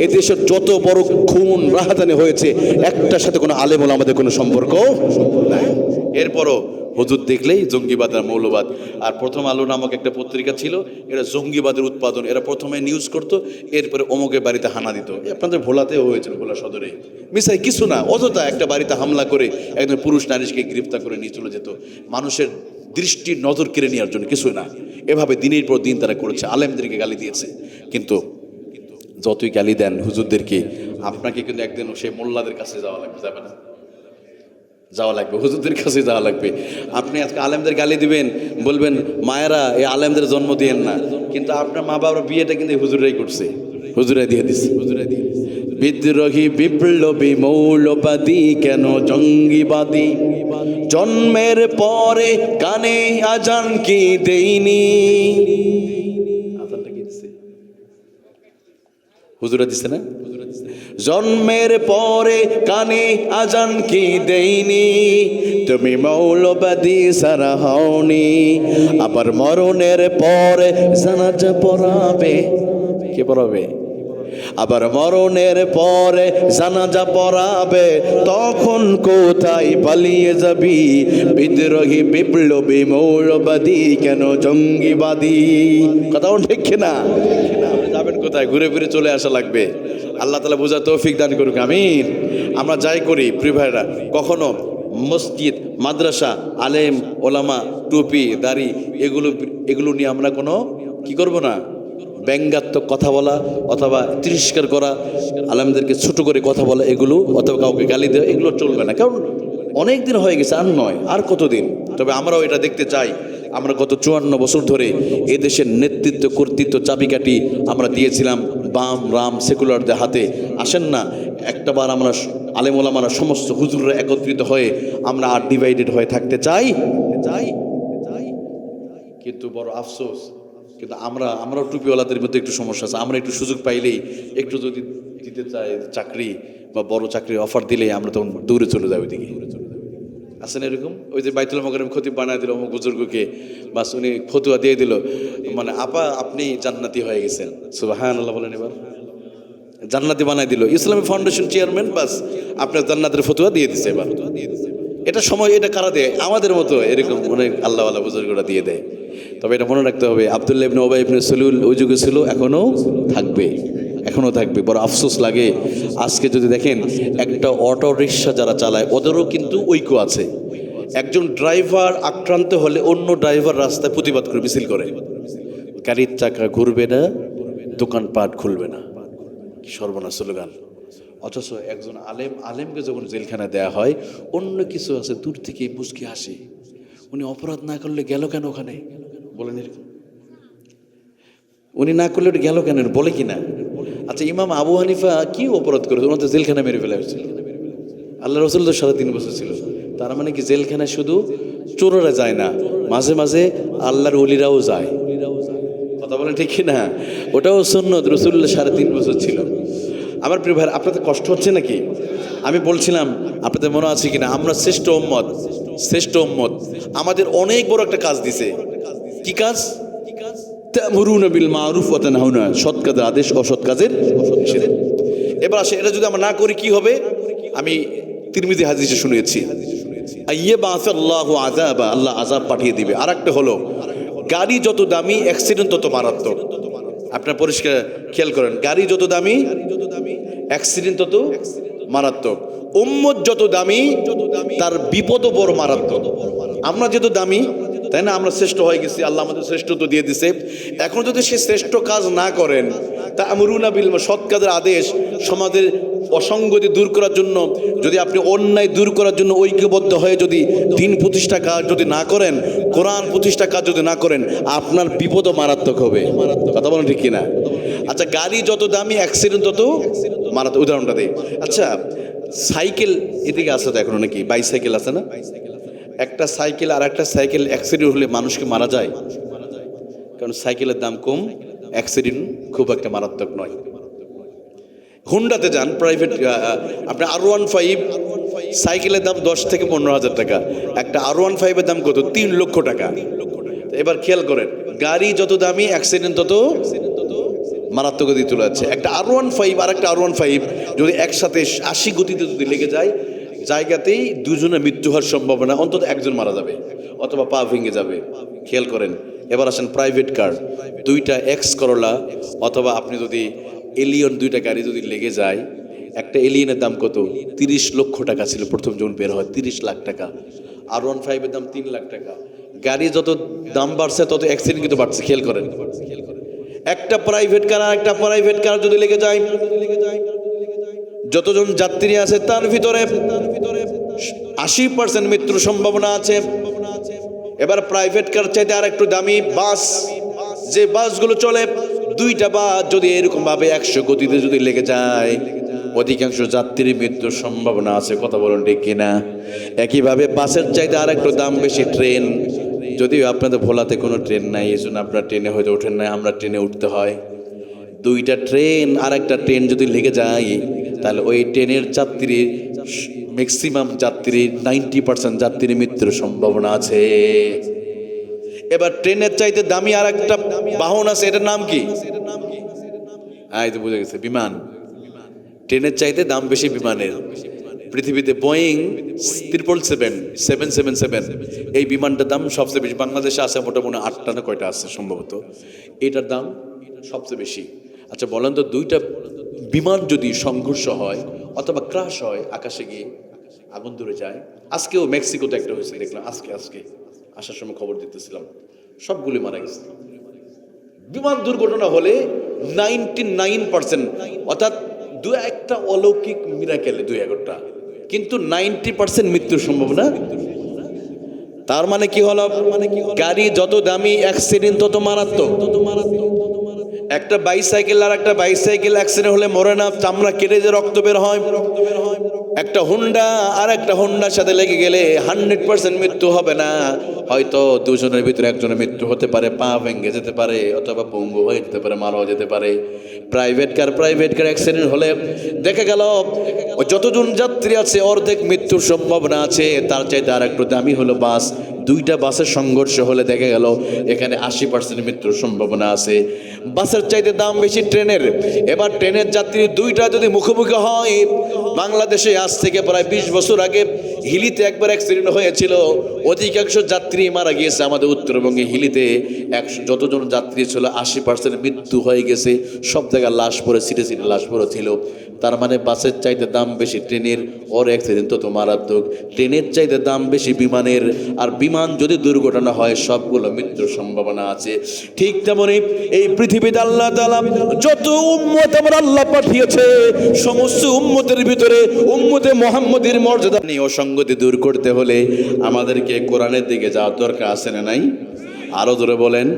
এদেশের যত বড় খুন রাহাজানি হয়েছে, একটার সাথে কোনো আলেম ওলামাদের কোনো সম্পর্ক নাই। এরপরও হুজুর দেখলেই জঙ্গিবাদ আর মৌলবাদ। আর প্রথম আলো নামক একটা পত্রিকা ছিল, এরা জঙ্গিবাদের উৎপাদন, এরা প্রথমে নিউজ করতো, এরপরে অমুকের বাড়িতে হানা দিত। আপনাদের ভোলাতেও হয়েছিল, ভোলা সদরে। মিসাই কিছু না, অযথা একটা বাড়িতে হামলা করে একজন পুরুষ নারীকে গ্রেফতার করে নিয়ে চলে যেত, মানুষের দৃষ্টির নজর কেড়ে নেওয়ার জন্য, কিছু না। এভাবে দিনের পর দিন তারা করেছে, আলেমদেরকে গালি দিয়েছে। কিন্তু যতই গালি দেন হুজুরদেরকে, আপনাকে কিন্তু একদিন সেই মোল্লাদের কাছে যাওয়া লাগবে, যাবে না? যাওয়া লাগবে, হুজুরদের কাছে যাওয়া লাগবে। আপনি আজকে আলেমদের গালি দিবেন, বলবেন মায়েরা এই আলেমদের জন্ম দিয়েন না, কিন্তু আপনার মা বাবার বিয়েটা কিন্তু হুজুরাই করছে, হুজুরাই দিয়ে দিচ্ছে। বিদ্রোহী বিপ্লবী মৌলবাদী কেন জঙ্গিবাদী, জন্মের পরে কানে আজান কি দেইনি? আজানটা কি দিচ্ছে? হুজুরা দিচ্ছে না? জন্মের পরে কানে আজান কি দেইনি, তুমি মৌলবাদী সারা হওনি, আবার মরণের পরে জানাজা পড়াবে। কে পড়াবে? আবার মরণের পরে জানাজা পড়াবে, তখন কোথায় পালিয়ে যাবি? বিদ্রোহী বিপ্লবী মৌলবাদী কেন জঙ্গিবাদী? কথা ঠিক কিনা? যাবেন কোথায়? ঘুরে ফিরে চলে আসা লাগবে। আল্লাহ তাআলা বোঝার তৌফিক দান করুক, আমিন। আমরা যাই করি প্রিয় ভাইরা, কখনো মসজিদ, মাদ্রাসা, আলেম ওলামা, টুপি, দাড়ি, এগুলো নিয়ে আমরা কোনো কি করব না, ব্যঙ্গাত্মক কথা বলা অথবা তিরস্কার করা, আলেমদেরকে ছোট করে কথা বলা, এগুলো অথবা কাউকে গালি দেওয়া, এগুলো চলবে না। কারণ অনেক দিন হয়ে গেছে, আর নয়, আর কতদিন। তবে আমরাও এটা দেখতে চাই, আমরা গত 54 বছর ধরে এদেশের নেতৃত্ব কর্তৃত্ব চাবিকাঠি আমরা দিয়েছিলাম বাম রাম সেকুলারদের হাতে। আসেন না একটাবার আমরা আলেম ওলামারা সমস্ত হুজুররা একত্রিত হয়ে আমরা আর ডিভাইডেড হয়ে থাকতে চাই। কিন্তু বড় আফসোস, কিন্তু আমরাও টুপিওয়ালাদের মধ্যে একটু সমস্যা আছে। আমরা একটু সুযোগ পাইলেই, একটু যদি দিতে চাই চাকরি বা বড় চাকরির অফার দিলেই আমরা তখন দৌড়ে চলে যাই ওইদিকে। আসেন এরকম? ওই যে বাইতুল মোকাররম খতিব বানায় দিল অমুক বুজুর্গকে, বাস উনি ফতুয়া দিয়ে দিল, মানে আপা আপনি জান্নাতি হয়ে গেছেন, সুবহানাল্লাহ বলেন। এবার জান্নাতি বানায় দিল, ইসলামী ফাউন্ডেশন চেয়ারম্যান, বাস আপনার জান্নাতের ফতুয়া দিয়ে দিছে। এবার এটা সময়, এটা কারা দেয়? আমাদের মতো এরকম অনেক আল্লাহওয়ালা বুজুর্গরা দিয়ে দেয়। তবে এটা মনে রাখতে হবে, আব্দুল্লাহ ইবনে উবাই ইবনে সালুল ওই যুগে ছিল, এখনও থাকবে, এখনও থাকবে। বড় আফসোস লাগে আজকে যদি দেখেন একটা অটো রিক্সা যারা চালায় ওদেরও কিন্তু ঐক্য আছে। একজন ড্রাইভার আক্রান্ত হলে অন্য ড্রাইভার রাস্তায় প্রতিবাদ করে মিছিল করে, গাড়ির চাকা ঘুরবে না, দোকানপাট খুলবে না। সর্বনাশ স্লোগান। অথচ একজন আলেমকে যখন জেলখানায় দেয়া হয়, অন্য কিছু আছে দূর থেকে মুচকি হাসে, উনি অপরাধ না করলে গেল কেন ওখানে, বলেন এরকম? উনি না করলে গেল কেন বলে কিনা? আচ্ছা, ইমাম আবু হানিফা কি অপরাধ করে ওনার তো জেলখানা মেরে ফেলা হয়েছিল? আল্লাহ রসুল তো 3.5 বছর ছিল। তার মানে কি জেলখানায় শুধু চোররা যায় না, মাঝে মাঝে আল্লাহর ওলিরাও যায়। কথা বলেন ঠিক কিনা? ওটাও সুন্নত। রসুল্লাহ 3.5 বছর ছিল। আমার প্রিয় ভাই, আপনাদের কষ্ট হচ্ছে নাকি? আমি বলছিলাম, আপনাদের মনে আছে কিনা, আমরা শ্রেষ্ঠ উম্মত, আমাদের অনেক বড় একটা কাজ দিছে। কি কাজ? তা'মুরুনা বিল মা'রুফ ওয়া তানহাউনা, সৎ কাজের আদেশ, অসৎ কাজের নিষেধ। এবার আসে, এটা যদি আমরা না করি কি হবে? আমি তিরমিজি হাদিসে শুনেছি, আইয়াবাসাল্লাহু আযাবা, আল্লাহ আযাব পাঠিয়ে দিবে। আর একটা হলো, গাড়ি যত দামি অ্যাক্সিডেন্ট তত মারাত্মক। আপনারা পরিষ্কার খেয়াল করেন, গাড়ি যত দামি অ্যাক্সিডেন্ট তত মারাত্মক। উম্মত যত দামি তার বিপদও বড় মারাত্মক। আমরা যত দামি, তাই না? আমরা শ্রেষ্ঠ হয়ে গেছি, আল্লাহ আমাদের শ্রেষ্ঠত্ব দিয়ে দিছে। এখন যদি সে শ্রেষ্ঠ কাজ না করেন, তা আমরুনা বিল, সৎ কাজের আদেশ, সমাজের অসঙ্গতি দূর করার জন্য, যদি আপনি অন্যায় দূর করার জন্য ঐক্যবদ্ধ হয়ে যদি দিন প্রতিষ্ঠা কাজ যদি না করেন, কোরআন প্রতিষ্ঠা কাজ যদি না করেন, আপনার বিপদও মারাত্মক হবে। কথা বলেন ঠিক কিনা? আচ্ছা, গাড়ি যত দামি অ্যাক্সিডেন্ট তত মারাত্মক। উদাহরণটা দেই। আচ্ছা, সাইকেল এদিকে আছে তো এখন নাকি, বাইসাইকেল আছে না? একটা সাইকেল আর একটা সাইকেল অ্যাক্সিডেন্ট হলে মানুষকে মারা যায়, কারণ সাইকেলের দাম কম, অ্যাক্সিডেন্ট খুব একটা মারাত্মক নয়। হুন্ডাতে যান, প্রাইভেট, আপনার R15 সাইকেলের দাম 10 থেকে 15,000 টাকা। একটা R15 এর দাম কত? 3 লক্ষ টাকা। এবার খেয়াল করেন, গাড়ি যত দামি অ্যাক্সিডেন্ট তত মারাত্মক গতি চলে যাচ্ছে। একটা R15 আর একটা R15 যদি একসাথে 80 গতিতে যদি লেগে যায়, জায়গাতেই দুজনের মৃত্যু হওয়ার সম্ভাবনা, অন্তত একজন মারা যাবে অথবা পা ভেঙে যাবে। খেয়াল করেন। এবার আসেন প্রাইভেট কার, 2টা এক্স করোলা অথবা আপনি যদি এলিয়ন, 2টা গাড়ি যদি লেগে যায়, একটা এলিয়নের দাম কত? 30 লক্ষ টাকা ছিল প্রথম যখন বের হয়, 30 লাখ টাকা। R15 এর দাম 3 লাখ টাকা। গাড়ি যত দাম বাড়ছে তত অ্যাক্সিডেন্ট কিন্তু বাড়ছে। খেয়াল করেন, একটা প্রাইভেট কার আর একটা প্রাইভেট কার যদি লেগে যায়, যতজন যাত্রী আছে তার ভিতরে 80% মৃত্যুর সম্ভাবনা আছে। এবার প্রাইভেট কার চাইতে আর একটু দামি বাস, যে বাসগুলো চলে, 2টা বাস যদি এরকম ভাবে 100 গতিতে যদি লেগে যায়, অধিকাংশ যাত্রীর মৃত্যুর সম্ভাবনা আছে। কথা বলুন ঠিক কিনা? একইভাবে বাসের চাইতে আর একটু দাম বেশি ট্রেন। যদিও আপনাদের ভোলাতে কোনো ট্রেন নাই, এই জন্য আপনারা ট্রেনে হয়তো ওঠেন না, আমরা ট্রেনে উঠতে হয়। 2টা ট্রেন আর একটা ট্রেন যদি লেগে যায়, তাহলে ওই ট্রেনের যাত্রী, ম্যাক্সিমাম যাত্রী, 90% যাত্রীর মৃত্যুর সম্ভাবনা আছে। এবার ট্রেনের চাইতে দামি আর একটা বাহন আছে, এটার নাম কি? এই তো বুঝে গেছে, বিমান। ট্রেনের চাইতে দাম বেশি বিমানের। পৃথিবীতে বোয়িং 777 এই বিমানটার দাম সবচেয়ে বেশি। বাংলাদেশে আছে মোটামুটি 8টা না কয়টা আছে সম্ভবত, এটার দাম সবচেয়ে বেশি। আচ্ছা বলেন তো, 2টা বিমান যদি সংঘর্ষ হয় অথবা ক্রাশ হয়, আকাশে গিয়ে আগুন ধরে যায়। আজকেও মেক্সিকোতে একটা হয়েছে, দেখলাম আজকে আসার সময় খবর দিতেছিলাম, সবগুলি মারা গেছে। বিমান দুর্ঘটনা হলে 99%, অর্থাৎ 2-1টা অলৌকিক মিরাকেলে 2-1টা, কিন্তু 90% মৃত্যুর সম্ভাবনা। তার মানে কি হলো? গাড়ি যত দামি অ্যাক্সিডেন্ট তত মারাত্মক। একটা বাইসাইকেল আর একটা বাইসাইকেল অ্যাক্সিডেন্ট হলে মরে না, চামড়া কেটে যে রক্ত বের হয়। একটা হুন্ডা আর একটা হুন্ডার সাথে লেগে গেলে 100% মৃত্যু হবে না, হয়তো দুজনের ভিতরে একজনের মৃত্যু হতে পারে, পা ভেঙে যেতে পারে অথবা পঙ্গু হয়ে যেতে পারে, মারাও যেতে পারে। প্রাইভেট কার অ্যাক্সিডেন্ট হলে দেখা গেল যতজন যাত্রী আছে অর্ধেক মৃত্যুর সম্ভাবনা আছে। তার চাইতে আর একটু দামি হলো বাস। দুইটা বাসের সংঘর্ষ হলে দেখা গেল এখানে 80% মৃত্যুর সম্ভাবনা আছে। বাসের চাইতে দাম বেশি ট্রেনের। এবার ট্রেনের যাত্রী দুইটা যদি মুখোমুখি হয়, বাংলাদেশে আজ থেকে প্রায় 20 বছর আগে হিলিতে একবার অ্যাক্সিডেন্ট হয়েছিল, অধিকাংশ যাত্রী মারা গিয়েছে। আমাদের উত্তরবঙ্গে হিলিতে যতজন যাত্রী ছিল 80% মৃত্যু হয়ে গেছে। সব জায়গায় লাশ পড়ে সিটে সিটে লাশ পড়ে ছিল। তার মানে বাসের চাইতে দাম বেশি ট্রেনের, ওর অ্যাক্সিডেন্ট তত মারাত্মক। ট্রেনের চাইতে দাম বেশি বিমানের, আর বিমান যদি দুর্ঘটনা হয় সবগুলো মৃত্যুর সম্ভাবনা আছে। ঠিক তেমনি এই পৃথিবীতে আল্লাহ তাআলা যত উম্মত আমার আল্লাহ পাঠিয়েছে, সমস্ত উম্মতের ভিতরে উম্মতে মুহাম্মদের মর্যাদা নিয়ে অসঙ্গতি দূর করতে হলে আমাদেরকে কোরআনের দিকে যাওয়ার দরকার আছে না নাই? আরো জোরে বলেন।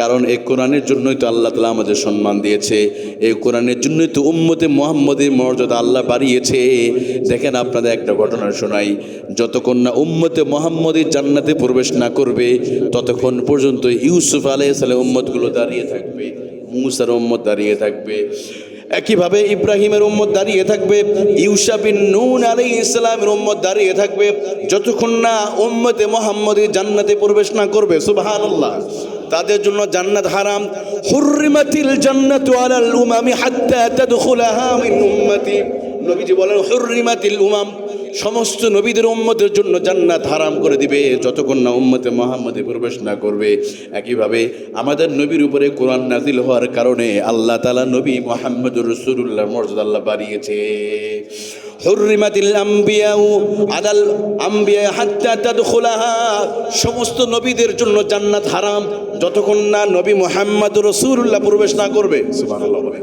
কারণ এই কোরআনের জন্যই তো আল্লাহ তাআলা আমাদের সম্মান দিয়েছে, এই কোরআনের জন্যই তো উম্মতে মুহাম্মদের মর্যাদা আল্লাহ বাড়িয়েছে। দেখেন আপনাদের একটা ঘটনা শোনাই। যতক্ষণ না উম্মতে মুহাম্মদের জান্নাতে প্রবেশ না করবে ততক্ষণ পর্যন্ত ইউসুফ আলাইহিস সালামের উম্মতগুলো দাঁড়িয়ে থাকবে, মূসার উম্মত দাঁড়িয়ে থাকবে, একইভাবে ইব্রাহিমের উম্মত দাঁড়িয়ে থাকবে, ইউসা বিন নূন আলাইহিস সালামের উম্মত দাঁড়িয়ে থাকবে, যতক্ষণ না উম্মতে মুহাম্মদী জান্নাতে প্রবেশ না করবে। সুবহানাল্লাহ। তাদের জন্য জান্নাত হারাম। হুররিমাতিল জান্নাতু আলাল উমামি হাত্তা তাদখুলাহা মিন উম্মতি। নবীজি বলেন হুররিমাতিল উমাম, সমস্ত নবীদের উম্মতের জন্য জান্নাত হারাম করে দিবে যতক্ষণ না উম্মতে মুহাম্মদে প্রবেশ না করবে। একইভাবে আমাদের নবীর উপরে কোরআন নাজিল হওয়ার কারণে আল্লাহ তাআলা নবী মুহাম্মদুর রাসূলুল্লাহর মর্যাদা আল্লাহ বাড়িয়েছে। হুররিমাতিল আম্বিয়াউ আলাল আম্বিয়া হাত্তা তাদখুলাহা, সমস্ত নবীদের জন্য জান্নাত হারাম যতক্ষণ না নবী মুহাম্মদুর রাসূলুল্লাহ প্রবেশ না করবে। সুবহানাল্লাহ বলে।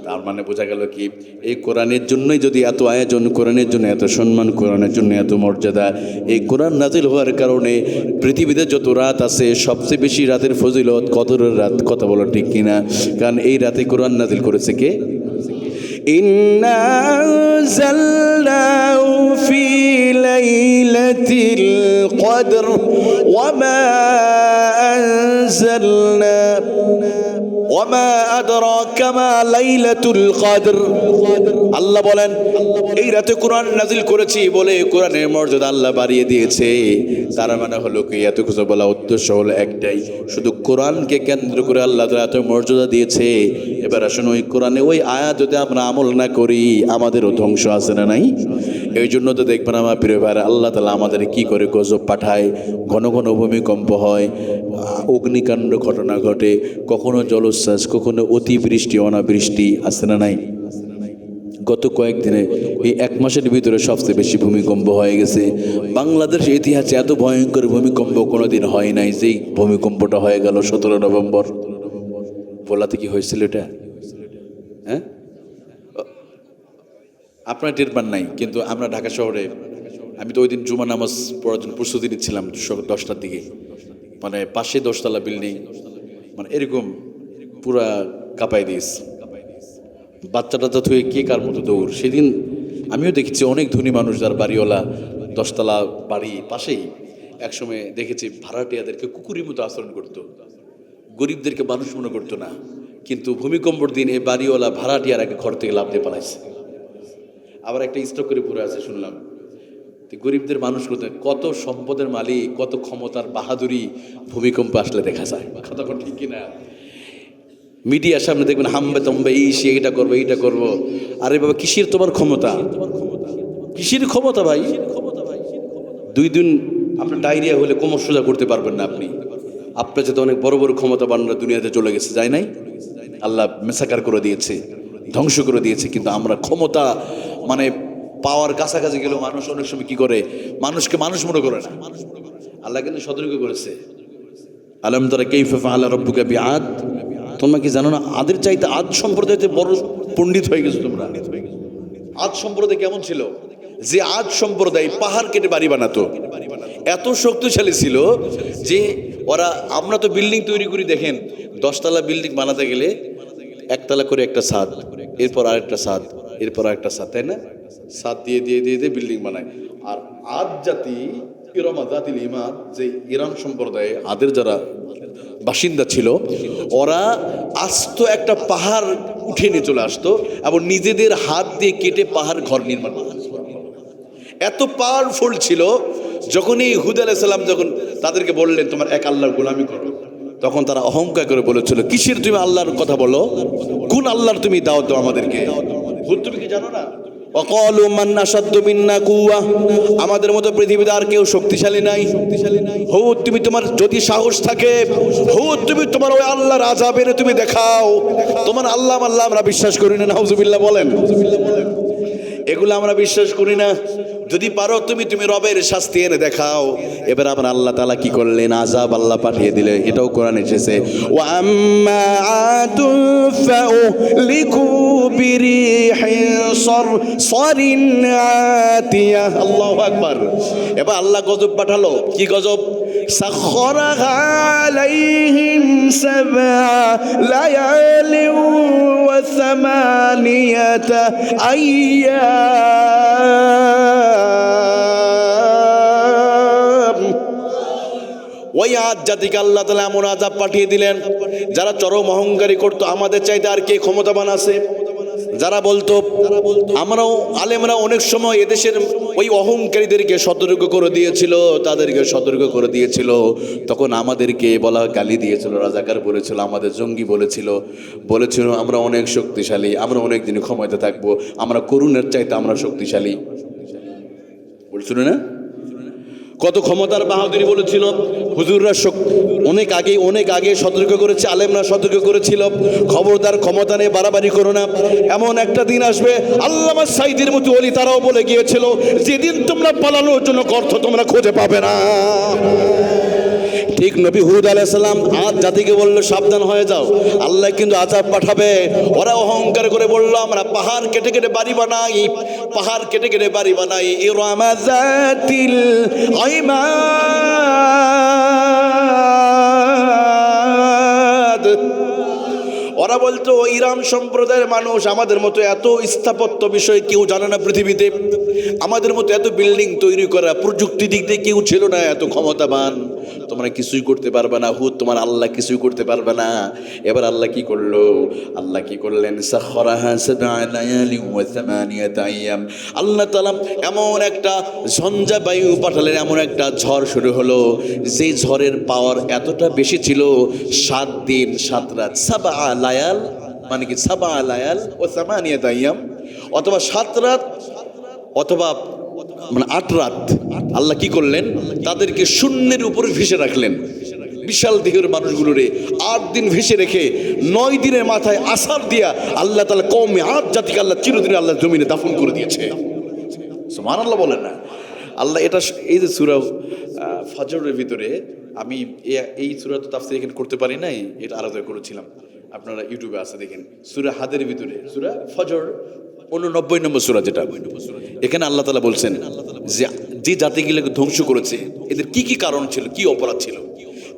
তার মানে বোঝা গেল কি, এই কোরআনের জন্যই যদি এত আয়োজন, কোরআনের জন্য এত সম্মান, কোরআনের জন্য এত মর্যাদা। এই কোরআন নাজিল হওয়ার কারণে পৃথিবীতে যত রাত আছে সবচেয়ে বেশি রাতের ফজিলত কদরের রাত। কথা বলো ঠিক কিনা? কারণ এই রাতে কোরআন নাজিল করেছে কে? ইন্না আনজালনাহু ফি লাইলাতিল কদর ওয়া মা আনজালনা ওয়ামা আদরাকা মা লাইলাতুল কদর। আল্লাহ বলেন এই রাতে কোরআন নাজিল করেছি বলে কোরআনের মর্যাদা আল্লাহ বাড়িয়ে দিয়েছে। তার মানে হলো কি, এত কিছু বলা উদ্দেশ্য হলো একটাই, শুধু কোরআনকে কেন্দ্র করে আল্লাহ তাআলা এত মর্যাদা দিয়েছে। এবার আসুন ওই কোরআনে ওই আয়াত যদি আমরা আমল না করি আমাদেরও ধ্বংস আছে না নাই? এই জন্য তো দেখবেন আমার প্রিয় ভাইরা, আল্লাহ তাআলা আমাদের কি করে গজব পাঠায়, ঘন ঘন ভূমিকম্প হয়, অগ্নিকাণ্ড ঘটনা ঘটে, কখনো জলোচ্ছ্বাস, কখনো অতিবৃষ্টি অনাবৃষ্টি, আছে না নাই? গত কয়েকদিনে এই এক মাসের ভিতরে সবচেয়ে বেশি ভূমিকম্প হয়ে গেছে। বাংলাদেশের ইতিহাসে এত ভয়ঙ্কর ভূমিকম্প কোনোদিন হয় নাই। যেই ভূমিকম্পটা হয়ে গেল 17 নভেম্বর, ভোলাতে কি হয়েছিল এটা? হ্যাঁ, আপনারা টের পান নাই, কিন্তু আমরা ঢাকা শহরে, আমি তো ওই দিন জুমা নামাজ পড়ার জন্য প্রস্তুতি নিচ্ছিলাম 10টার দিকে, মানে পাশে 10তলা বিল্ডিং, মানে এরকম পুরা কাঁপাই দিয়েছে। বাচ্চাটা থুয়ে কে কার মতো দৌড়। সেদিন আমিও দেখেছি অনেক ধনী মানুষ যার বাড়িওয়ালা 10তলা বাড়ি পাশেই, একসময় দেখেছি ভাড়াটিয়াদেরকে কুকুরের মতো আচরণ করতো, গরিবদেরকে মানুষ মনে করতো না। কিন্তু ভূমিকম্পর দিন এই বাড়িওয়ালা ভাড়াটিয়ার আগে ঘর থেকে লাফ দিয়ে পালাইছে। আবার একটা স্টক করে পড়ে আছে শুনলাম। গরিবদের মানুষ করতে কত সম্পদের মালিক, কত ক্ষমতার বাহাদুরি ভূমিকম্প আসলে দেখা যায়। কথা ঠিক কিনা? মিডিয়ার সামনে দেখবেন হাম্বে তম্বে, এইটা করবো এইটা করবো। আরে বাবা, কিসের তোমার ক্ষমতা? কিসের ক্ষমতা ভাই? 2 দিন আপনার ডায়রিয়া হলে কোমর সোজা করতে পারবেন না আপনি। আপনার যাতে অনেক বড় বড় ক্ষমতাবানরা দুনিয়াতে চলে গেছে, যায় নাই? আল্লাহ মেসাকার করে দিয়েছে, ধ্বংস করে দিয়েছে। কিন্তু আমরা ক্ষমতা মানে পাওয়ার কাছাকাছি গেলেও মানুষ অনেক সময় কি করে, মানুষকে মানুষ মনে করে না। আল্লাহ কিন্তু সতর্ক করেছে, আলম তারা কাইফা ফাআলা রাব্বুকা বিআদ। তোমরা কি জানো না আদের চাইতে আদ সম্প্রদায়তে বড় পণ্ডিত হয়ে গেছো তোমরা? আদ সম্প্রদায় কেমন ছিল? যে আদ সম্প্রদায় পাহাড় কেটে বাড়ি বানাতো, এত শক্তিশালী ছিল যে ওরা, আমরা তো বিল্ডিং তৈরি করি, দেখেন 10তলা বিল্ডিং বানাতে গেলে 1তলা করে একটা ছাদ, এরপর আরেকটা ছাদ, এরপর একটা ছাদ, তাই না? ছাদ দিয়ে দিয়ে দিয়ে দিয়ে বিল্ডিং বানায়। আর আদ জাতি ইরামা জাতিল ইমাদ, যে ইরান সম্প্রদায়ে আদের যারা বাসিন্দা ছিল, ওরা আস্ত একটা পাহাড় উঠে নিয়ে চলে আসতো এবং নিজেদের হাত দিয়ে কেটে পাহাড় ঘর নির্মাণ করতো। এত পাওয়ারফুল ছিল। যখনই হুদ আলাইহিস সালাম যখন তাদেরকে বললেন তোমার এক আল্লাহর গোলামি করো, তখন তারা অহংকার করে বলেছিল, কিসের তুমি আল্লাহর কথা বলো, কোন আল্লাহর তুমি দাওয়াত দাও আমাদেরকে? হুদ, তুমি কি জানো না? ওয়াকালু মান আশাদ্দু মিন্না কুওয়া, আমাদের মতো পৃথিবীতে আর কেউ শক্তিশালী নাই। হুদ, তুমি তোমার যদি সাহস থাকে, হুদ তুমি তোমার ওই আল্লাহর আযাব এনে তুমি দেখাও। তোমার আল্লাহ আমরা বিশ্বাস করি না। নাউজুবিল্লাহ বলেন। এগুলো আমরা বিশ্বাস করি না। যদি পারো তুমি রবের শাস্তি এনে দেখাও। এবার আমার আল্লাহ তাআলা কি করলেন? আযাব আল্লাহ পাঠিয়ে দিলেন। এটাও কোরআনে এসেছে, ওয়া আম্মা আদু ফাউলিকু বিরিহিন সারসারিন আতিয়া। আল্লাহু আকবার। এবার আল্লাহ গজব পাঠালো। কি গজব? সাখখারাহা আলাইহিম সাবআ লায়ালিন ওয়া সামানিয়াতা আইয়াম। ওই আদ জাতিকে আল্লাহ তাআলা এমন আযাব পাঠিয়ে দিলেন, যারা চরম অহংকারী করতো, আমাদের চাইতে আর কে ক্ষমতাবান আছে। যারা বলতো, আমরাও আলেমরা অনেক সময় এদেশের ওই অহংকারীদেরকে সতর্ক করে দিয়েছিল, তাদেরকে সতর্ক করে দিয়েছিল। তখন আমাদেরকে বলা গালি দিয়েছিল, রাজাকার বলেছিল, আমাদের জঙ্গি বলেছিল আমরা অনেক শক্তিশালী, আমরা অনেক দিন ক্ষমতা থাকবো, আমরা করুণের চাইতে আমরা শক্তিশালী বলছিল না? কত ক্ষমতার বাহাদুরি বলেছিল। হুজুররা অনেক আগে সতর্ক করেছে, আলেমরা সতর্ক করেছিল, খবরদার ক্ষমতা নিয়ে বাড়াবাড়ি করো না। এমন একটা দিন আসবে, আল্লামা সাইদির মতো ওলি তারাও বলে গিয়েছিল, যেদিন তোমরা পালানোর জন্য অর্থ তোমরা খুঁজে পাবে না। ঠিক নবী হুদ আলাইহিস সালাম আদ জাতিকে বলল, সাবধান হয়ে যাও, আল্লাহ কিন্তু আযাব পাঠাবে। ওরা অহংকার করে বলল, আমরা পাহাড় কেটে কেটে বাড়ি বানাই, পাহাড় কেটে কেটে বাড়ি বানাই। ইরামা যাতিল ইমাদ। ওরা বলতো, ইরাম সম্প্রদায়ের মানুষ আমাদের মতো এত স্থাপত্য বিষয় কেউ জানে না পৃথিবীতে, আমাদের মতো এত বিল্ডিং তৈরি করা প্রযুক্তি দিক দিয়ে কেউ ছিল না এত ক্ষমতাবান, তোমরা কিছুই করতে পারবে না। হুদ, তোমার আল্লাহ কিছুই করতে পারবে না। এবার আল্লাহ কি করলো? আল্লাহ কি করলেন? সাখখারাহা সাবআ লায়ালিন ওয়া সামানিয়াতা আইয়াম। আল্লাহ তাআলা এমন একটা ঝঞ্ঝা বায়ু পাঠালেন, এমন একটা ঝড় শুরু হলো, যে ঝড়ের পাওয়ার এতটা বেশি ছিল, 7 দিন 7 রাত, সাবআ লায়াল মানে কি? সাবআ লায়াল ওয়া সামানিয়াতা আইয়াম, অথবা 7 রাত অথবা মানে 8 রাত। আল্লাহ কি করলেন? তাদেরকে শূন্যের উপরে ভেসে রাখলেন। বিশাল দেহের মানুষগুলোরে 8 দিন ভেসে রেখে 9 দিনের মাথায় আসার দিয়া আল্লাহ তাআলা কওমে আদ জাতিকে আল্লাহ চিরদিন আল্লাহ জমিনে দাফন করে দিয়েছে। সুবহানাল্লাহ বলেন না? আল্লাহ এটা, এই যে সূরা ফজরের ভিতরে, আমি এই সূরা তো তাফসীর এখানে করতে পারি নাই, এটা আলাদা করেছিলাম, আপনারা ইউটিউবে আছে দেখেন। সূরা হাদের ভিতরে সূরা ফজর 89 নম্বর সূরা, যেটা এখানে আল্লাহ তাআলা বলছেন যে জাতিগুলোকে ধ্বংস করেছে, এদের কি কি কারণ ছিল, কি অপরাধ ছিল।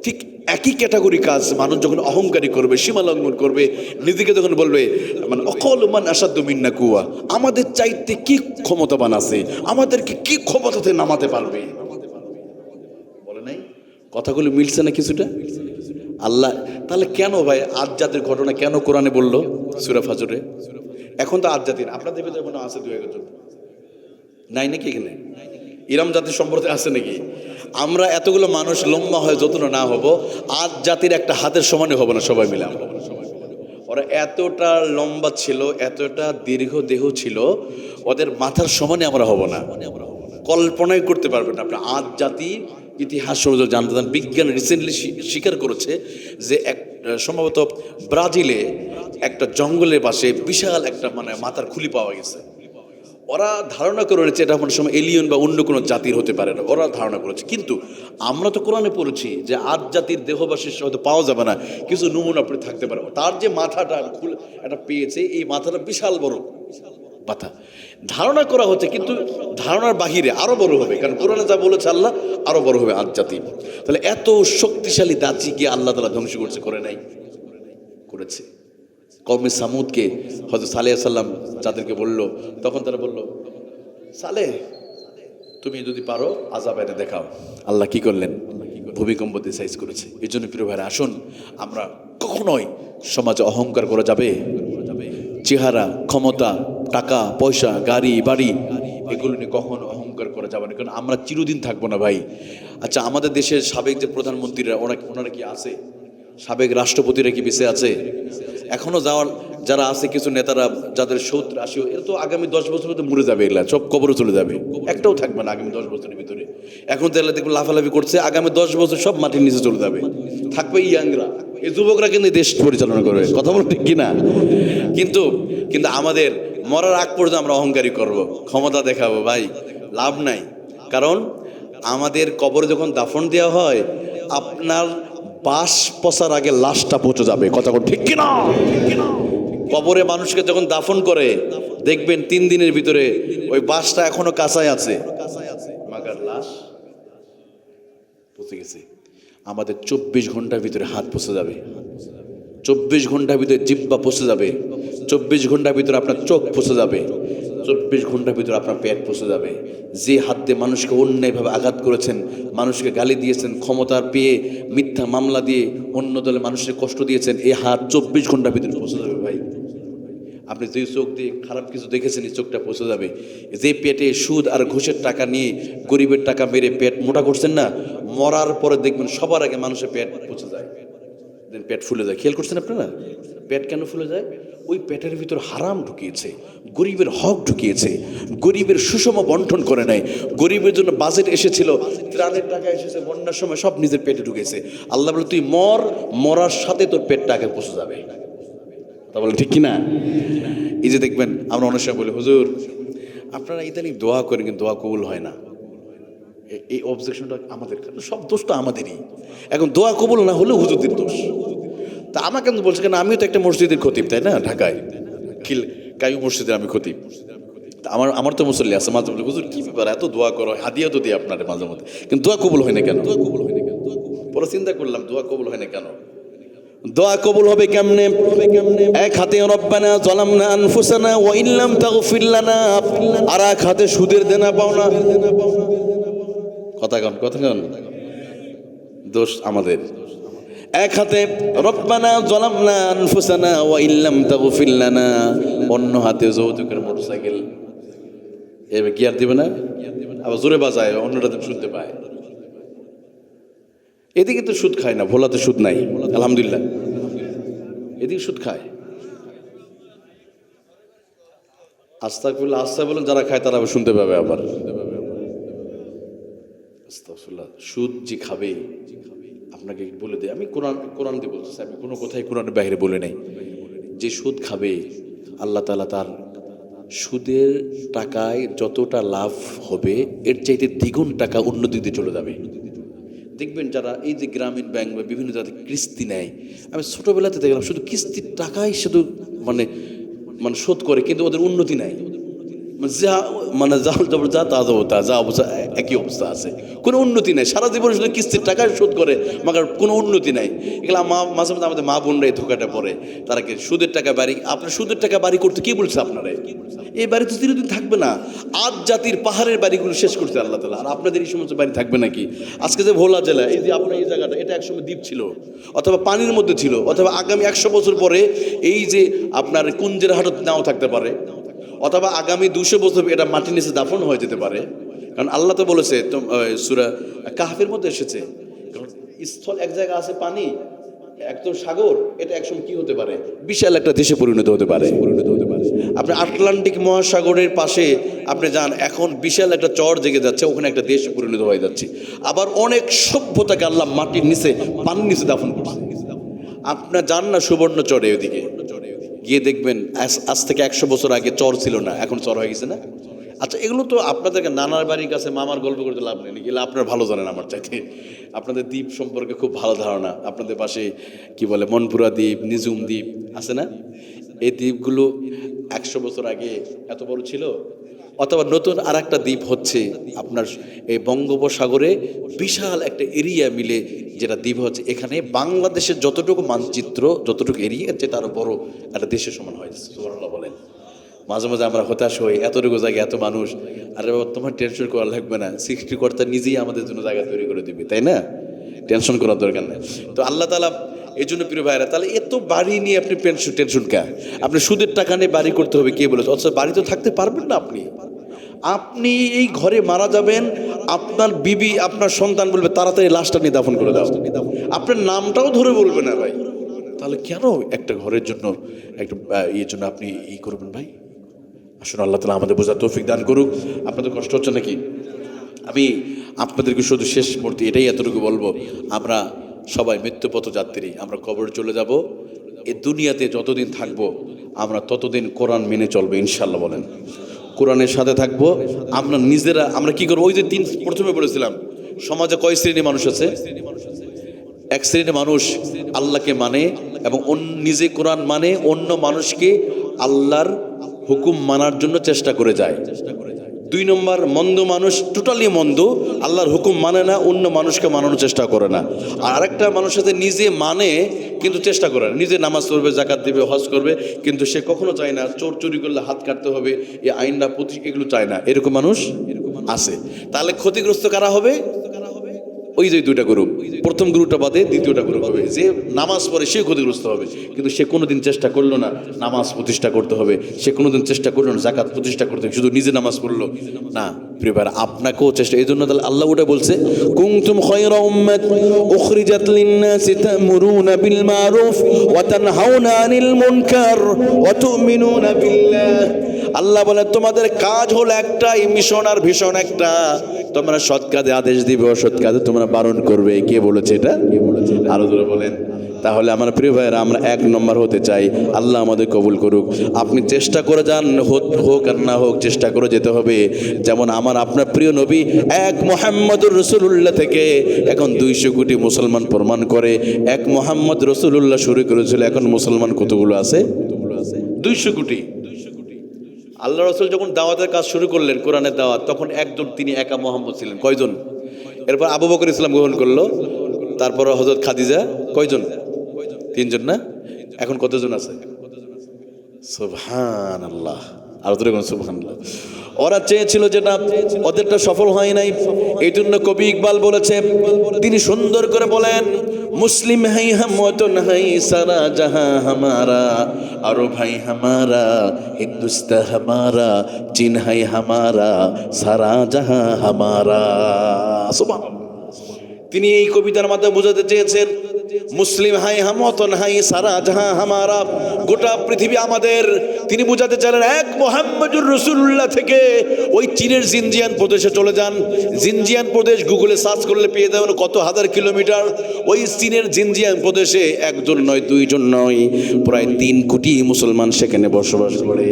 ঠিক একই ক্যাটাগরি কাজ মানুষ যখন অহংকারী করবে, সীমা লঙ্ঘন করবে, নিজেকে যখন বলবে মানে ওয়াকালু মান আশাদ্দু মিন্না কুওয়া, আমাদের চাইতে কি ক্ষমতাবান আছে, আমাদেরকে কি ক্ষমতাতে নামাতে পারবে, বলে নাই? কথাগুলো মিলছে না কিছুটা? আল্লাহ তাহলে কেন ভাই আদ জাতির ঘটনা কেন কোরআনে বললো সূরা ফজরে? এখন তো আদ জাতির আপনাদের ভিতরে মনে আছে 2-1 জন নাই নাকি? এখানে ইরাম জাতির সম্পর্কে আছে নাকি? আমরা এতগুলো মানুষ লম্বা হয়ে যতটা না হব, আদ জাতির একটা হাতের সমানে হবো না সবাই মিলে। ওরা এতটা লম্বা ছিল, এতটা দীর্ঘ দেহ ছিল, ওদের মাথার সমানে আমরা হব না। কল্পনাই করতে পারবেন না আপনি। আদ জাতি ইতিহাস জানতে চান, বিজ্ঞান রিসেন্টলি স্বীকার করেছে যে সম্ভবত ব্রাজিলে একটা জঙ্গলের পাশে বিশাল একটা মানে মাথার খুলি পাওয়া গেছে। ওরা ধারণা করে রয়েছে এটা কোনো সময় এলিয়েন বা অন্য কোনো জাতির হতে পারে না, ওরা ধারণা করেছে। কিন্তু আমরা তো কোরআনে পড়েছি যে আদ জাতির দেহবাসীর হয়তো পাওয়া যাবে না, কিছু নমুনা আপনি থাকতে পারে। তার যে মাথাটা একটা পেয়েছে, এই মাথাটা বিশাল বড় মাথা ধারণা করা হচ্ছে, কিন্তু ধারণার বাহিরে আরো বড় হবে, কারণ কোরআনে যা বলেছে আল্লাহ আরো বড় হবে আদ জাতি। তাহলে এত শক্তিশালী জাতিকে আল্লাহ তাআলা ধ্বংস করছে, করে নাই? করেছে। কওমে সামুদকে হযরত সালেহ সাল্লাম যাদেরকে বলল, তখন তারা বলল, সালেহ তুমি যদি পারো আযাব এনে দেখাও। আল্লাহ কি করলেন? ভূমিকম্প ডিসাইজ করেছে। এই জন্য প্রিয় ভাইরা, আসুন আমরা কখনোই সমাজে অহংকার করা যাবে, চেহারা, ক্ষমতা, টাকা পয়সা, গাড়ি বাড়ি, এগুলো নিয়ে কখনো অহংকার করা যাবে না, কারণ আমরা চিরদিন থাকবো না ভাই। আচ্ছা, আমাদের দেশের সাবেক যে প্রধানমন্ত্রীরা, ওনারা কি আছে? সাবেক রাষ্ট্রপতিরা কি বেঁচে আছে? এখনো যারা আছে কিছু নেতারা, যাদের 70-80, এরা তো আগামী 10 বছর তো মরে যাবে, এগুলা সব কবরে চলে যাবে, একটাও থাকবে না আগামী 10 বছরের ভিতরে। এখন তো এগুলা দেখবো লাফালাফি করছে, আগামী 10 বছর সব মাটির নিচে চলে যাবে, থাকবে ইয়াংরা, এই যুবকরা কিন্তু দেশ পরিচালনা করবে। কথা বলো ঠিক কিনা? কিন্তু আমাদের মরার আগ পর্যন্ত আমরা অহংকারী করব, ক্ষমতা দেখাবো, ভাই লাভ নাই। কারণ আমাদের কবরে যখন দাফন দেওয়া হয়, আপনার বাস পচার আগে লাশটা পচে যাবে। কথা ঠিক কিনা? কবরে মানুষকে যখন দাফন করে, দেখবেন 3 দিনের ভিতরে ওই বাসটা এখনো কাঁচাই আছে, মাগার লাশ পচে গেছে। আমাদের 24 ঘন্টার ভিতরে হাত পচে যাবে, 24 ঘন্টার ভিতরে জিহ্বা পচে যাবে, 24 ঘন্টার ভিতরে আপনার চোখ পচে যাবে, 24 ঘন্টার ভিতরে আপনার পেট পচে যাবে। যে হাত দিয়ে মানুষকে অন্যায়ভাবে আঘাত করেছেন, মানুষকে গালি দিয়েছেন, ক্ষমতার পেয়ে মিথ্যা মামলা দিয়ে অন্য দলে মানুষের কষ্ট দিয়েছেন, এই হাত 24 ঘন্টার ভিতরে পচে যাবে ভাই। আপনি যে চোখ দিয়ে খারাপ কিছু দেখেছেন, এই চোখটা পচে যাবে। যে পেটে সুদ আর ঘুষের টাকা নিয়ে গরিবের টাকা মেরে পেট মোটা করছেন না, মরার পরে দেখবেন সবার আগে মানুষের পেট পচে যায়, পেট ফুলে যায়। খেয়াল করছেন আপনারা? পেট কেন ফুলে যায়? ওই পেটের ভিতর হারাম ঢুকিয়েছে, গরিবের হক ঢুকিয়েছে, গরিবের সুষম বন্টন করে নেয়। গরিবের জন্য বাজেট এসেছিল, ত্রাণের টাকা এসেছে, বন্যার সময় সব নিজের পেটে ঢুকেছে। আল্লাহ বলে, তুই মরার সাথে তোর পেটটা আগে পচে যাবে। তা বলে ঠিক কিনা? এই যে দেখবেন আমরা অনেক সময় বলি, হুজুর আপনারা ইদানিং দোয়া করেন কিন্তু দোয়া কবুল হয় না। এই অবজেকশনটা আমাদের, সব দোষটা আমাদেরই। এখন দোয়া কবুল না হলে হুজুরদের দোষ। তা আমাকে কিন্তু বলছে, কেন আমিও তো একটা মসজিদের খতিব, তাই না? ঢাকায় কায়ু মসজিদের আমি খতিব। তা আমার তো মুসল্লি আছে, মাঝে মাঝে হুজুর কি ব্যাপার, এত দোয়া করো, হাদিয়া তো দিই আপনার মাঝে মধ্যে, কিন্তু দোয়া কবুল হয় না কেন? পরে চিন্তা করলাম, দোয়া কবুল হয় না কেন? দোয়া কবুল হবে কেমনে? এক হাতে রব্বানা যালামনা আনফুসানা ওয়া ইল্লাম তাগফির লানা, আর এক হাতে সুদের দেনা পাওনা। কথা কন, দোষ আমাদের। এক হাতে রব্বানা যালামনা আনফুসানা ওয়া ইল্লাম তাগফির লানা, অন্য হাতে যৌতুকের মোটরসাইকেল। এবার গিয়ার দিবে না, আবার জোরে বাজায়, অন্যটা শুনতে পায়। এদিকে তো সুদ খায় না, ভোলাতে সুদ নাই আলহামদুলিল্লাহ, এদিকে সুদ খায়। আস্তাগফিরুল্লাহ, আস্তা বলেন, যারা খায় তারা শুনতে পাবে আবার। আস্তাগফিরুল্লাহ, সুদ যে খাবে আপনাকে বলে দেয়, আমি কোরআন দিয়ে বলতেছি, আমি কোনো কথাই কোরআনের বাইরে বলে নাই। যে সুদ খাবে, আল্লাহ তাআলা তার সুদের টাকায় যতটা লাভ হবে, এর চাইতে দ্বিগুণ টাকা অন্য দিকে চলে যাবে। দেখবেন যারা এই যে গ্রামীণ ব্যাংক বা বিভিন্ন জায়গায় কিস্তি নেয়, আমি ছোটোবেলাতে দেখলাম শুধু কিস্তির টাকাই শুধু মানে শোধ করে, কিন্তু ওদের উন্নতি নাই। যা অবস্থা একই অবস্থা আছে, কোনো উন্নতি নাই। সারা জীবন শুধু কিস্তির টাকায় শোধ করে, মাগার কোনো উন্নতি নাই। এগুলো মাঝে মাঝে আমাদের মা বোনরা এই ধোকাটা পড়ে। তারা কি সুদের টাকা বাড়ি, আপনার সুদের টাকা বাড়ি করতে কি বলছে আপনারা? এই বাড়ি তো চিরদিন থাকবে না। আজ জাতির পাহাড়ের বাড়িগুলো শেষ করছে আল্লাহ তাআলা, আর আপনাদের এই সমস্ত বাড়ি থাকবে নাকি? আজকে যে ভোলা জেলা, এই যে আপনার এই জায়গাটা, এটা একসময় দ্বীপ ছিল, অথবা পানির মধ্যে ছিল, অথবা আগামী 100 বছর পরে এই যে আপনার কুঞ্জের হাটত নাও থাকতে পারে, অথবা আগামী 200 বছর এটা মাটির নিচে দাফন হয়ে যেতে পারে। কারণ আল্লাহ তো বলেছে, সূরা কাহফের মধ্যে এসেছে, স্থল এক জায়গা আছে পানি, একদম সাগর, এটা একসময় কি হতে পারে? বিশাল একটা দেশে পরিণত হতে পারে। আপনি আটলান্টিক মহাসাগরের পাশে আপনি যান, এখন বিশাল একটা চর জেগে যাচ্ছে, ওখানে একটা দেশ পরিণত হয়ে যাচ্ছে। আবার অনেক সভ্যতাকে আল্লাহ মাটির নিচে, পানির নিচে দাফন করছে। আপনার যান না সুবর্ণ চরে, ওইদিকে গিয়ে দেখবেন আজ থেকে 100 বছর আগে চর ছিল না, এখন চর হয়ে গেছে না? আচ্ছা, এগুলো তো আপনাদেরকে নানার বাড়ির কাছে মামার গল্প করতে লাভ নেই, এগুলো আপনারা ভালো জানেন আমার চাইতে। আপনাদের দ্বীপ সম্পর্কে খুব ভালো ধারণা। আপনাদের পাশে কি বলে, মনপুরা দ্বীপ, নিজুম দ্বীপ আছে না? এই দ্বীপগুলো 100 বছর আগে এত বড় ছিল, অথবা নতুন আর একটা দ্বীপ হচ্ছে আপনার এই বঙ্গোপসাগরে বিশাল একটা এরিয়া মিলে যেটা দ্বীপ হচ্ছে, এখানে বাংলাদেশের যতটুকু মানচিত্র, যতটুকু এরিয়া আছে তারও বড় একটা দেশের সমান হয়। সুবহানাল্লাহ বলেন। মাঝে মাঝে আমরা হতাশ হই, এতটুকু জায়গায় এত মানুষ, আরে বাবা তোমার টেনশন করা লাগবে না, সৃষ্টিকর্তা নিজেই আমাদের জন্য জায়গা তৈরি করে দিবে, তাই না? টেনশন করার দরকার নেই। তো আল্লাহ তাআলা এই জন্য প্রিয় ভাইরা, তাহলে এত বাড়ি নিয়ে আপনি টেনশন কা? আপনি সুদের টাকা নিয়ে বাড়ি করতে হবে কে বলেছে? অথচ বাড়ি তো থাকতে পারবেন না আপনি। আপনি এই ঘরে মারা যাবেন, আপনার বিবি আপনার সন্তান বলবে তাড়াতাড়ি লাশটা নিয়ে দাফন করে দাও, আপনার নামটাও ধরে বলবে না ভাই। তাহলে কেন একটা ঘরের জন্য একটা ইয়ের জন্য আপনি ই করবেন ভাই? আসলে আল্লাহ তাআলা আমাদের বোঝার তৌফিক দান করুক। আপনাদের কষ্ট হচ্ছে নাকি? আমি আপনাদেরকে শুধু শেষ মুহূর্তে এটাই এতটুকু বলবো, আমরা সবাই মৃত্যুপথ যাত্রী, আমরা কবরে চলে যাব। এই দুনিয়াতে যতদিন থাকবো আমরা ততদিন কোরআন মেনে চলবো ইনশাল্লাহ। বলেন, কোরআনের সাথে থাকবো। আমরা নিজেরা আমরা কি করবো? ওই যে প্রথমে বলেছিলাম, সমাজে কয় শ্রেণীর মানুষ আছে? এক শ্রেণীর মানুষ আল্লাহকে মানে এবং নিজে কোরআন মানে, অন্য মানুষকে আল্লাহর হুকুম মানার জন্য চেষ্টা করে যায়। 2 নম্বর মন্দ মানুষ, টোটালি মন্দ, আল্লাহর হুকুম মানে না, অন্য মানুষকে মানানোর চেষ্টা করে না। আর আরেকটা মানুষ সাথে নিজে মানে কিন্তু চেষ্টা করে না, নিজে নামাজ পড়বে, জাকাত দিবে, হজ করবে, কিন্তু সে কখনো চায় না চোর চুরি করলে হাত কাটতে হবে, এই আইনটা এগুলো চায় না। এরকম মানুষ আছে। তাহলে ক্ষতিগ্রস্ত কারা হবে? ওই যে 2টা গ্রুপ, প্রথম গ্রুপটা বাদে দ্বিতীয়টা গ্রুপ হবে। যে নামাজ পড়ে সে ক্ষতিগ্রস্ত হবে, কিন্তু সে কোনোদিন চেষ্টা করলো না নামাজ প্রতিষ্ঠা করতে হবে, সে কোনোদিন চেষ্টা করলো না জাকাত প্রতিষ্ঠা করতে হবে, শুধু নিজে নামাজ পড়লো না। প্রিয় ভাইরা, আপনাকেও চেষ্টা, এই জন্য তাহলে আল্লাহ ওটা বলছে, কুনতুম খায়রা উম্মাত উখরিজাত লিন-নাসি তা'মুরুনা বিল মারুফ ওয়া তানহাউনা আনিল মুনকার ওয়া তু'মিনুনা বিল্লাহ। আল্লাহ বলেন তোমাদের কাজ হলো একটাই, মিশন আর ভীষণ একটা, তোমরা সৎ কাজে আদেশ দিবে, অসৎ কাজে তোমরা বারণ করবে। কে বলেছে এটা? আরো জোরে বলেন। তাহলে আমার প্রিয় ভাইয়েরা, আমরা 1 নম্বর হতে চাই, আল্লাহ আমাদের কবুল করুক। আপনি চেষ্টা করে যান, হোক আর না হোক চেষ্টা করে যেতে হবে। যেমন আমার আপনার প্রিয় নবী 1 মুহাম্মদুর রাসূলুল্লাহ থেকে এখন 200 কোটি মুসলমান প্রমাণ করে। 1 মুহাম্মদ রাসূলুল্লাহ শুরু করেছিল, এখন মুসলমান কতগুলো আছে? 200 কোটি। আল্লাহ রাসূল যখন দাওয়াতের কাজ শুরু করলেন, কোরআনের দাওয়াত, তখন একজন তিনি একা মুহাম্মদ ছিলেন। কয়জন? এরপর আবু বকর ইসলাম গ্রহণ করলো, তারপর হযরত খাদিজা। কয়জন? 3 জন না? এখন কতজন আছে? সুবহানাল্লাহ। আর তোরে কোন সুবহানাল্লাহ। ওরা চেয়েছিল যেটা, ওদেরটা সফল হয় নাই। এই জন্য কবি ইকবাল বলেছে, তিনি সুন্দর করে বলেন, মুসলিম হাই হাম ওয়াতন হাই সারা জাহাঁ হামারা, আরব হাই হামারা, হিন্দুস্তান হামারা, চীন হাই হামারা, সারা জাহাঁ হামারা। সুবহানাল্লাহ। তিনি এই কবিতার মাধ্যমে বোঝাতে চেয়েছেন, মুসলিম হাই হাম ওয়াতন হাই সারা জাহাঁ হামারা, গোটা পৃথিবী আমাদের। তিনি বোঝাতে চাইলেন 1 মুহাম্মদুর রাসূলুল্লাহ থেকে ওই চীনের জিনজিয়ান প্রদেশে চলে যান। জিনজিয়ান প্রদেশ গুগলে সার্চ করলে পেয়ে যাবেন কত হাজার কিলোমিটার। ওই চীনের জিনজিয়ান প্রদেশে 1 জন নয়, 2 জন নয়, প্রায় 3 কোটি মুসলমান সেখানে বসবাস করে।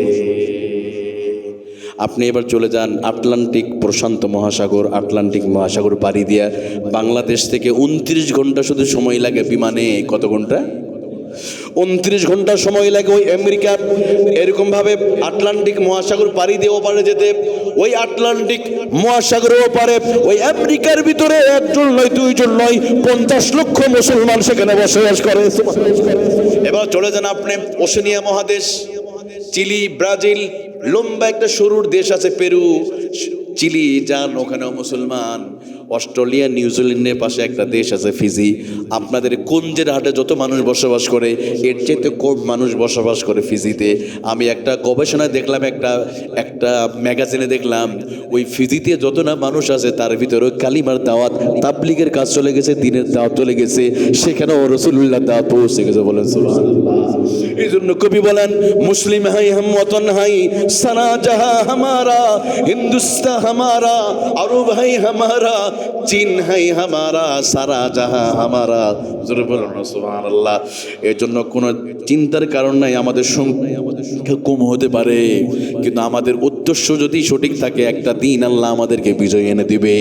আপনি এবার চলে যান আটলান্টিক প্রশান্ত মহাসাগর, আটলান্টিক মহাসাগর পাড়ি দিয়া বাংলাদেশ থেকে 29 ঘন্টা শুধু সময় লাগে বিমানে। কত ঘন্টা? 29 ঘন্টা সময় লাগে ওই আমেরিকা। এরকম ভাবে আটলান্টিক মহাসাগর পাড়ি দিয়ে ওপারে যেতে, ওই আটলান্টিক মহাসাগরের ওপারে ওই আমেরিকার ভিতরে 1 জন নয়, 2 জন নয়, 50 লক্ষ মুসলমান সেখানে বসবাস করে। এবার চলে যান আপনি ওশেনিয়া মহাদেশ, চিলি, ব্রাজিল, লম্বা একটা সরুর দেশ আছে পেরু, চিলি যান, ওখানেও মুসলমান। অস্ট্রেলিয়া, নিউজিল্যান্ডের পাশে একটা দেশ আছে ফিজি। আপনাদের কুঞ্জের হাটে যত মানুষ বসবাস করে, এর চেয়ে কম মানুষ বসবাস করে ফিজিতে। আমি একটা গবেষণায় দেখলাম, একটা ম্যাগাজিনে দেখলাম, ওই ফিজিতে যত না মানুষ আছে তার ভিতরে কালিমার দাওয়াত, তাবলিগের কাজ চলে গেছে, দিনের দাওয়াত চলে গেছে, সেখানেও রাসূলুল্লাহ দাওয়াত পৌঁছে গেছে। বলেন সুবহানাল্লাহ। এই জন্য কবি বলেন, মুসলিম হাই হাম ওয়াতন হাই সারা জাহাঁ হামারা, হিন্দুস্তান হামারা, আরব হাই হামারা, চীন হাই হামারা, সারা জাহাঁ হামারা। জোরে বলুন সুবহানাল্লাহ। এর জন্য কোনো চিন্তার কারণ নাই। আমাদের সংখ্যা কম হতে পারে, কিন্তু আমাদের উদ্দেশ্য যদি সঠিক থাকে, একটা দিন আল্লাহ আমাদেরকে বিজয় এনে দিবে।